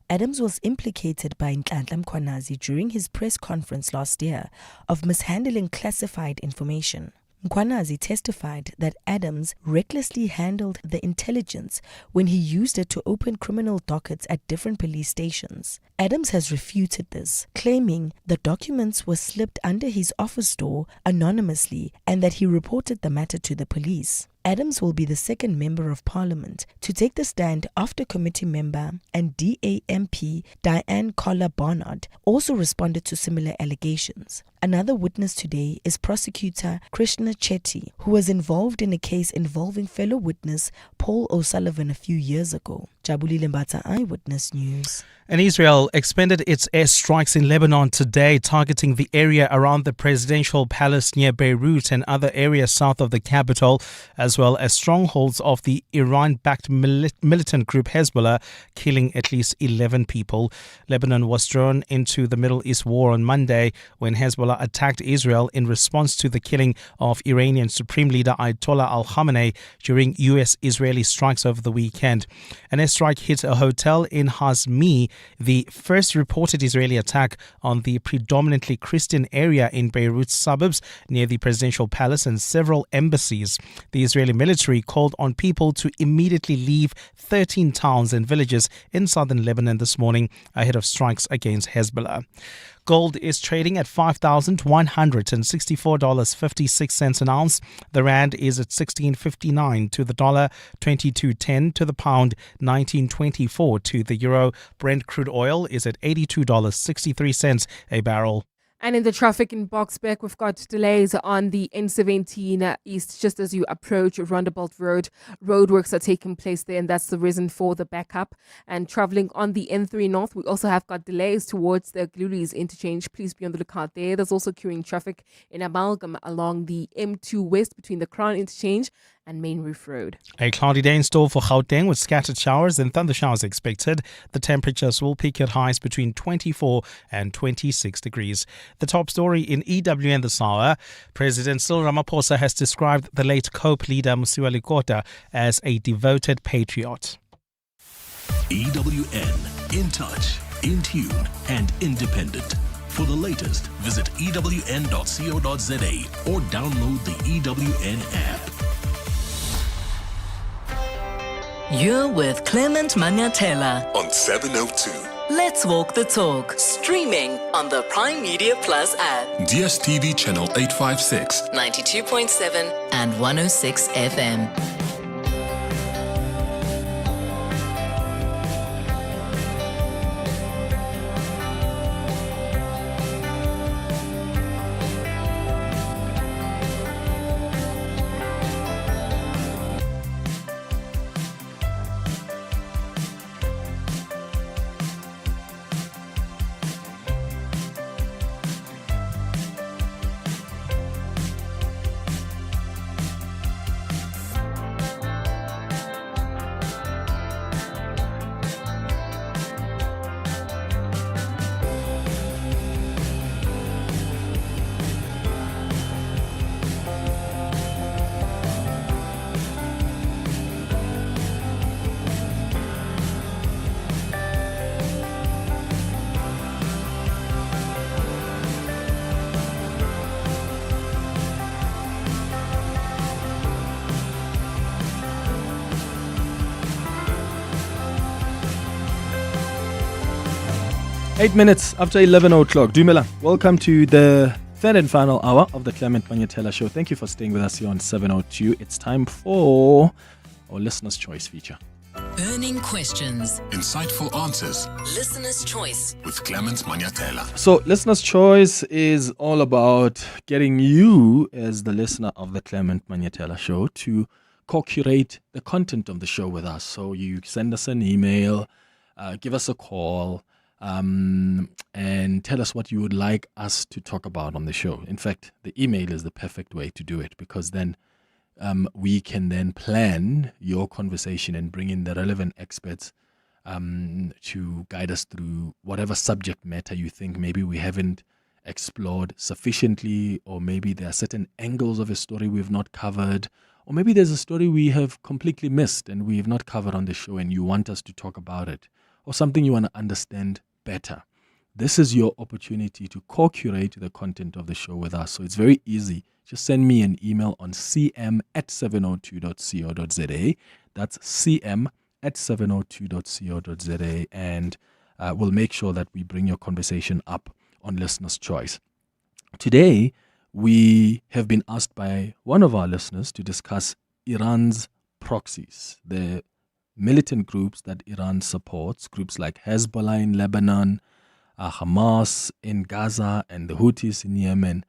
S18: Adams was implicated by Nhlanhla Mkhwanazi during his press conference last year of mishandling classified information. Mkhwanazi testified that Adams recklessly handled the intelligence when he used it to open criminal dockets at different police stations. Adams has refuted this, claiming the documents were slipped under his office door anonymously and that he reported the matter to the police. Adams will be the second member of parliament to take the stand after committee member and DAMP Diane Collar-Barnard also responded to similar allegations. Another witness today is prosecutor Krishna Chetty, who was involved in a case involving fellow witness Paul O'Sullivan a few years ago. Jabulile Mbata, Eyewitness News.
S6: And Israel expanded its airstrikes in Lebanon today, targeting the area around the presidential palace near Beirut and other areas south of the capital, as well as strongholds of the Iran-backed militant group Hezbollah, killing at least 11 people. Lebanon was drawn into the Middle East war on Monday when Hezbollah attacked Israel in response to the killing of Iranian Supreme Leader Ayatollah al-Khamenei during U.S.-Israeli strikes over the weekend. An airstrike hit a hotel in Hazmi, the first reported Israeli attack on the predominantly Christian area in Beirut's suburbs near the presidential palace and several embassies. The Israeli military called on people to immediately leave 13 towns and villages in southern Lebanon this morning ahead of strikes against Hezbollah. Gold is trading at $5,164.56 an ounce. The rand is at 16.59 to the dollar, 22.10 to the pound, 19.24 to the euro. Brent crude oil is at $82.63 a barrel.
S19: And in the traffic in Boxbeck, we've got delays on the N17 East just as you approach Roundabout Road. Roadworks are taking place there, and that's the reason for the backup. And traveling on the N3 North, we also have got delays towards the Glulis interchange. Please be on the lookout there. There's also queuing traffic in Amalgam along the M2 West between the Crown interchange and Main Reef Road.
S6: A cloudy day in store for Gauteng with scattered showers and thunder showers expected. The temperatures will peak at highs between 24 and 26 degrees. The top story in EWN this hour, President Cyril Ramaphosa has described the late COPE leader Musui Lakota as a devoted patriot.
S7: EWN, in touch, in tune and independent. For the latest, visit ewn.co.za or download the EWN app.
S8: You're with Clement Manyathela
S26: on 702.
S8: Let's walk the talk. Streaming on the Prime Media Plus app.
S10: DSTV channel 856,
S8: 92.7 and 106 FM.
S9: Eight minutes after 11 o'clock. Dumela, welcome to the third and final hour of the Clement Manyathela Show. Thank you for staying with us here on 702. It's time for our Listener's Choice feature.
S8: Burning questions.
S10: insightful answers
S8: Listener's Choice.
S10: with Clement Manyathela.
S9: So, Listener's Choice is all about getting you, as the listener of the Clement Manyathela Show, to co-curate the content of the show with us. So, you send us an email, give us a call, and tell us what you would like us to talk about on the show. In fact, the email is the perfect way to do it, because then we can then plan your conversation and bring in the relevant experts to guide us through whatever subject matter you think maybe we haven't explored sufficiently, or maybe there are certain angles of a story we've not covered, or maybe there's a story we have completely missed and we have not covered on the show and you want us to talk about it, or something you want to understand better. This is your opportunity to co-curate the content of the show with us. So it's very easy. Just send me an email on cm@702.co.za. That's cm@702.co.za, and we'll make sure that we bring your conversation up on Listener's Choice. Today, we have been asked by one of our listeners to discuss Iran's proxies, the militant groups that Iran supports, groups like Hezbollah in Lebanon, Hamas in Gaza, and the Houthis in Yemen.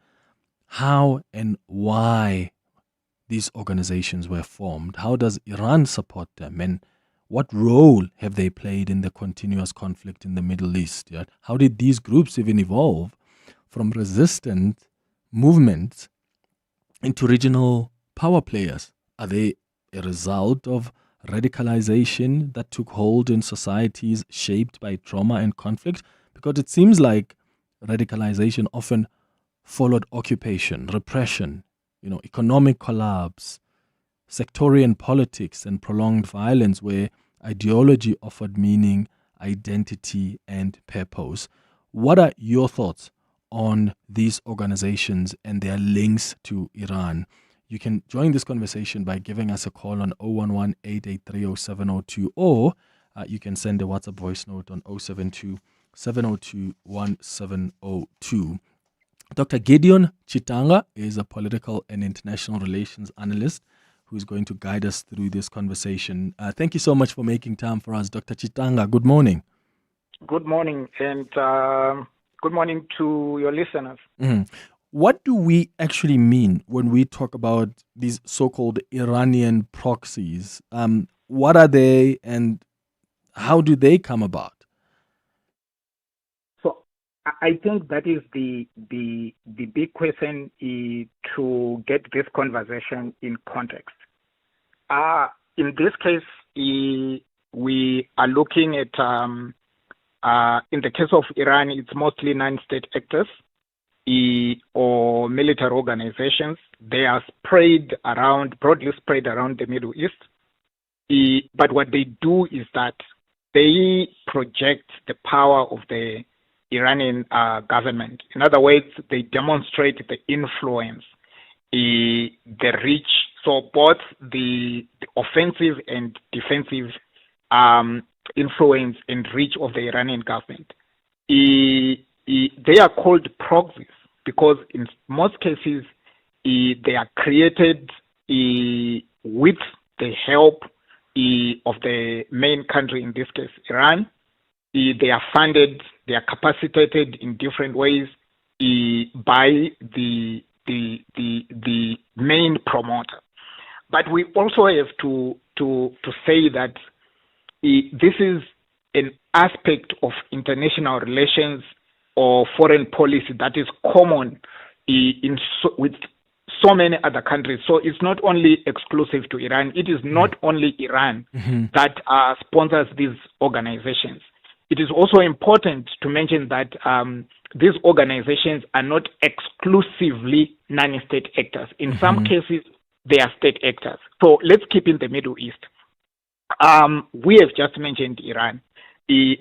S9: How and why these organizations were formed? How does Iran support them? And what role have they played in the continuous conflict in the Middle East? Yeah? How did these groups even evolve from resistant movements into regional power players? Are they a result of radicalization that took hold in societies shaped by trauma and conflict? Because it seems like radicalization often followed occupation, repression, economic collapse, sectarian politics, and prolonged violence, where ideology offered meaning, identity, and purpose. What are your thoughts on these organizations and their links to Iran? You can join this conversation by giving us a call on 011-883-0702, or you can send a WhatsApp voice note on 072-702-1702. Dr. Gideon Chitanga is a political and international relations analyst who is going to guide us through this conversation. Thank you so much for making time for us, Dr. Chitanga. Good morning.
S2: Good morning, and good morning to your listeners.
S9: Mm-hmm. What do we actually mean when we talk about these so-called Iranian proxies? What are they, and how do they come about?
S2: So I think that is the big question to get this conversation in context. In this case, we are looking at, in the case of Iran, it's mostly non-state actors or military organizations. They are broadly spread around the Middle East. But what they do is that they project the power of the Iranian government. In other words, they demonstrate the influence, the reach. So both the offensive and defensive influence and reach of the Iranian government. They are called proxies because in most cases they are created with the help of the main country, in this case Iran. They are funded, they are capacitated in different ways by the main promoter. But we also have to say that this is an aspect of international relations or foreign policy that is common with so many other countries. So it's not only exclusive to Iran. It is not only Iran that sponsors these organizations. It is also important to mention that these organizations are not exclusively non-state actors. In some cases, they are state actors. So let's keep in the Middle East. We have just mentioned Iran,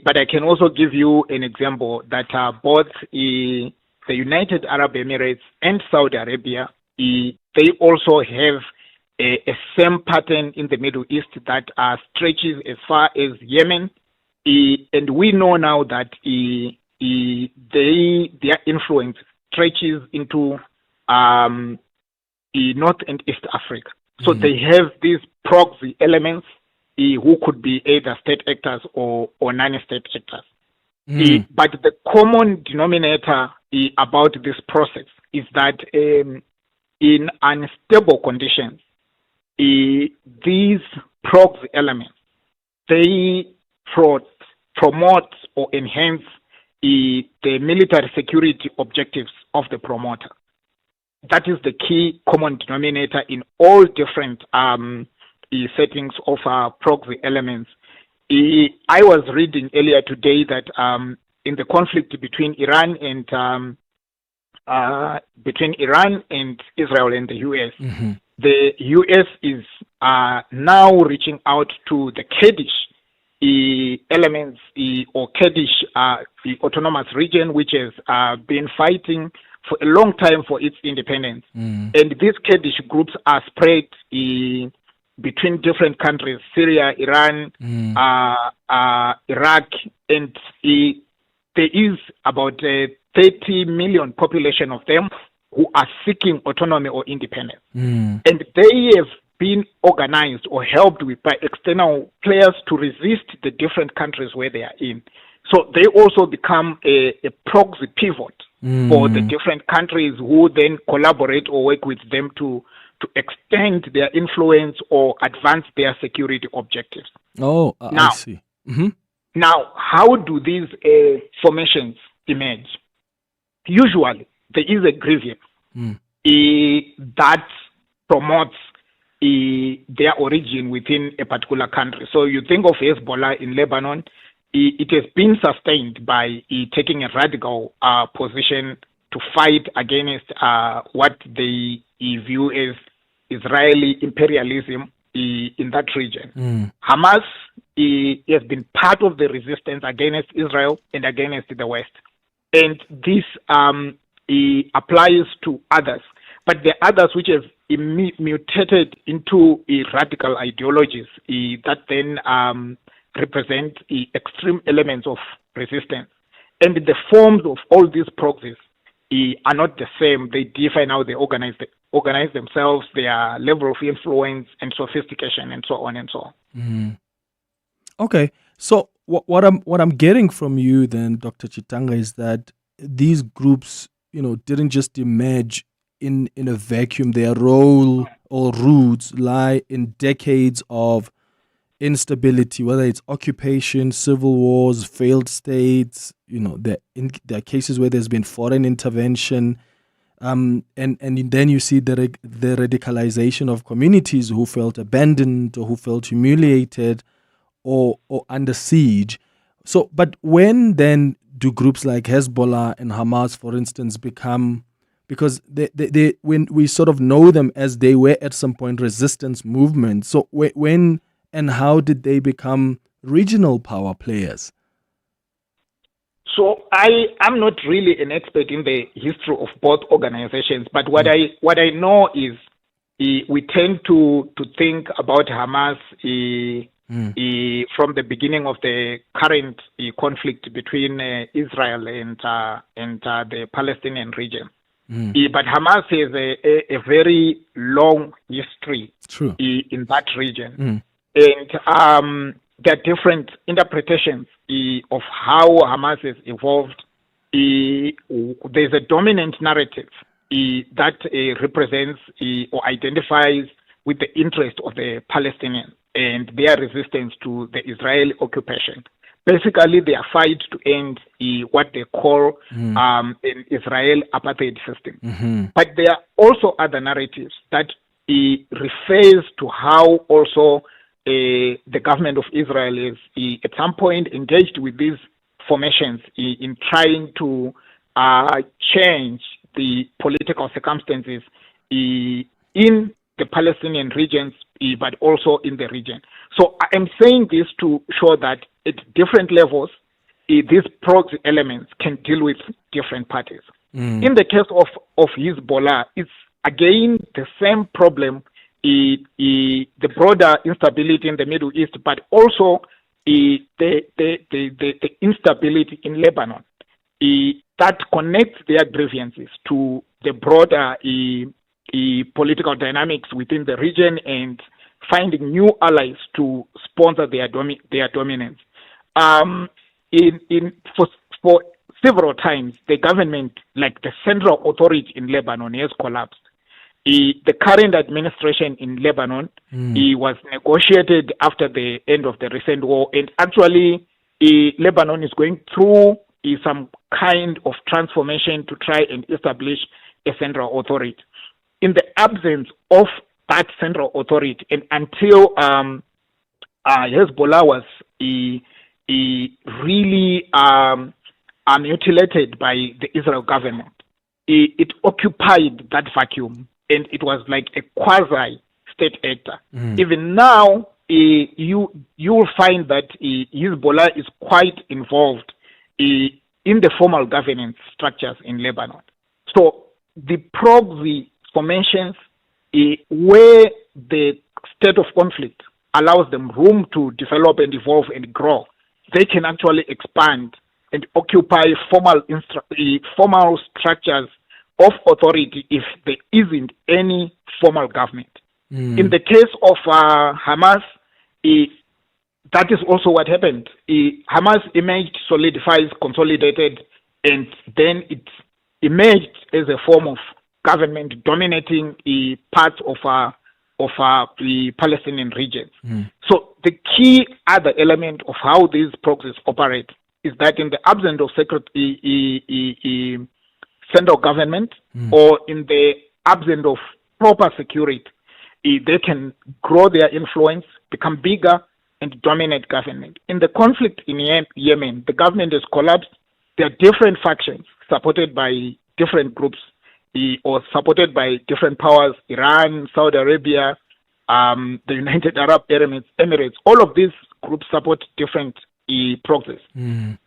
S2: but I can also give you an example that both the United Arab Emirates and Saudi Arabia, they also have a same pattern in the Middle East that stretches as far as Yemen. And we know now that their influence stretches into North and East Africa. So they have these proxy elements who could be either state actors or non-state actors. But the common denominator about this process is that in unstable conditions, these proxy elements, they promote or enhance the military security objectives of the promoter. That is the key common denominator in all different settings of proxy elements. I was reading earlier today that in the conflict between Iran and Israel and the U.S., the U.S. is now reaching out to the Kurdish elements or Kurdish the autonomous region, which has been fighting for a long time for its independence. And these Kurdish groups are spread between different countries, Syria, Iran, Iraq, and there is about 30 million population of them who are seeking autonomy or independence. And they have been organized or helped with by external players to resist the different countries where they are in. So they also become a proxy pivot for the different countries who then collaborate or work with them to extend their influence or advance their security objectives.
S9: Now, I see.
S2: Now, how do these formations emerge? Usually, there is a grievance that promotes their origin within a particular country. So you think of Hezbollah in Lebanon, it has been sustained by taking a radical position to fight against what they view as Israeli imperialism in that region. Hamas has been part of the resistance against Israel and against the West. And this applies to others. But the others which have mutated into radical ideologies that then represent extreme elements of resistance. And the forms of all these proxies are not the same. They differ in how they organize themselves, their level of influence and sophistication, and so on and so on.
S9: Okay, so what I'm getting from you then, Dr. Chitanga, is that these groups, didn't just emerge in a vacuum. Their role or roots lie in decades of instability, whether it's occupation, civil wars, failed states. There are cases where there's been foreign intervention, and then you see the radicalization of communities who felt abandoned or who felt humiliated or under siege. So, but when then do groups like Hezbollah and Hamas, for instance, become, because they when we sort of know them as they were at some point resistance movements. So when and how did they become regional power players?
S2: So I'm not really an expert in the history of both organizations, but what I know is we tend to think about Hamas from the beginning of the current conflict between Israel and the Palestinian region. But Hamas has a very long history in that region. And there are different interpretations of how Hamas has evolved. There's a dominant narrative that represents or identifies with the interest of the Palestinians and their resistance to the Israeli occupation. Basically, they are fight to end what they call an Israel apartheid system. But there are also other narratives that refers to how also the government of Israel is at some point engaged with these formations in trying to change the political circumstances in the Palestinian regions, but also in the region. So I am saying this to show that at different levels, these proxy elements can deal with different parties. In the case of Hezbollah, it's again the same problem, the broader instability in the Middle East, but also the instability in Lebanon that connects their grievances to the broader political dynamics within the region and finding new allies to sponsor their dominance. For several times, the government, like the central authority in Lebanon, has collapsed. The current administration in Lebanon was negotiated after the end of the recent war, and actually Lebanon is going through some kind of transformation to try and establish a central authority. In the absence of that central authority, and until Hezbollah was really mutilated by the Israel government, it occupied that vacuum, and it was like a quasi-state actor. Even now, you will find that Hezbollah is quite involved in the formal governance structures in Lebanon. So the proxy formations, where the state of conflict allows them room to develop and evolve and grow, they can actually expand and occupy formal structures of authority if there isn't any formal government. In the case of Hamas, that is also what happened. Hamas emerged, solidifies, consolidated, and then it emerged as a form of government dominating parts of the Palestinian regions. So the key other element of how these proxies operate is that in the absence of central government or in the absence of proper security, they can grow their influence, become bigger, and dominate government. In the conflict in Yemen, the government has collapsed. There are different factions supported by different groups or supported by different powers, Iran, Saudi Arabia, the United Arab Emirates. All of these groups support different proxies.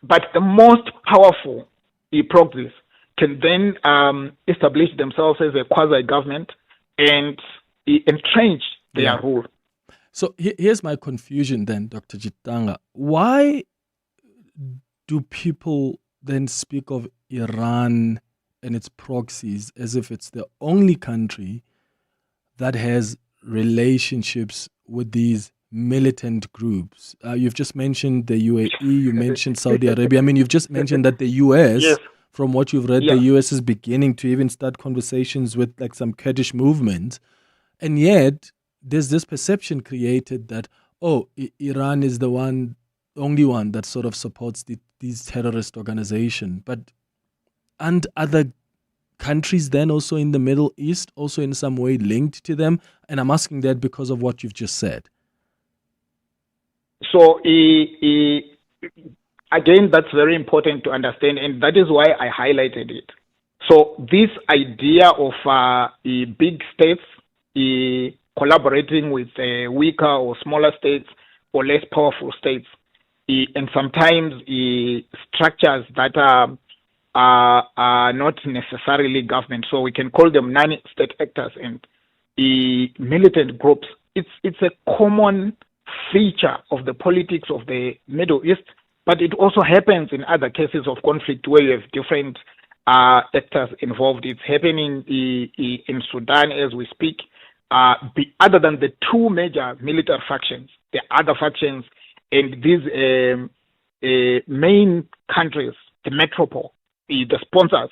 S2: But the most powerful proxies can then establish themselves as a quasi-government and entrench their rule.
S9: So here's my confusion then, Dr. Jitanga. Why do people then speak of Iran and its proxies as if it's the only country that has relationships with these militant groups? You've just mentioned the UAE, you mentioned Saudi Arabia. I mean, you've just mentioned that the US, from what you've read, the US is beginning to even start conversations with like some Kurdish movement. And yet, there's this perception created that, Iran is the only one that sort of supports these terrorist organizations. But aren't other countries then also in the Middle East also in some way linked to them? And I'm asking that because of what you've just said.
S2: So, again, that's very important to understand, and that is why I highlighted it. So this idea of big states collaborating with weaker or smaller states or less powerful states, and sometimes structures that are not necessarily government, so we can call them non-state actors and militant groups. It's a common feature of the politics of the Middle East, but it also happens in other cases of conflict where you have different actors involved. It's happening in Sudan as we speak. Other than the two major military factions, the other factions and these main countries, the metropole, the sponsors,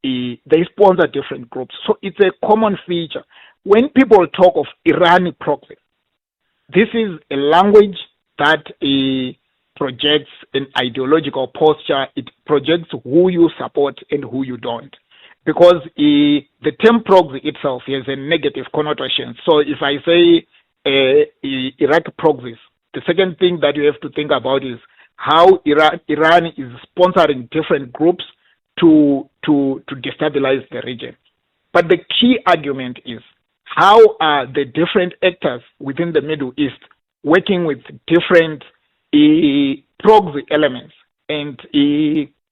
S2: they sponsor different groups. So it's a common feature. When people talk of Iranian proxy, this is a language that projects an ideological posture. It projects who you support and who you don't. Because the term proxy itself has a negative connotation. So if I say Iraq proxies, the second thing that you have to think about is how Iran is sponsoring different groups to destabilize the region. But the key argument is how are the different actors within the Middle East working with different proxy elements and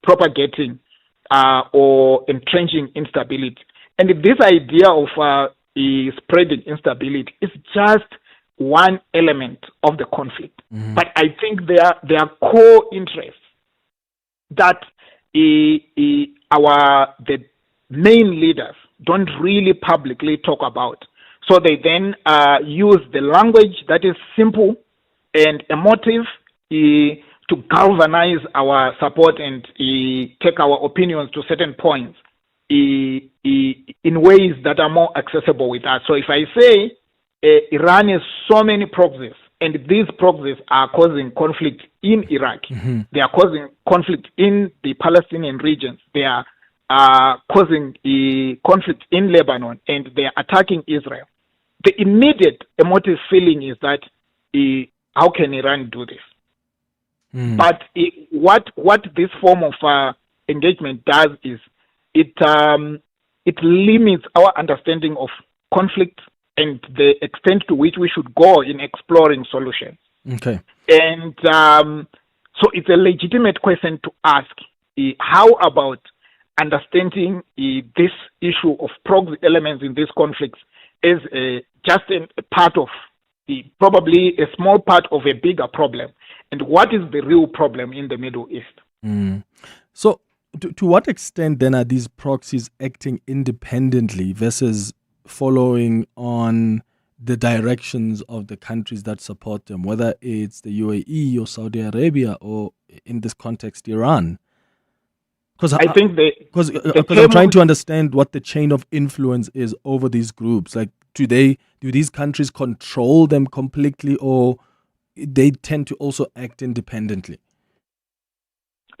S2: propagating or entrenching instability. And this idea of spreading instability is just one element of the conflict. But I think there are core interests that the main leaders don't really publicly talk about. So they then use the language that is simple and emotive to galvanize our support and take our opinions to certain points in ways that are more accessible with us. So if I say Iran has so many proxies, and these proxies are causing conflict in Iraq, they are causing conflict in the Palestinian regions, they are causing conflict in Lebanon, and they are attacking Israel. The immediate emotive feeling is that how can Iran do this? But what this form of engagement does is it limits our understanding of conflict and the extent to which we should go in exploring solutions.
S9: Okay.
S2: And so it's a legitimate question to ask, how about understanding this issue of proxy elements in these conflicts as just a part of, probably a small part of a bigger problem? And what is the real problem in the Middle East?
S9: So to what extent then are these proxies acting independently versus following on the directions of the countries that support them, whether it's the UAE or Saudi Arabia or, in this context, Iran? Because I'm trying to understand what the chain of influence is over these groups. Like, do these countries control them completely, or they tend to also act independently?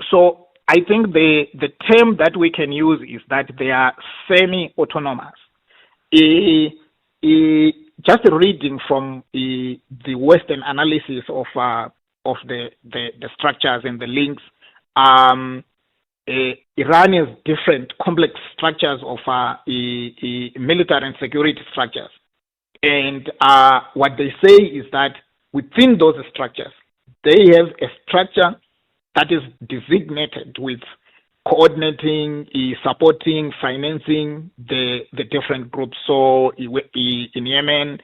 S2: So I think the term that we can use is that they are semi-autonomous. Just reading from the Western analysis of the structures and the links, Iran has different complex structures of military and security structures. And what they say is that within those structures, they have a structure that is designated with coordinating, supporting, financing the different groups. So in Yemen,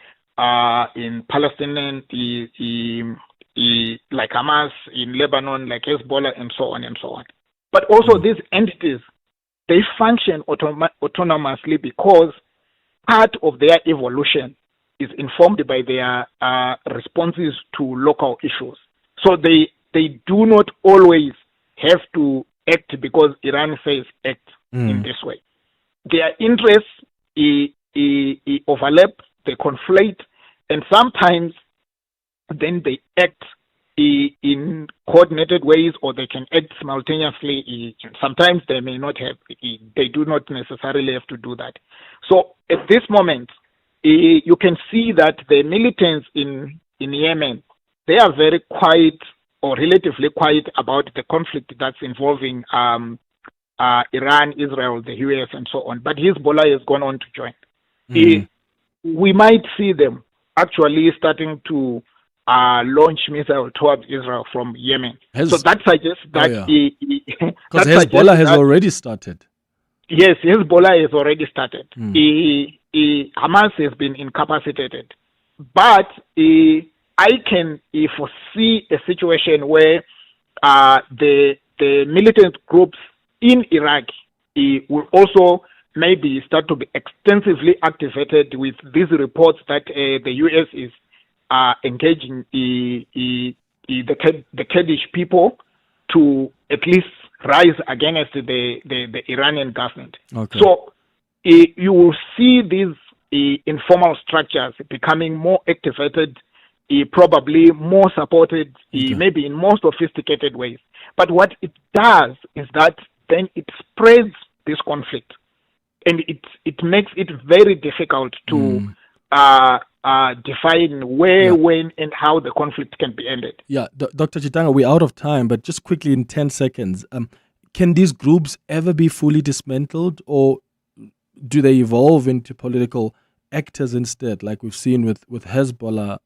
S2: in Palestine, like Hamas, in Lebanon, like Hezbollah, and so on and so on. But also these entities, they function autonomously because part of their evolution is informed by their responses to local issues. So they do not always have to act because Iran says act in this way. Their interests overlap, they conflate, and sometimes then they act in coordinated ways, or they can act simultaneously. Sometimes they may not have, they do not necessarily have to do that. So at this moment, you can see that the militants in Yemen, they are very quiet or relatively quiet about the conflict that's involving Iran, Israel, the US, and so on. But Hezbollah has gone on to join. We might see them actually starting to launch missiles towards Israel from Yemen. So that suggests that...
S9: Because Hezbollah has already started.
S2: Yes, Hezbollah has already started. Hamas has been incapacitated. But I can foresee a situation where the militant groups in Iraq will also maybe start to be extensively activated with these reports that the U.S. is engaging the Kurdish people to at least rise against the Iranian government.
S9: Okay.
S2: So you will see these informal structures becoming more activated, probably more supported, maybe in more sophisticated ways. But what it does is that then it spreads this conflict, and it makes it very difficult to define where, when, and how the conflict can be ended.
S9: Yeah, Dr. Chitanga, we're out of time, but just quickly in 10 seconds, can these groups ever be fully dismantled, or do they evolve into political actors instead, like we've seen with Hezbollah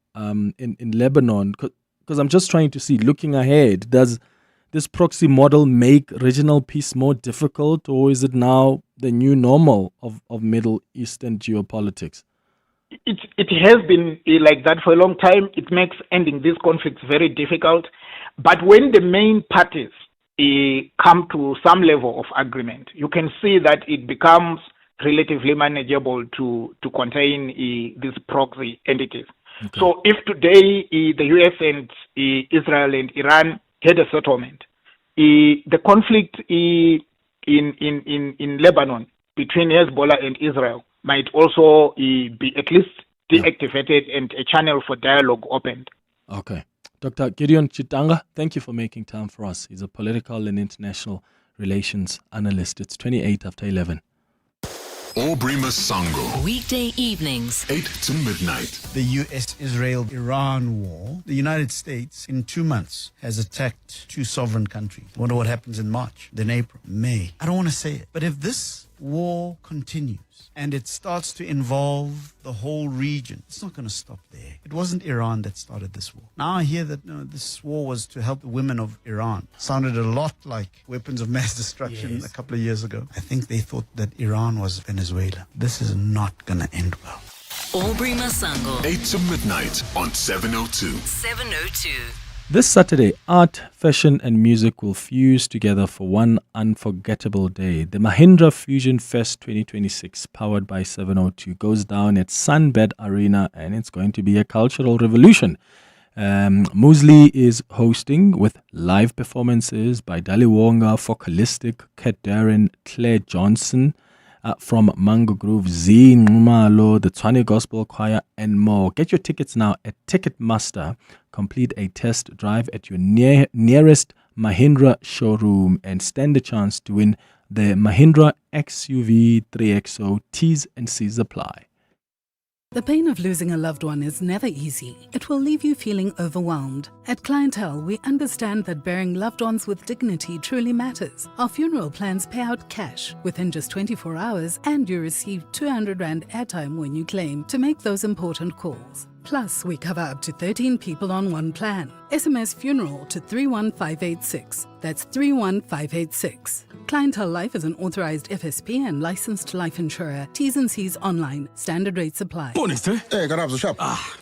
S9: in Lebanon? Because I'm just trying to see, looking ahead, does this proxy model make regional peace more difficult, or is it now the new normal of Middle Eastern geopolitics?
S2: It has been like that for a long time. It makes ending these conflicts very difficult. But when the main parties come to some level of agreement, you can see that it becomes relatively manageable to contain these proxy entities. Okay. So if today the US and Israel and Iran had a settlement, the conflict in Lebanon between Hezbollah and Israel might also be at least deactivated and a channel for dialogue opened.
S9: Okay. Dr. Gideon Chitanga, thank you for making time for us. He's a political and international relations analyst. It's 28 after 11.
S26: Aubrey Masango.
S8: Weekday evenings,
S26: 8 to midnight.
S11: The U.S.-Israel-Iran war, the United States in 2 months has attacked 2 sovereign countries. I wonder what happens in March, then April, May. I don't want to say it, but if this war continues and it starts to involve the whole region, it's not going to stop there. It wasn't Iran that started this war. Now I hear that this war was to help the women of Iran. Sounded a lot like weapons of mass destruction a couple of years ago. I think they thought that Iran was Venezuela. This is not going to end well.
S8: Aubrey Masango.
S26: 8 to midnight on 702.
S8: 702.
S9: This Saturday, art, fashion and music will fuse together for one unforgettable day. The Mahindra Fusion Fest 2026, powered by 702, goes down at Sunbed Arena, and it's going to be a cultural revolution. Musui is hosting with live performances by Daliwonga, Focalistic, Kat Darren, Claire Johnson, from Mango Groove, Z Numalo, the Tshwane Gospel Choir, and more. Get your tickets now at Ticketmaster. Complete a test drive at your nearest Mahindra showroom and stand a chance to win the Mahindra XUV 3XO. T's and C's apply.
S12: The pain of losing a loved one is never easy. It will leave you feeling overwhelmed. At Clientele, we understand that burying loved ones with dignity truly matters. Our funeral plans pay out cash within just 24 hours, and you receive 200 Rand airtime when you claim to make those important calls. Plus, we cover up to 13 people on one plan. SMS funeral to 31586. That's 31586. Clientele Life is an authorized FSP and licensed life insurer. T's and C's online. Standard rates apply.
S17: Morning, sir. Hey, got up the shop.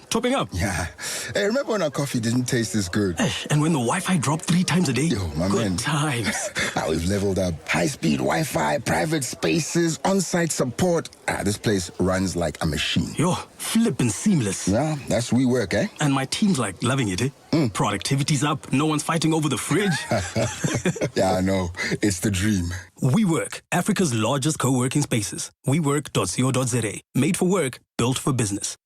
S17: Topping up. Yeah. Hey, remember when our coffee didn't taste this good?
S7: And when the Wi-Fi dropped 3 times a day?
S17: Yo, my
S7: good
S17: man.
S7: times.
S17: Now we've leveled up. High-speed Wi-Fi, private spaces, on-site support. This place runs like a machine.
S7: Yo, flippin' seamless.
S17: Yeah, that's WeWork, eh?
S7: And my team's like loving it, eh? Productivity's up. No one's fighting over the fridge.
S17: Yeah, I know. It's the dream.
S7: WeWork, Africa's largest co-working spaces. WeWork.co.za. Made for work, built for business.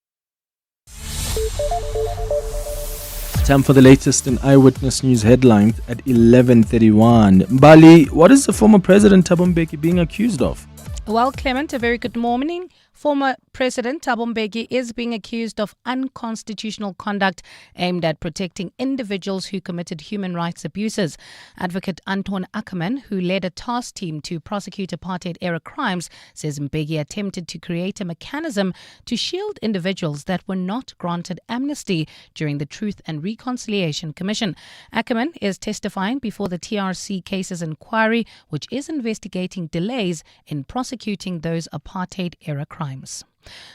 S9: Time for the latest in Eyewitness News headlines at 11:31. Bali, what is the former President Thabo Mbeki being accused of?
S20: Well, Clement, a very good morning. Former President Thabo Mbeki is being accused of unconstitutional conduct aimed at protecting individuals who committed human rights abuses. Advocate Anton Ackerman, who led a task team to prosecute apartheid-era crimes, says Mbeki attempted to create a mechanism to shield individuals that were not granted amnesty during the Truth and Reconciliation Commission. Ackerman is testifying before the TRC Cases Inquiry, which is investigating delays in prosecuting those apartheid-era crimes.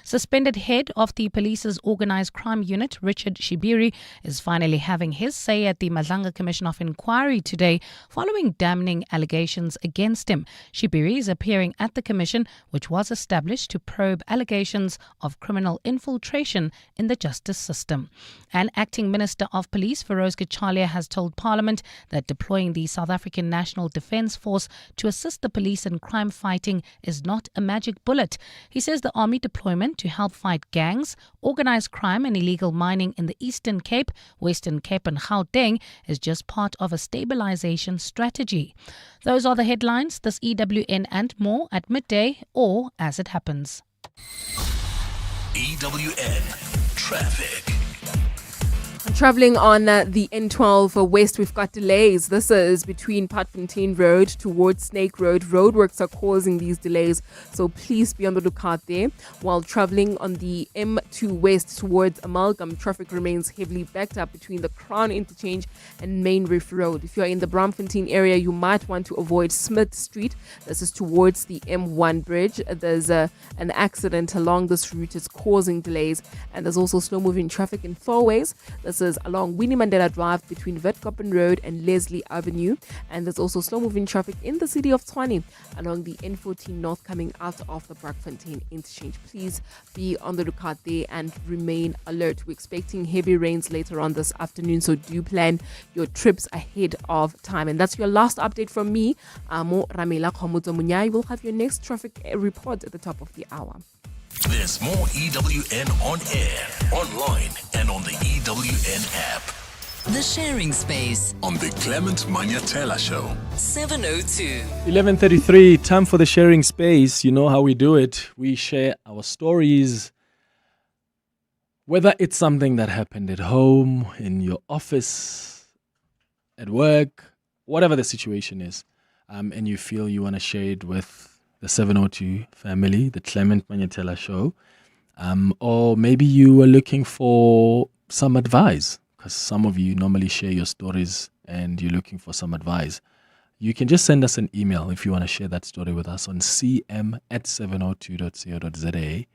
S20: Suspended head of the police's organised crime unit, Richard Shibiri, is finally having his say at the Madlanga Commission of Inquiry today following damning allegations against him. Shibiri is appearing at the commission, which was established to probe allegations of criminal infiltration in the justice system. An acting Minister of Police, Feroz Gachalia, has told Parliament that deploying the South African National Defence Force to assist the police in crime fighting is not a magic bullet. He says the army deployment to help fight gangs, organised crime and illegal mining in the Eastern Cape, Western Cape and Gauteng is just part of a stabilisation strategy. Those are the headlines, this EWN and more at midday or as it happens.
S7: EWN Traffic.
S19: Travelling on the N12 West, we've got delays. This is between Patfontein Road towards Snake Road. Roadworks are causing these delays, so please be on the lookout there. While travelling on the M2 West towards Amalgam, traffic remains heavily backed up between the Crown Interchange and Main Reef Road. If you're in the Braamfontein area, you might want to avoid Smith Street. This is towards the M1 bridge. There's an accident along this route. It's causing delays, and there's also slow-moving traffic in four ways. This is along Winnie Mandela Drive between Witkoppen Road and Leslie Avenue. And there's also slow-moving traffic in the city of Tshwane along the N14 North coming out of the Braamfontein interchange. Please be on the lookout there and remain alert. We're expecting heavy rains later on this afternoon, so do plan your trips ahead of time. And that's your last update from me, Mo Ramela Khomudzo Munyai. We'll have your next traffic report at the top of the hour.
S7: There's more EWN on air, online, and on the EWN app.
S8: The Sharing Space
S7: On the Clement Manyathela Show.
S8: 702.
S9: 11:33, time for the sharing space. You know how we do it. We share our stories, whether it's something that happened at home, in your office, at work, whatever the situation is, and you feel you want to share it with the 702 family, the Clement Manyathela Show, or maybe you are looking for some advice, because some of you normally share your stories and you're looking for some advice. You can just send us an email if you want to share that story with us on cm@702.co.za.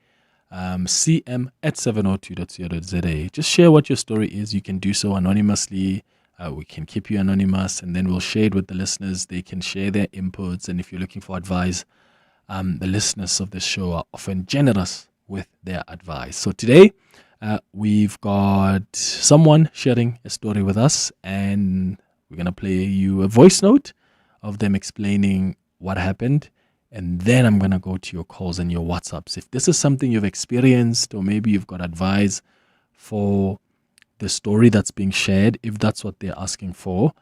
S9: cm@702.co.za. Just share what your story is. You can do so anonymously. We can keep you anonymous, and then we'll share it with the listeners. They can share their inputs, and if you're looking for advice, the listeners of the show are often generous with their advice. So today, we've got someone sharing a story with us, and we're going to play you a voice note of them explaining what happened. And then I'm going to go to your calls and your WhatsApps. If this is something you've experienced, or maybe you've got advice for the story that's being shared, if that's what they're asking for,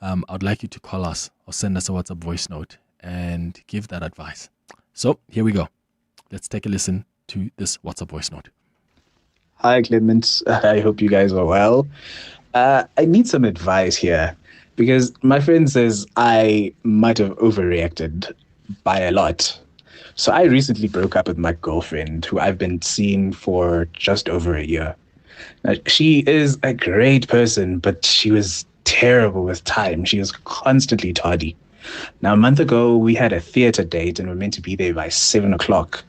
S9: I'd like you to call us or send us a WhatsApp voice note and give that advice. So here we go. Let's take a listen to this WhatsApp voice note.
S4: Hi, Clement. I hope you guys are well. I need some advice here because my friend says I might have overreacted by a lot. So I recently broke up with my girlfriend, who I've been seeing for just over a year. Now, she is a great person, but she was terrible with time. She was constantly tardy. Now, a month ago, we had a theater date and we're meant to be there by 7 o'clock.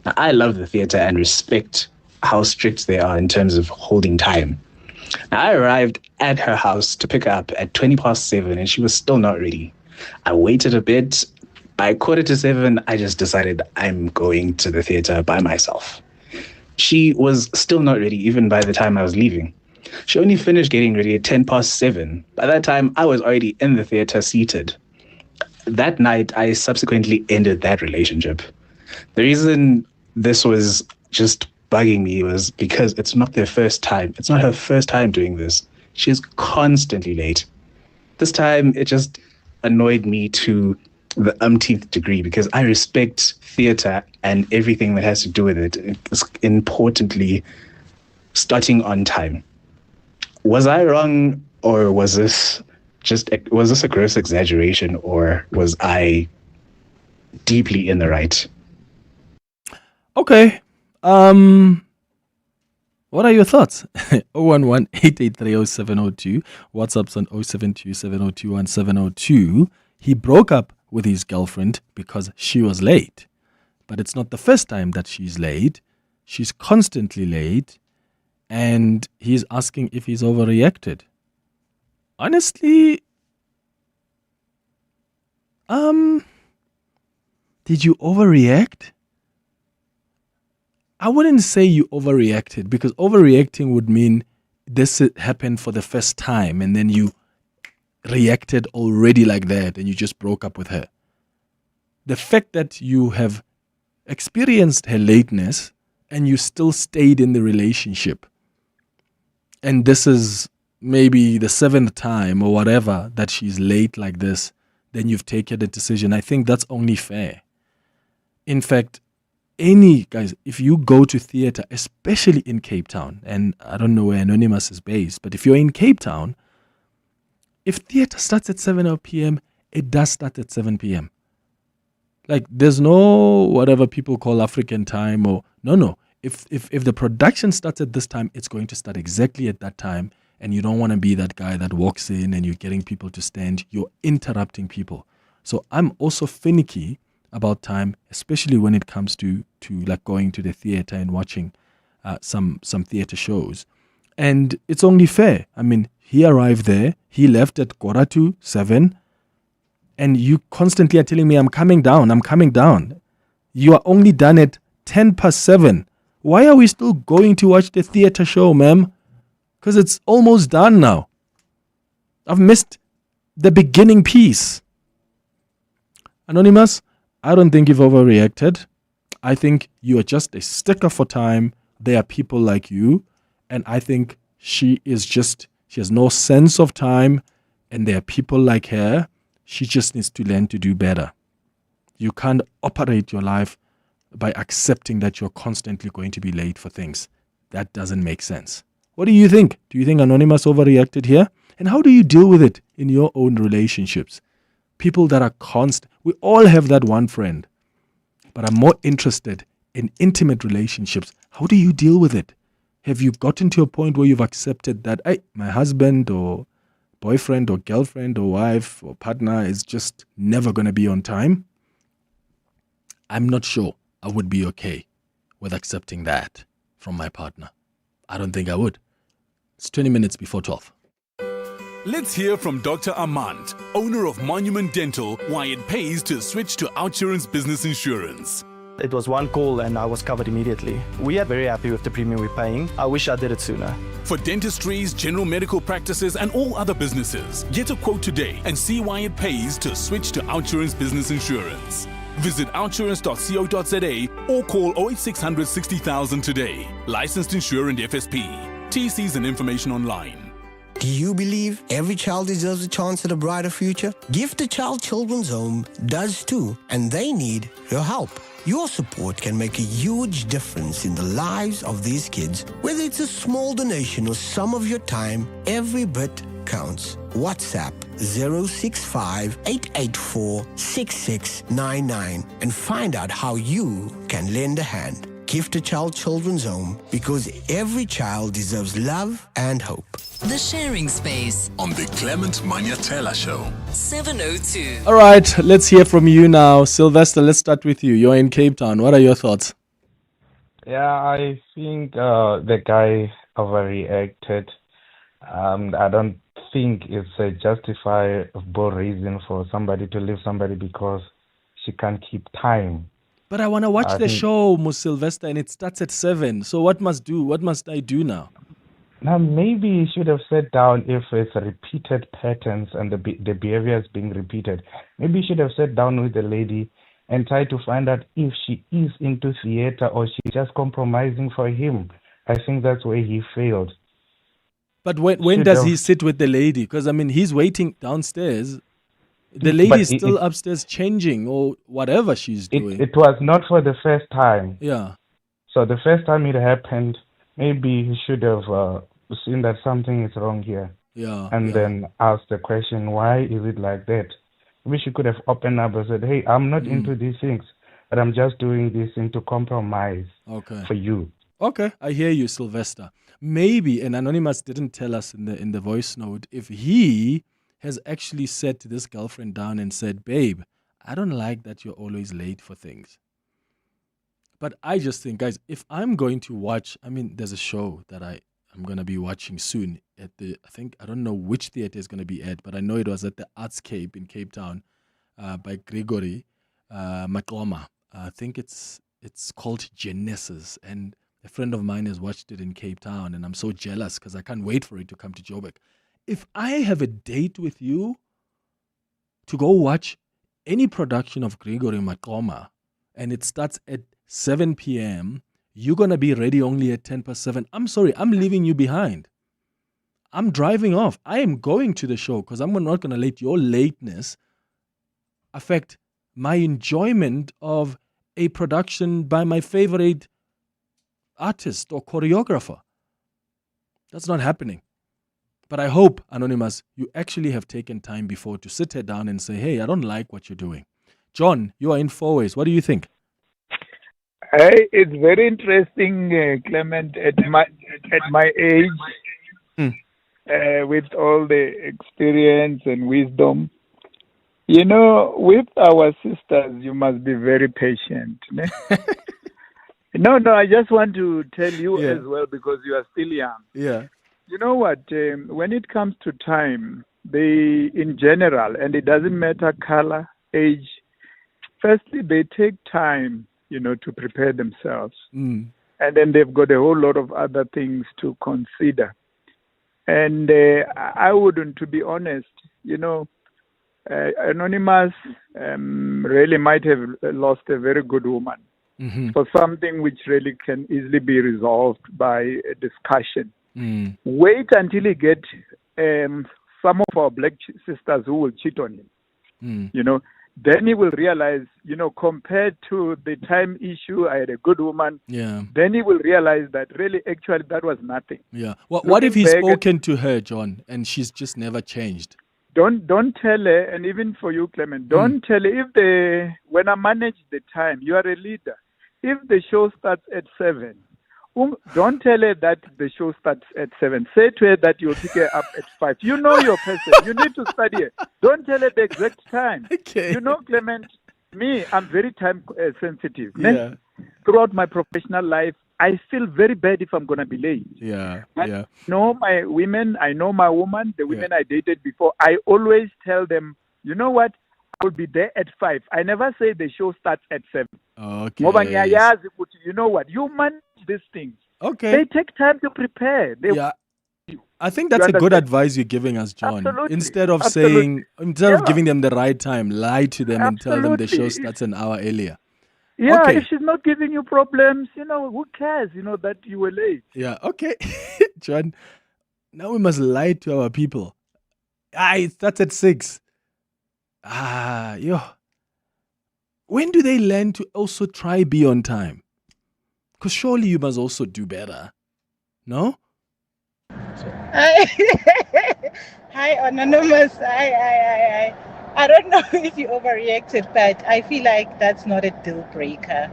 S4: Now, I love the theater and respect how strict they are in terms of holding time. Now, I arrived at her house to pick her up at 7:20 and she was still not ready. I waited a bit. By 7:15, I just decided I'm going to the theater by myself. She was still not ready even by the time I was leaving. She only finished getting ready at 7:10. By that time, I was already in the theater seated. That night, I subsequently ended that relationship. The reason this was just bugging me was because it's not their first time. It's not her first time doing this. She's constantly late. This time, it just annoyed me to the umpteenth degree because I respect theater and everything that has to do with it. It's importantly starting on time. Was I wrong, or was this a gross exaggeration, or was I deeply in the right?
S9: Okay. What are your thoughts? 011-883-0702. WhatsApp's on 072-702-1702. He broke up with his girlfriend because she was late. But it's not the first time that she's late. She's constantly late, and he's asking if he's overreacted. Honestly, did you overreact? I wouldn't say you overreacted, because overreacting would mean this happened for the first time and then you reacted already like that and you just broke up with her. The fact that you have experienced her lateness and you still stayed in the relationship, and this is maybe the 7th time or whatever that she's late like this, then you've taken a decision. I think that's only fair. In fact, guys, if you go to theater, especially in Cape Town, and I don't know where Anonymous is based, but if you're in Cape Town, if theater starts at 7 p.m., it does start at 7 p.m. Like, there's no whatever people call African time or no. If the production starts at this time, it's going to start exactly at that time, and you don't want to be that guy that walks in and you're getting people to stand. You're interrupting people. So I'm also finicky about time, especially when it comes to like going to the theater and watching some theater shows. And it's only fair. I mean, he arrived there, he left at 7:15, and you constantly are telling me, I'm coming down. You are only done at 7:10. Why are we still going to watch the theater show, ma'am? Because it's almost done now. I've missed the beginning piece. Anonymous, I don't think you've overreacted. I think you are just a sticker for time. There are people like you, and I think she has no sense of time, and there are people like her. She just needs to learn to do better. You can't operate your life by accepting that you're constantly going to be late for things. That doesn't make sense. What do you think? Do you think Anonymous overreacted here? And how do you deal with it in your own relationships? People that are constant. We all have that one friend. But I'm more interested in intimate relationships. How do you deal with it? Have you gotten to a point where you've accepted that my husband or boyfriend or girlfriend or wife or partner is just never going to be on time? I'm not sure I would be okay with accepting that from my partner. I don't think I would. It's 20 minutes before 12.
S1: Let's hear from Dr. Armand, owner of Monument Dental, why it pays to switch to OUTsurance Business Insurance.
S21: It was one call and I was covered immediately. We are very happy with the premium we're paying. I wish I did it sooner.
S1: For dentistries, general medical practices, and all other businesses, get a quote today and see why it pays to switch to OUTsurance Business Insurance. Visit outsurance.co.za or call 08600 60,000 today. Licensed insurer and FSP. TCs and information online.
S22: Do you believe every child deserves a chance at a brighter future? Gift a Child Children's Home does too, and they need your help. Your support can make a huge difference in the lives of these kids. Whether it's a small donation or some of your time, every bit counts. WhatsApp 065 884 6699 and find out how you can lend a hand. Gift a Child Children's Home, because every child deserves love and hope.
S8: The Sharing Space
S7: on the Clement Manyathela Show.
S8: 702.
S9: All right, let's hear from you now. Sylvester, let's start with you. You're in Cape Town. What are your thoughts?
S23: Yeah, I think the guy overreacted. I don't think it's a justifiable reason for somebody to leave somebody because she can't keep time.
S9: But I want to watch the show, Ms. Sylvester, and it starts at 7. So what must I do now?
S23: Now, maybe you should have sat down if it's repeated patterns and the behavior is being repeated. Maybe you should have sat down with the lady and tried to find out if she is into theater or she's just compromising for him. I think that's where he failed.
S9: But when does he sit with the lady? Because, I mean, he's waiting downstairs. The lady is still upstairs changing or whatever she's doing.
S23: It was not for the first time.
S9: Yeah.
S23: So the first time it happened, maybe he should have seen that something is wrong here.
S9: Yeah.
S23: And then asked the question, why is it like that? Maybe she could have opened up and said, hey, I'm not into these things, but I'm just doing this into compromise for you.
S9: Okay, I hear you, Sylvester. Maybe, and Anonymous didn't tell us in the voice note, if he has actually sat this girlfriend down and said, babe, I don't like that you're always late for things. But I just think, guys, if I'm going to watch, there's a show that I'm going to be watching soon at I don't know which theater it's going to be at, but I know it was at the Artscape in Cape Town by Gregory Makloma. I think it's called Genesis, and a friend of mine has watched it in Cape Town, and I'm so jealous because I can't wait for it to come to Joburg. If I have a date with you to go watch any production of Gregory Makloma, and it starts at 7 p.m., you're going to be ready only at 7:10. I'm sorry, I'm leaving you behind. I'm driving off. I am going to the show because I'm not going to let your lateness affect my enjoyment of a production by my favorite artist or choreographer. That's not happening. But I hope, Anonymous, you actually have taken time before to sit her down and say, hey, I don't like what you're doing. John, you are in 4 ways. What do you think?
S3: It's very interesting, Clement, at my age, with all the experience and wisdom. With our sisters, you must be very patient. No, I just want to tell you as well, because you are still young.
S9: Yeah.
S3: You know what? When it comes to time, they, in general, and it doesn't matter color, age, firstly, they take time, to prepare themselves. And then they've got a whole lot of other things to consider. And I wouldn't, to be honest, Anonymous really might have lost a very good woman for something which really can easily be resolved by a discussion. Wait until you get some of our black sisters who will cheat on him. Then he will realize, compared to the time issue, I had a good woman.
S9: Yeah.
S3: Then he will realize that really, actually, that was nothing.
S9: Yeah. What if he's spoken to her, John, and she's just never changed?
S3: Don't tell her, and even for you, Clement, don't tell her when I manage the time, you are a leader. If the show starts at 7, don't tell her that the show starts at 7. Say to her that you'll pick her up at 5. You know your person. You need to study her. Don't tell her the exact time.
S9: Okay.
S3: Clement, I'm very time sensitive.
S9: Yeah.
S3: Throughout my professional life, I feel very bad if I'm going to be late.
S9: Yeah.
S3: I know my women. I know my woman, the women I dated before. I always tell them, you know what? I will be there at 5. I never say the show starts at 7.
S9: Okay.
S3: You know what? You manage these things.
S9: Okay.
S3: They take time to prepare.
S9: I think that's a good advice you're giving us, John.
S3: Absolutely.
S9: Instead of of giving them the right time, lie to them and tell them the show starts an hour earlier.
S3: Yeah,
S9: okay.
S3: If she's not giving you problems, who cares, that you were late.
S9: Yeah, okay. John, now we must lie to our people. It starts at 6. When do they learn to also try be on time? Because surely you must also do better. No?
S5: Hi, Anonymous. I don't know if you overreacted, but I feel like that's not a deal breaker.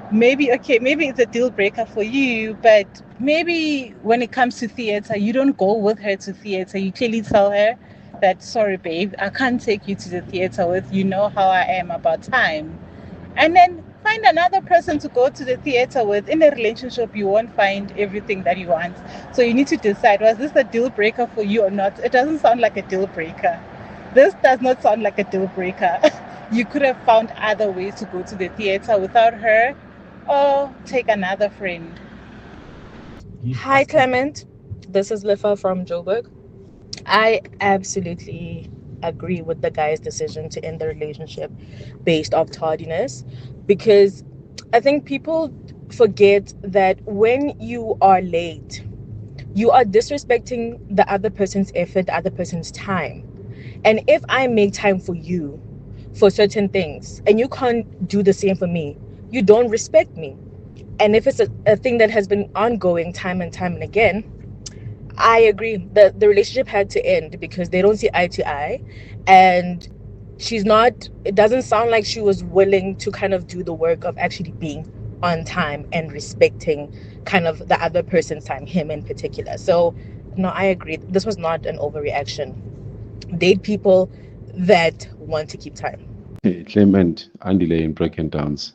S5: Maybe it's a deal breaker for you, but maybe when it comes to theater, you don't go with her to theater. You clearly tell her that, sorry, babe, I can't take you to the theater with, how I am about time. And then find another person to go to the theater with. In a relationship, you won't find everything that you want. So you need to decide, was this a deal breaker for you or not? It doesn't sound like a deal breaker. This does not sound like a deal breaker. You could have found other ways to go to the theater without her, or take another friend.
S13: Hi, Clement. This is Lifa from Joburg. I absolutely agree with the guy's decision to end the relationship based off tardiness, because I think people forget that when you are late, you are disrespecting the other person's effort, the other person's time. And if I make time for you for certain things and you can't do the same for me, you don't respect me. And if it's a thing that has been ongoing time and again, I agree that the relationship had to end because they don't see eye to eye. And it doesn't sound like she was willing to kind of do the work of actually being on time and respecting kind of the other person's time, him in particular. So, no, I agree. This was not an overreaction. Date people that want to keep time.
S14: Hey, Clement, Andile in Broken Downs.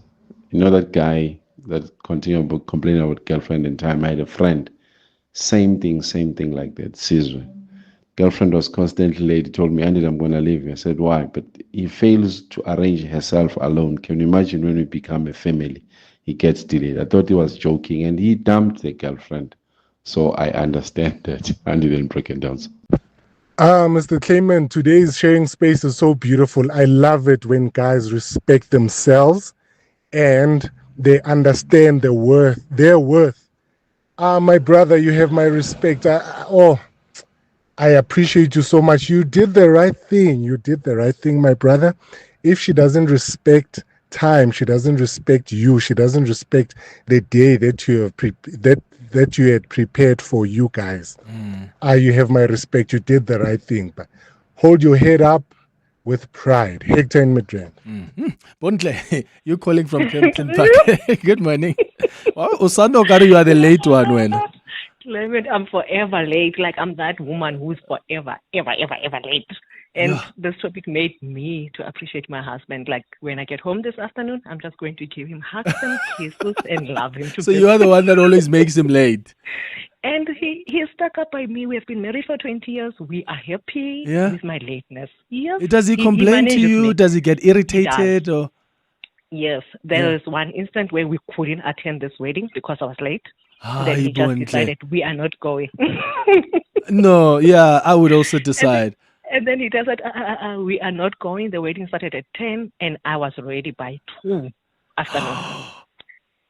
S14: You know that guy that continue complaining about girlfriend in time. I had a friend, same thing like that, Sizwe. Girlfriend was constantly late. He told me, Andy, I'm going to leave you. I said, why? But he fails to arrange herself alone. Can you imagine when we become a family? He gets delayed. I thought he was joking, and he dumped the girlfriend. So I understand that. Andy didn't break it down.
S15: Mr. Clement, today's sharing space is so beautiful. I love it when guys respect themselves and they understand their worth. My brother, you have my respect. I appreciate you so much. You did the right thing. You did the right thing, my brother. If she doesn't respect time, she doesn't respect you, she doesn't respect the day that you have that you had prepared for you guys. You have my respect. You did the right thing. But hold your head up with pride. Hector and Midrand.
S9: Bontle, you're calling from Kempton Park. Good morning. Wow, Usando Garu, you are the late one when.
S16: Clement, I'm forever late. Like, I'm that woman who's forever, ever late. And this topic made me to appreciate my husband. Like, when I get home this afternoon, I'm just going to give him hugs and kisses and love him to
S9: So you are the one that always makes him late.
S16: And he's stuck up by me. We have been married for 20 years. We are happy with my lateness. Yes.
S9: Does he complain to you?
S16: Me.
S9: Does he get irritated? Or?
S16: Yes. There is one instant where we couldn't attend this wedding because I was late. Then he just decided we are not going.
S9: No, I would also decide.
S16: And then he does it, we are not going. The wedding started at 10 and I was ready by 2 afternoon.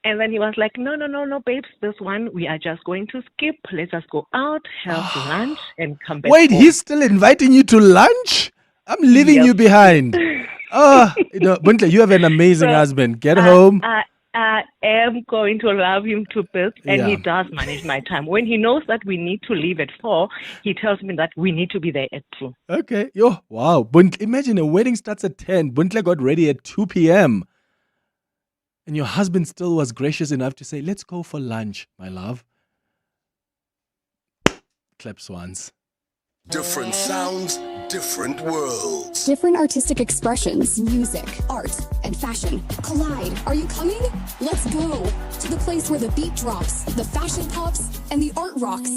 S16: And then he was like, no, babes, this one, we are just going to skip. Let's just go out, have lunch and come back
S9: Wait,
S16: home.
S9: He's still inviting you to lunch? I'm leaving you behind. Buntle, you have an amazing husband. Get home.
S16: I am going to love him to bits, and he does manage my time. When he knows that we need to leave at 4, he tells me that we need to be there at 2.
S9: Okay. Wow. Buntle, imagine a wedding starts at 10. Buntle got ready at 2 p.m. And your husband still was gracious enough to say, let's go for lunch, my love. Claps once.
S26: Different sounds, different worlds.
S18: Different artistic expressions, music, art, and fashion collide. Are you coming? Let's go to the place where the beat drops, the fashion pops, and the art rocks.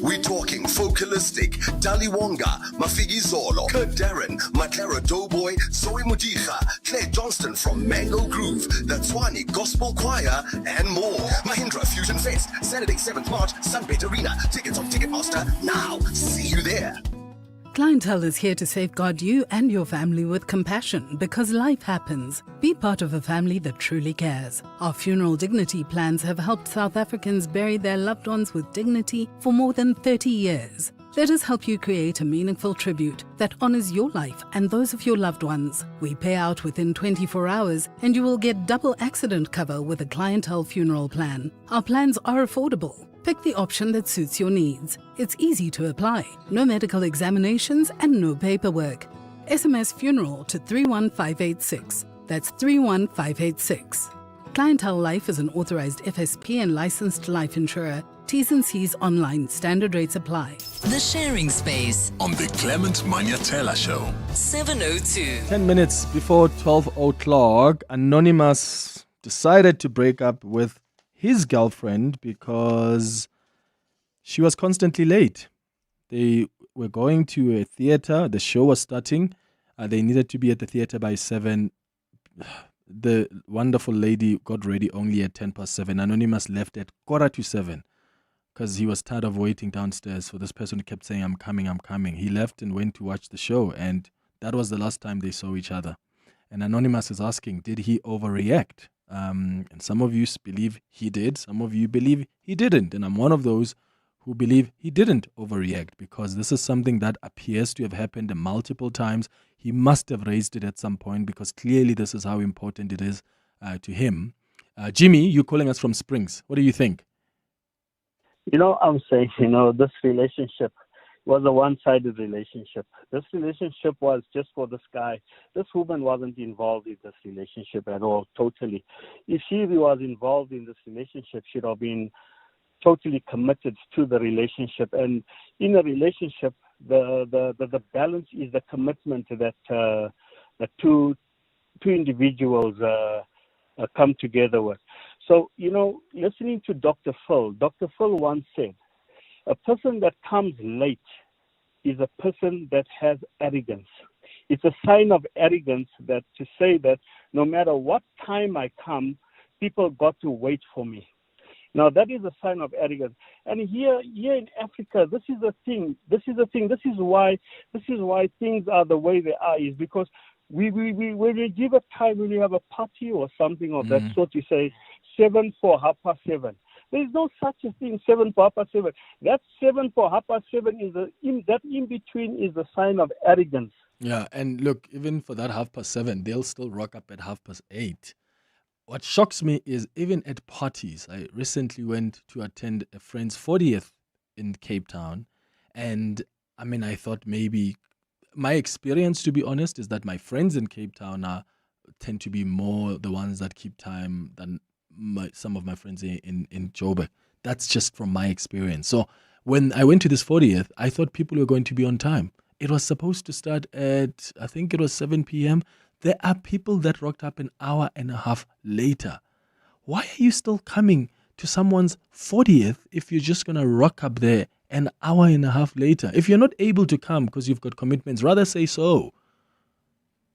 S26: We're talking Focalistic, Dali Wonga, Mafigi Zolo, Deterrent, Matera Doughboy, Zoe Mudija, Claire Johnston from Mango Groove, the Tswani Gospel Choir, and more. Mahindra Fusion Fest, Saturday 7th March, Sunbait Arena. Tickets on Ticketmaster now. See you there.
S12: Clientele is here to safeguard you and your family with compassion because life happens. Be part of a family that truly cares. Our funeral dignity plans have helped South Africans bury their loved ones with dignity for more than 30 years. Let us help you create a meaningful tribute that honors your life and those of your loved ones. We pay out within 24 hours and you will get double accident cover with a Clientele funeral plan. Our plans are affordable. Pick the option that suits your needs. It's easy to apply. No medical examinations and no paperwork. SMS funeral to 31586. That's 31586. Clientele Life is an authorized FSP and licensed life insurer. T's and C's online. Standard rates apply.
S8: The Sharing Space
S26: on the Clement Manyathela Show.
S8: 7:02.
S9: 10 minutes before 12 o'clock, Anonymous decided to break up with his girlfriend because she was constantly late. They were going to a theater. The show was starting. They needed to be at the theater by 7. The wonderful lady got ready only at 7:10. Anonymous left at 7:15 because he was tired of waiting downstairs for this person who kept saying, I'm coming. He left and went to watch the show, and that was the last time they saw each other. And Anonymous is asking, did he overreact? And some of you believe he did. Some of you believe he didn't. And I'm one of those who believe he didn't overreact because this is something that appears to have happened multiple times. He must have raised it at some point because clearly this is how important it is to him. Jimmy, you're calling us from Springs. What do you think?
S24: I'm saying, this relationship was a one-sided relationship. This relationship was just for this guy. This woman wasn't involved in this relationship at all, totally. If she was involved in this relationship, she'd have been totally committed to the relationship. And in a relationship, the balance is the commitment that the two individuals come together with. So, listening to Dr. Phil once said, a person that comes late is a person that has arrogance. It's a sign of arrogance that to say that no matter what time I come, people got to wait for me. Now that is a sign of arrogance. And here in Africa, this is the thing. This is why things are the way they are, is because we when we give a time, when we have a party or something of that sort, you say 7 for 7:30. There is no such a thing, 7 for 7:30. That 7 for 7:30 is that in between is a sign of arrogance.
S9: Yeah, and look, even for that 7:30, they'll still rock up at 8:30. What shocks me is even at parties. I recently went to attend a friend's 40th in Cape Town, and I thought maybe my experience, to be honest, is that my friends in Cape Town tend to be more the ones that keep time than some of my friends in Joburg. That's just from my experience. So when I went to this 40th, I thought people were going to be on time. It was supposed to start at, I think it was 7 p.m. There are people that rocked up an hour and a half later. Why are you still coming to someone's 40th if you're just going to rock up there an hour and a half later? If you're not able to come because you've got commitments, rather say so.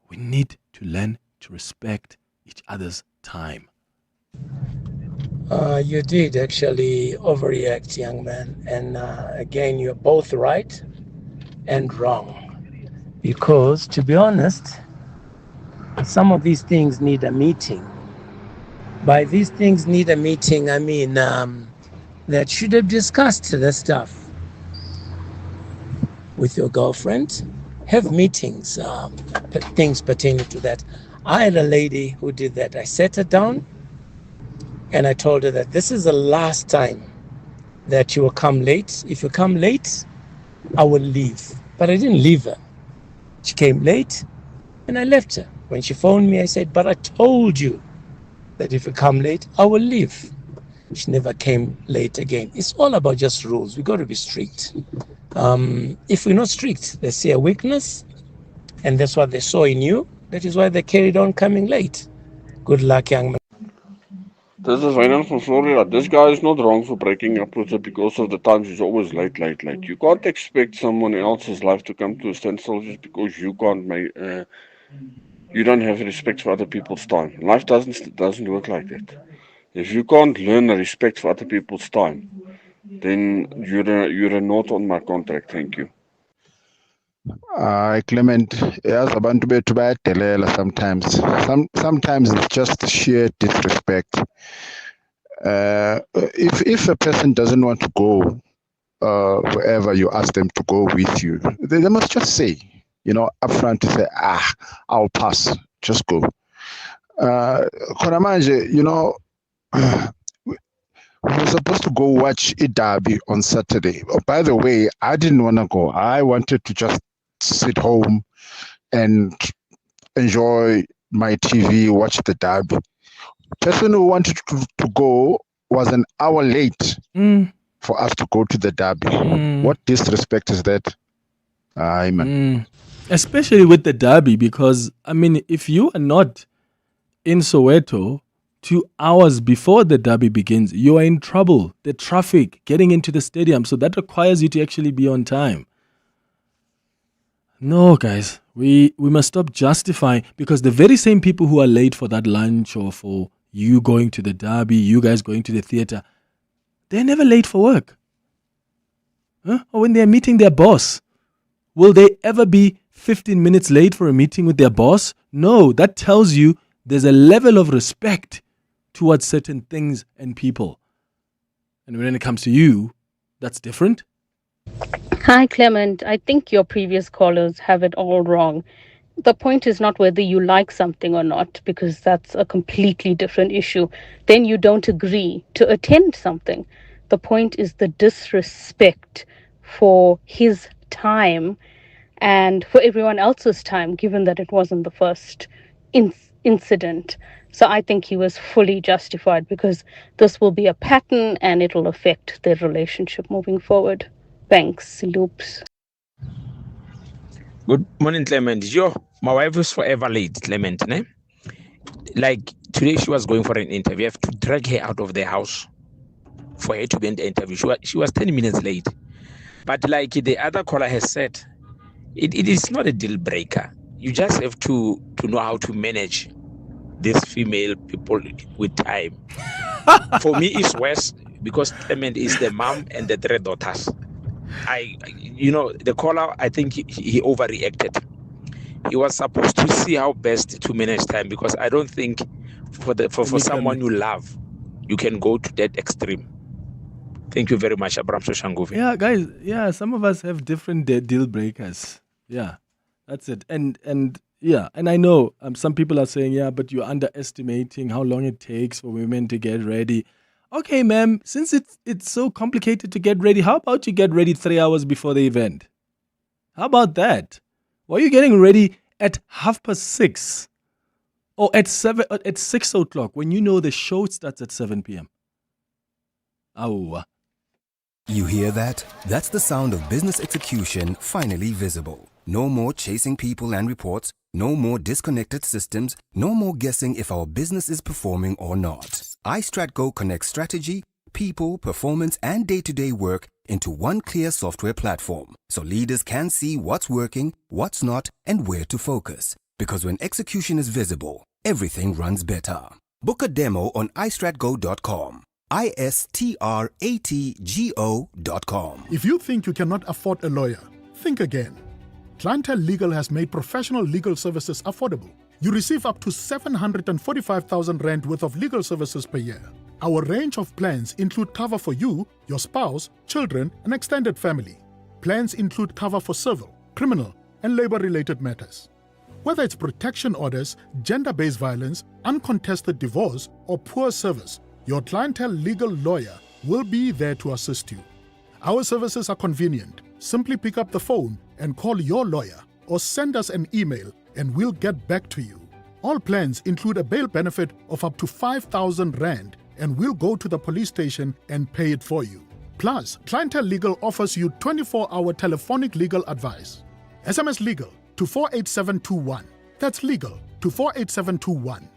S9: We need to learn to respect each other's time.
S2: You did actually overreact, young man. And again, you're both right and wrong. Because, to be honest, some of these things need a meeting. By these things need a meeting, I mean that should have discussed the stuff with your girlfriend. Have meetings, things pertaining to that. I had a lady who did that. I sat her down and I told her that this is the last time that you will come late. If you come late, I will leave. But I didn't leave her. She came late and I left her. When she phoned me, I said, but I told you that if you come late, I will leave. She never came late again. It's all about just rules. We got to be strict. If we're not strict, they see a weakness, and that's what they saw in you. That is why they carried on coming late. Good luck, young man.
S6: This is Vincent from Florida. This guy is not wrong for breaking up with her because of the times he's always late. You can't expect someone else's life to come to a standstill just because you can't make. You don't have respect for other people's time. Life doesn't work like that. If you can't learn the respect for other people's time, then you're not on my contract. Thank you.
S10: Clement, yes, abantu bethu bayadelela sometimes. Sometimes it's just sheer disrespect. If a person doesn't want to go wherever you ask them to go with you, they must just say, upfront to say, I'll pass, just go. Konamanje, we were supposed to go watch a derby on Saturday. Oh, by the way, I didn't want to go. I wanted to just sit home and enjoy my TV, watch the derby. Person who wanted to go was an hour late for us to go to the derby. What disrespect is that?
S9: Especially with the derby, because, if you are not in Soweto 2 hours before the derby begins, you are in trouble. The traffic, getting into the stadium, so that requires you to actually be on time. No, guys, we must stop justifying, because the very same people who are late for that lunch or for you going to the derby, you guys going to the theater, they're never late for work. Or when they're meeting their boss. Will they ever be 15 minutes late for a meeting with their boss? No, that tells you there's a level of respect towards certain things and people. And when it comes to you, that's different.
S11: Hi, Clement. I think your previous callers have it all wrong. The point is not whether you like something or not, because that's a completely different issue. Then you don't agree to attend something. The point is the disrespect for his time and for everyone else's time, given that it wasn't the first incident. So I think he was fully justified, because this will be a pattern and it will affect their relationship moving forward. Thanks, Loops.
S17: Good morning, Clement. My wife is forever late, Clement. Like,
S4: Today she was going for an interview. I have to drag her out of the house for her to be in the interview. She was 10 minutes late. But like the other caller has said, it is not a deal breaker. You just have to know how to manage these female people with time. For me, it's worse because Clement is the mom and the 3 daughters. The caller, I think he overreacted. He was supposed to see how best to manage time, because I don't think for someone you love, you can go to that extreme. Thank you very much, Abraham Soshanguve.
S9: Yeah, guys. Yeah, some of us have different deal breakers. Yeah, that's it. And I know some people are saying, yeah, but you're underestimating how long it takes for women to get ready. Okay, ma'am, since it's so complicated to get ready, how about you get ready 3 hours before the event? How about that? Why are you getting ready at 6:30 or at 6 o'clock when you know the show starts at 7 p.m.? Oh.
S17: You hear that? That's the sound of business execution finally visible. No more chasing people and reports. No more disconnected systems. No more guessing if our business is performing or not. iStratGo connects strategy, people, performance, and day-to-day work into one clear software platform, so leaders can see what's working, what's not, and where to focus. Because when execution is visible, everything runs better. Book a demo on iStratGo.com. ISTRATGO.com.
S19: If you think you cannot afford a lawyer, think again. Clientele Legal has made professional legal services affordable. You receive up to 745,000 rand worth of legal services per year. Our range of plans include cover for you, your spouse, children, and extended family. Plans include cover for civil, criminal, and labor-related matters. Whether it's protection orders, gender-based violence, uncontested divorce, or poor service, your Clientele Legal lawyer will be there to assist you. Our services are convenient. Simply pick up the phone and call your lawyer, or send us an email and we'll get back to you. All plans include a bail benefit of up to 5,000 rand, and we'll go to the police station and pay it for you. Plus, Clientele Legal offers you 24-hour telephonic legal advice. SMS Legal to 48721. That's legal to 48721.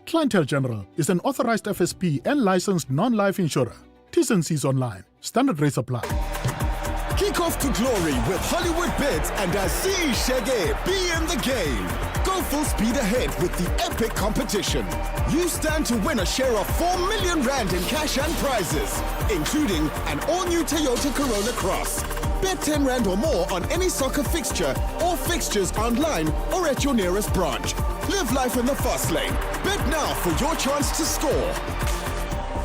S19: Clientele General is an authorized FSP and licensed non-life insurer. T's and C's online. Standard rates apply.
S20: Kick off to glory with Hollywood Bets and Asi Shege. Be in the game. Go full speed ahead with the epic competition. You stand to win a share of 4 million rand in cash and prizes, including an all-new Toyota Corolla Cross. Bet 10 rand or more on any soccer fixture or fixtures online or at your nearest branch. Live life in the fast lane. Bet now for your chance to score.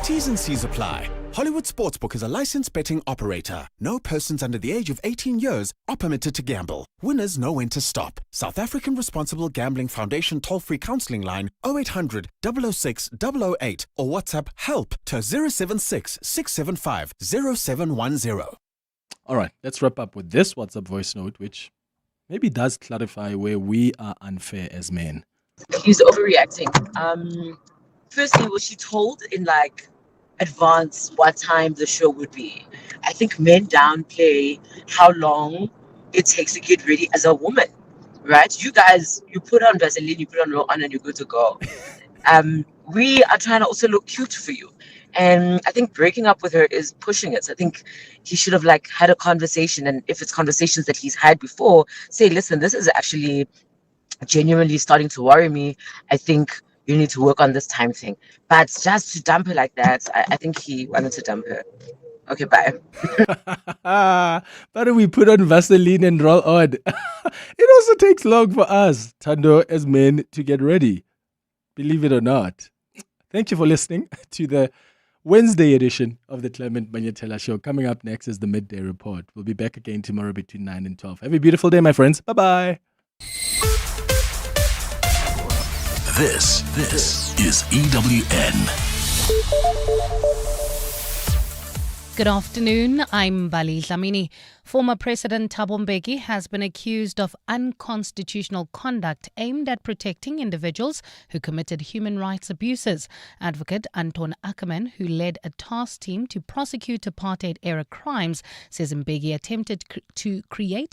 S20: T's and C's apply. Hollywood Sportsbook is a licensed betting operator. No persons under the age of 18 years are permitted to gamble. Winners know when to stop. South African Responsible Gambling Foundation toll-free counselling line 0800 006 008 or WhatsApp HELP to 076 675 0710.
S9: All right, let's wrap up with this WhatsApp voice note, which maybe does clarify where we are unfair as men.
S21: He's overreacting. Firstly, was she told in advance what time the show would be? I think men downplay how long it takes to get ready as a woman, right? You guys, you put on Vaseline, you put on roll-on, and you're good to go. We are trying to also look cute for you. And I think breaking up with her is pushing it. So I think he should have had a conversation. And if it's conversations that he's had before, say, listen, this is actually genuinely starting to worry me. I think you need to work on this time thing. But just to dump her like that, I think he wanted to dump her. Okay, bye.
S9: But we put on Vaseline and roll on. It also takes long for us, Tando, as men, to get ready. Believe it or not. Thank you for listening to the Wednesday edition of the Clement Manyathela Show. Coming up next is the Midday Report. We'll be back again tomorrow between 9 and 12. Have a beautiful day, my friends. Bye-bye.
S7: This is EWN.
S25: Good afternoon. I'm Bali Dlamini. Former President Thabo Mbeki has been accused of unconstitutional conduct aimed at protecting individuals who committed human rights abuses. Advocate Anton Ackerman, who led a task team to prosecute apartheid-era crimes, says Mbeki attempted to create a